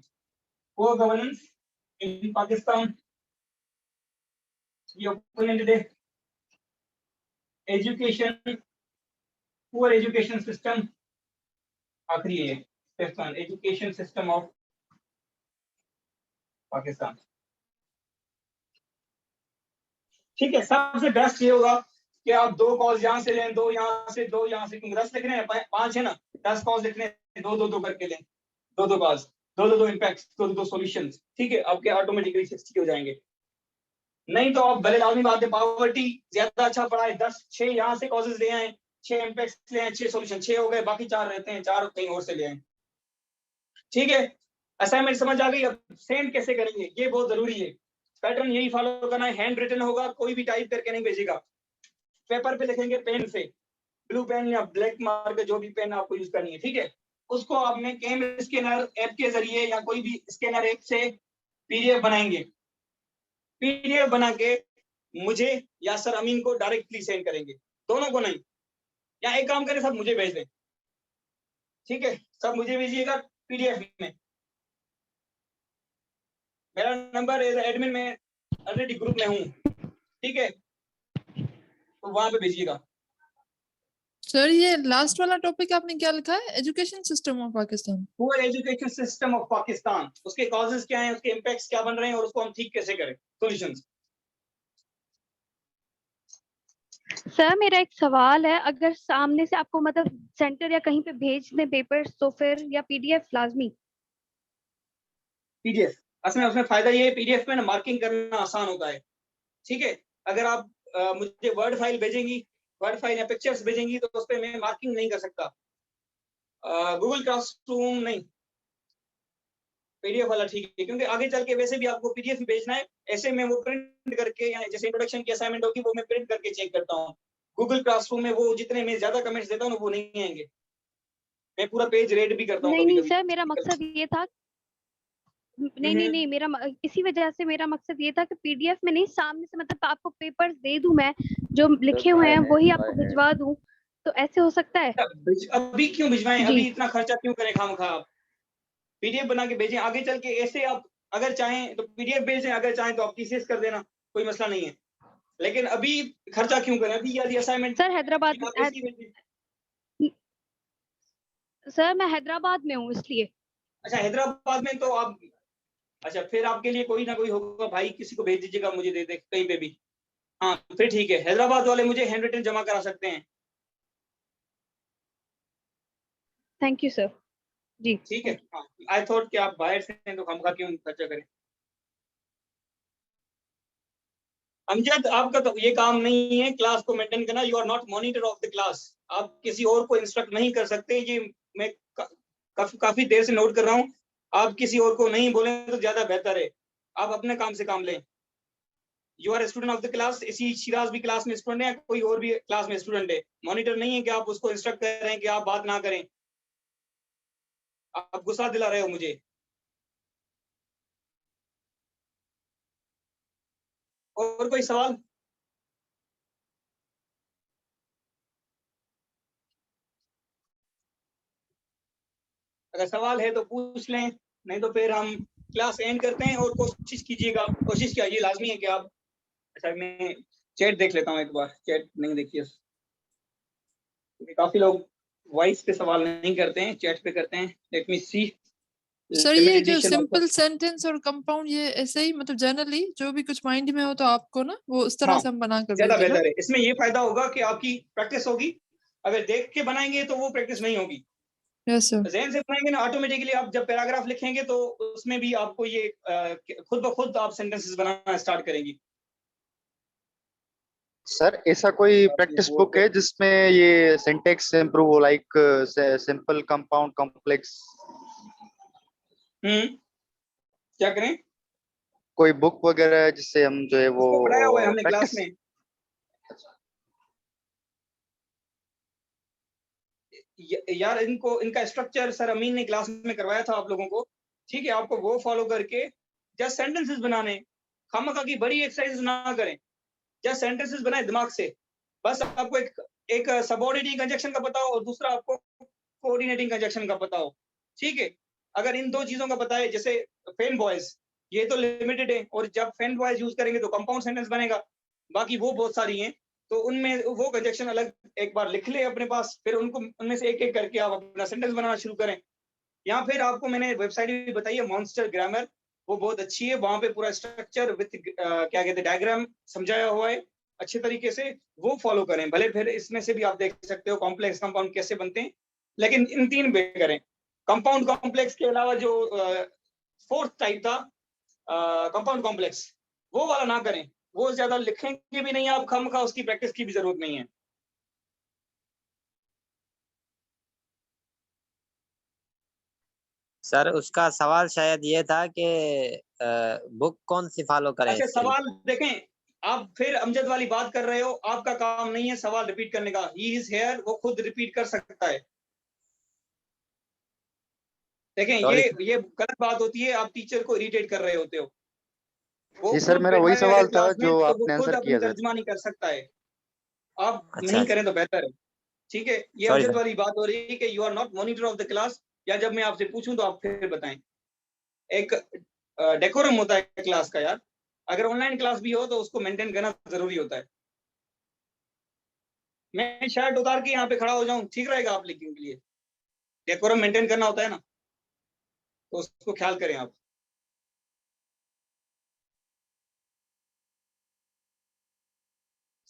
पुअर गवर्नेंस इन पाकिस्तान, ये opinion today. Education, poor education system, आखिरी है एजुकेशन सिस्टम ऑफ पाकिस्तान। ठीक है, सबसे बेस्ट ये होगा कि आप 2 कॉल्स यहाँ से लें, 2 यहाँ से, 2 यहाँ से, क्योंकि 10 लिखने हैं, 5 है ना, 10 कॉल्स लिखने हैं, 2 करके लें, 2 कॉल्स, 2 इम्पैक्ट, 2 सॉल्यूशंस। ठीक है, आपके ऑटोमेटिकली 60 हो जाएंगे। नहीं तो आप भले लाजमी बात है, पॉवर्टी ज्यादा अच्छा पढ़ा है, 6 यहाँ से कॉजेज ले आए, 6 इम्पैक्ट ले आए, 6 सॉल्यूशन, 6 हो गए, बाकी 4 रहते हैं, 4 कहीं और से ले आए। ठीक है, असाइनमेंट समझ आ गई। अब सेंड कैसे करेंगे ये बहुत जरूरी है, पैटर्न यही फॉलो करना है। हैंड रिटन होगा, कोई भी टाइप करके नहीं भेजेगा, पेपर पे लिखेंगे पेन से, ब्लू पेन या ब्लैक मार्कर, जो भी पेन आपको यूज करनी है। ठीक है, उसको आपने कैम स्कैनर ऐप के जरिए या कोई भी स्कैनर ऐप से पीडीएफ बनाएंगे। पीडीएफ बना के मुझे या सर अमीन को डायरेक्टली सेंड करेंगे, दोनों को नहीं। या एक काम करें, सब मुझे भेज दें। ठीक है, सब मुझे भेजिएगा पीडीएफ में। मेरा नंबर एडमिन में ऑलरेडी ग्रुप में हूँ। ठीक है, तो वहां पे भेजिएगा। सर ये लास्ट वाला टॉपिक आपने क्या लिखा है, education system of Pakistan? Poor education system of Pakistan, उसके कॉजेज क्या हैं, उसके इम्पैक्ट्स क्या बन रहे हैं और उसको हम ठीक कैसे करें, सॉल्यूशंस। सर मेरा एक सवाल है, अगर सामने से आपको मतलब सेंटर या कहीं पे भेज दें पेपर्स तो फिर, या पीडीएफ लाजमी? पीडीएफ, असल में उसमें फायदा ये है, पीडीएफ में ना मार्किंग करना आसान होता है। ठीक है, अगर आप मुझे वर्ड फाइल भेजेंगी, वर्ड फाइल या पिक्चर्स भेजेंगी तो उस पर मैं मार्किंग नहीं कर सकता। गूगल क्लासरूम नहीं, पीडीएफ वाला ठीक है, क्योंकि आगे चल के वैसे भी आपको पीडीएफ ही भेजना है। ऐसे में वो प्रिंट करके, या जैसे इंट्रोडक्शन की असाइनमेंट होगी वो मैं प्रिंट करके चेक करता हूँ। गूगल क्लासरूम में वो जितने मैं ज्यादा कमेंट्स देता हूँ वो नहीं आएंगे। मैं पूरा पेज रेड भी करता हूँ नहीं कभी नहीं कभी। सर, मेरा मकसद ये था, नहीं मेरा इसी वजह से मेरा मकसद ये था कि पीडीएफ में नहीं, सामने से मतलब आपको पेपर्स दे दूं मैं, जो लिखे हुए हैं वही आपको भिजवा दूं, तो ऐसे हो सकता है? अभी क्यों भिजवाएं, जी। अभी इतना खर्चा क्यों करें खामखा? आप पीडीएफ बना के भेजें, आगे चल के ऐसे आप अगर चाहें तो पीडीएफ भेजें, अगर चाहें तो आप टीसीएस कर देना, कोई मसला नहीं है, लेकिन अभी खर्चा क्यों करें? अभी यदि असाइनमेंट सर हैदराबाद सर मैं हैदराबाद में हूँ इसलिए। अच्छा हैदराबाद में, तो आप अच्छा फिर आपके लिए कोई ना कोई होगा भाई, किसी को भेज दीजिएगा, मुझे दे दे कहीं पे भी। हाँ फिर ठीक है, हैदराबाद वाले मुझे हैंड रिटन जमा करा सकते हैं। Thank you sir. जी ठीक है। हाँ आई थॉट कि आप बाहर से हैं तो खामखा क्यों खर्चा करें। अमजद, आपका तो ये काम नहीं है क्लास को मेंटेन करना, you are not monitor of the class, आप किसी और को इंस्ट्रक्ट नहीं कर सकते, ये मैं काफी देर से नोट कर रहा हूँ, आप किसी और को नहीं बोलें तो ज्यादा बेहतर है, आप अपने काम से काम लें। You are student of the class, इसी शिराज भी क्लास में स्टूडेंट है, कोई और भी क्लास में स्टूडेंट है, मॉनिटर नहीं है कि आप उसको इंस्ट्रक्ट कर रहे हैं कि आप बात ना करें, आप गुस्सा दिला रहे हो मुझे। और कोई सवाल? अगर सवाल है तो पूछ लें, नहीं तो फिर हम क्लास एंड करते हैं। और कोशिश कीजिएगा, कोशिश क्या, ये लाजमी है कि आप, अच्छा मैं चैट देख लेता हूँ एक बार, चैट नहीं देखिए, काफी लोग वॉइस पे सवाल नहीं करते हैं, चैट पे करते हैं। लेट मी सी। सर ये जो सिंपल सेंटेंस और कंपाउंड, ये ऐसे ही मतलब जनरली जो भी कुछ माइंड में हो तो आपको ना वो उस तरह हाँ, से हम बना कर ज्यादा देंगे ना। बेहतर है, इसमें ये फायदा होगा कि आपकी प्रैक्टिस होगी, अगर देख के बनाएंगे तो वो प्रैक्टिस नहीं होगी। Yes sir. ज़हन से बनाएंगे ना, ऑटोमेटिकली आप जब पैराग्राफ लिखेंगे तो उसमें भी आपको ये खुद ब खुद आप सेंटेंसेस बनाना स्टार्ट करेंगी। सर ऐसा कोई प्रैक्टिस बुक है जिसमें ये सिंटेक्स इंप्रूव हो, लाइक सिंपल, कंपाउंड, कॉम्प्लेक्स? क्या करें? कोई बुक वगैरह जिससे हम जो है वो पढ़ाया हुआ है हमने क्लास में। यार इनका स्ट्रक्चर सर अमीन ने क्लास में करवाया था आप लोगों को, ठीक है, आपको वो फॉलो करके जस्ट सेंटेंसेस बनाने, खामखा की बड़ी एक्सरसाइज ना करें, जस्ट सेंटेंसेस बनाए दिमाग से। बस आपको एक सबऑर्डिनेटिंग कंजक्शन का पता हो और दूसरा आपको कोऑर्डिनेटिंग कंजक्शन का पता हो, ठीक है। अगर इन दो चीजों का पता है, जैसे फेन बॉयज, ये तो लिमिटेड है, और जब फेन बॉयज यूज करेंगे तो कंपाउंड सेंटेंस बनेगा, बाकी वो बहुत सारी हैं, तो उनमें वो कंजक्शन अलग एक बार लिख ले अपने पास, फिर उनको उनमें से एक एक करके आप अपना सेंटेंस बनाना शुरू करें। या फिर आपको मैंने वेबसाइट भी बताई है, मॉन्स्टर ग्रामर, वो बहुत अच्छी है, वहां पे पूरा स्ट्रक्चर विथ क्या कहते हैं डायग्राम समझाया हुआ है अच्छे तरीके से, वो फॉलो करें। भले फिर इसमें से भी आप देख सकते हो कॉम्प्लेक्स कंपाउंड कैसे बनते हैं, लेकिन इन तीन पे करें। कंपाउंड कॉम्प्लेक्स के अलावा जो फोर्थ टाइप था कंपाउंड कॉम्प्लेक्स, वो वाला ना करें, वो ज्यादा लिखेंगे भी नहीं आप, खामखा उसकी प्रैक्टिस की भी जरूरत नहीं है। सर उसका सवाल शायद ये था कि बुक कौन सी फॉलो करें अच्छा इसके लिए? सवाल देखें, आप फिर अमजद वाली बात कर रहे हो, आपका काम नहीं है सवाल रिपीट करने का, ही इज हियर, वो खुद रिपीट कर सकता है। देखें ये गलत बात होती है, आप टीचर को इरिटेट कर रहे होते हो। वो जी सर, खुद मेरा वही बैठा है सवाल था क्लास में, जो तो वो आपने खुद आंसर अपनी किया सर। तर्जमानी कर सकता है, आप अच्छा, नहीं करें तो बेहतर है, ठीक है। ये Sorry, अमजद sir. वाली बात हो रही है कि you are not monitor of the class, या जब मैं आपसे पूछूं तो आप फिर बताएं। एक डेकोरम होता है क्लास का यार, अगर ऑनलाइन क्लास भी हो तो उसको मेंटेन करना जरूरी होता है। मैं शर्ट उतार के यहाँ पे खड़ा हो जाऊं, ठीक रहेगा आप लिखने के लिए? डेकोरम मेंटेन करना होता है ना, तो उसको ख्याल करें आप।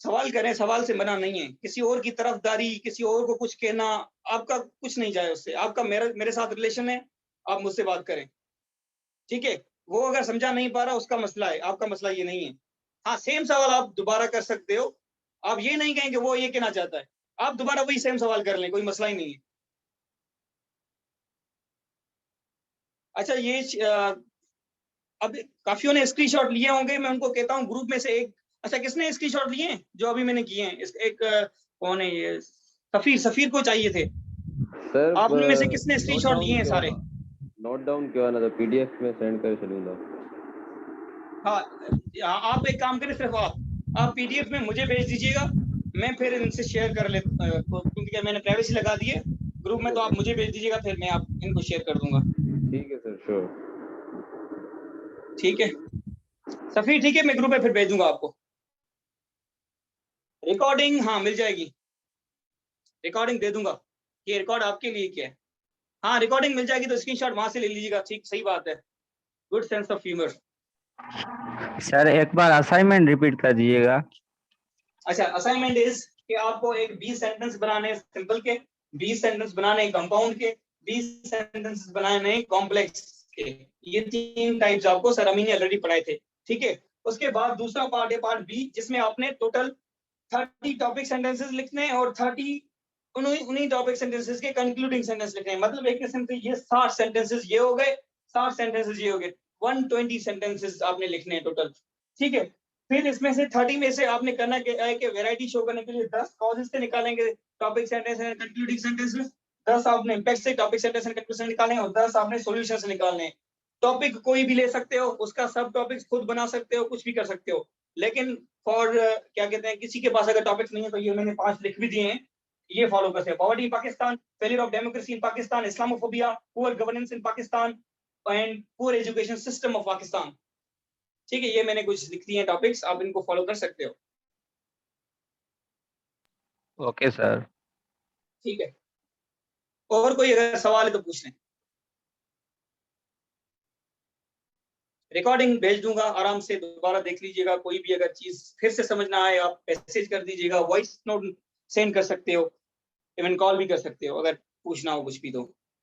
सवाल करें, सवाल से मना नहीं है, किसी और की तरफदारी, किसी और को कुछ कहना, आपका कुछ नहीं जाए उससे, आपका मेरे साथ रिलेशन है, आप मुझसे बात करें, ठीक है। वो अगर समझा नहीं पा रहा उसका मसला है, आपका मसला ये नहीं है। हाँ सेम सवाल आप दोबारा कर सकते हो, आप ये नहीं कहेंगे वो ये कहना चाहता है, आप दोबारा वही सेम सवाल कर लें, कोई मसला ही नहीं है। अच्छा ये अब काफियों ने स्क्रीनशॉट लिए होंगे, मैं उनको कहता हूँ ग्रुप में से एक, अच्छा किसने स्क्रीनशॉट लिए हैं जो अभी मैंने किए हैं? एक कौन है ये, सफीर को चाहिए थे, सर आप में से किसने स्क्रीनशॉट लिए हैं सारे? नोट डाउन क्यों ना, तो पीडीएफ में सेंड कर चलूंगा। हाँ, आप एक काम करें, सिर्फ आप पीडीएफ में मुझे भेज दीजिएगा, मैं फिर इनसे शेयर कर लेता, क्योंकि मैंने प्राइवेसी लगा दी है ग्रुप में, तो आप मुझे भेज दीजिएगा, फिर मैं आप इनको शेयर कर दूंगा। ठीक है सर, श्योर। ठीक है सफी, ठीक है, मैं ग्रुप में फिर भेज दूंगा आपको। रिकॉर्डिंग हाँ मिल जाएगी, रिकॉर्डिंग दे दूंगा। ये रिकॉर्ड आपके लिए क्या है? हाँ रिकॉर्डिंग मिल जाएगी, तो स्क्रीनशॉट वहां से ले लीजिएगा। ठीक, सही बात है, good sense of humour. Sir एक बार असाइनमेंट रिपीट कर दीजिएगा। अच्छा, असाइनमेंट इज कि आपको एक 20 सेंटेंस बनाने सिंपल के, 20 सेंटेंस बनाने कंपाउंड के, 20 सेंटेंस बनाने कॉम्प्लेक्स के। ये 3 टाइप्स आपको सर अमीन ने ऑलरेडी पढ़ाए थे। ठीक है, उसके बाद दूसरा पार्ट है पार्ट बी, जिसमें आपने टोटल 30 टॉपिक सेंटेंसेस लिखने हैं और 30 उन्हीं टॉपिक सेंटेंसेस के कंक्लूडिंग सेंटेंस लिखने हैं। मतलब एक किस्म से ये 60 सेंटेंसेस ये हो गए, 60 सेंटेंसेस ये हो गए, 120 सेंटेंसेस आपने लिखने हैं टोटल। ठीक है, फिर इसमें से 30 में से आपने करना क्या है कि वैरायटी शो करने के लिए 10 कॉजेस से निकालेंगे topic sentence and concluding sentences, 10 आपने इम्पैक्ट से टॉपिक सेंटेंस एंड कंक्लूजन निकालने हैं, और 10 आपने सॉल्यूशन से निकालने हैं। टॉपिक कोई भी ले सकते हो, उसका सब टॉपिक्स खुद बना सकते हो, कुछ भी कर सकते हो, लेकिन फॉर क्या कहते हैं, किसी के पास अगर टॉपिक्स नहीं है तो ये मैंने 5 लिख भी दिए हैं, ये फॉलो करते हैं। Poverty in Pakistan, failure of democracy in Pakistan, Islamophobia, poor governance in Pakistan and poor education system of Pakistan. ठीक है, ये मैंने कुछ लिख दिए हैं टॉपिक्स, आप इनको फॉलो कर सकते हो। Okay sir. ठीक है, और कोई अगर सवाल है तो पूछ लें। रिकॉर्डिंग भेज दूंगा, आराम से दोबारा देख लीजिएगा। कोई भी अगर चीज फिर से समझ ना आए, आप मैसेज कर दीजिएगा, वॉइस नोट सेंड कर सकते हो, इवन कॉल भी कर सकते हो अगर पूछना हो कुछ भी तो।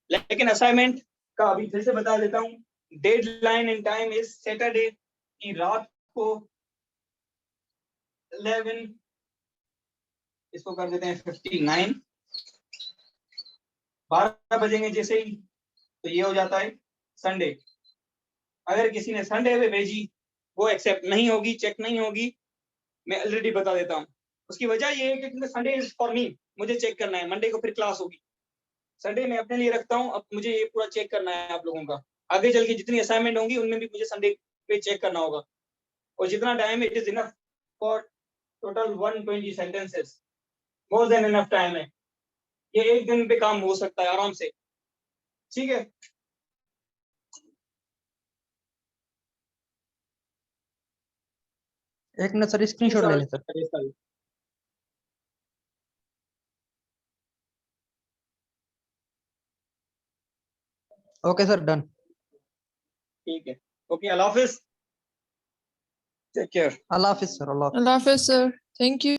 लेकिन असाइनमेंट का अभी फिर से बता देता हूँ, deadline in time is Saturday की रात को 11, इसको कर देते हैं 59, 12 बजेंगे जैसे ही, तो ये हो जाता है संडे। अगर किसी ने संडे में भेजी, वो एक्सेप्ट नहीं होगी, चेक नहीं होगी, मैं ऑलरेडी बता देता हूँ। उसकी वजह ये है कि संडे इज फॉर मी, मुझे चेक करना है, मंडे को फिर क्लास होगी। संडे मैं अपने लिए रखता हूँ, अब मुझे ये पूरा चेक करना है आप लोगों का। आगे चल के जितनी असाइनमेंट होंगी उनमें भी मुझे संडे पे चेक करना होगा, और जितना time it is enough for total 120 sentences, more than enough time है। ये एक दिन पे काम हो सकता है आराम से। ठीक है, एक मिनट सर, स्क्रीनशॉट ले लें सर। Okay sir, done. ठीक है, ओके, अल्लाह हाफिज, टेक केयर। अल्लाह हाफिज सर। अल्लाह हाफिज सर, थैंक यू।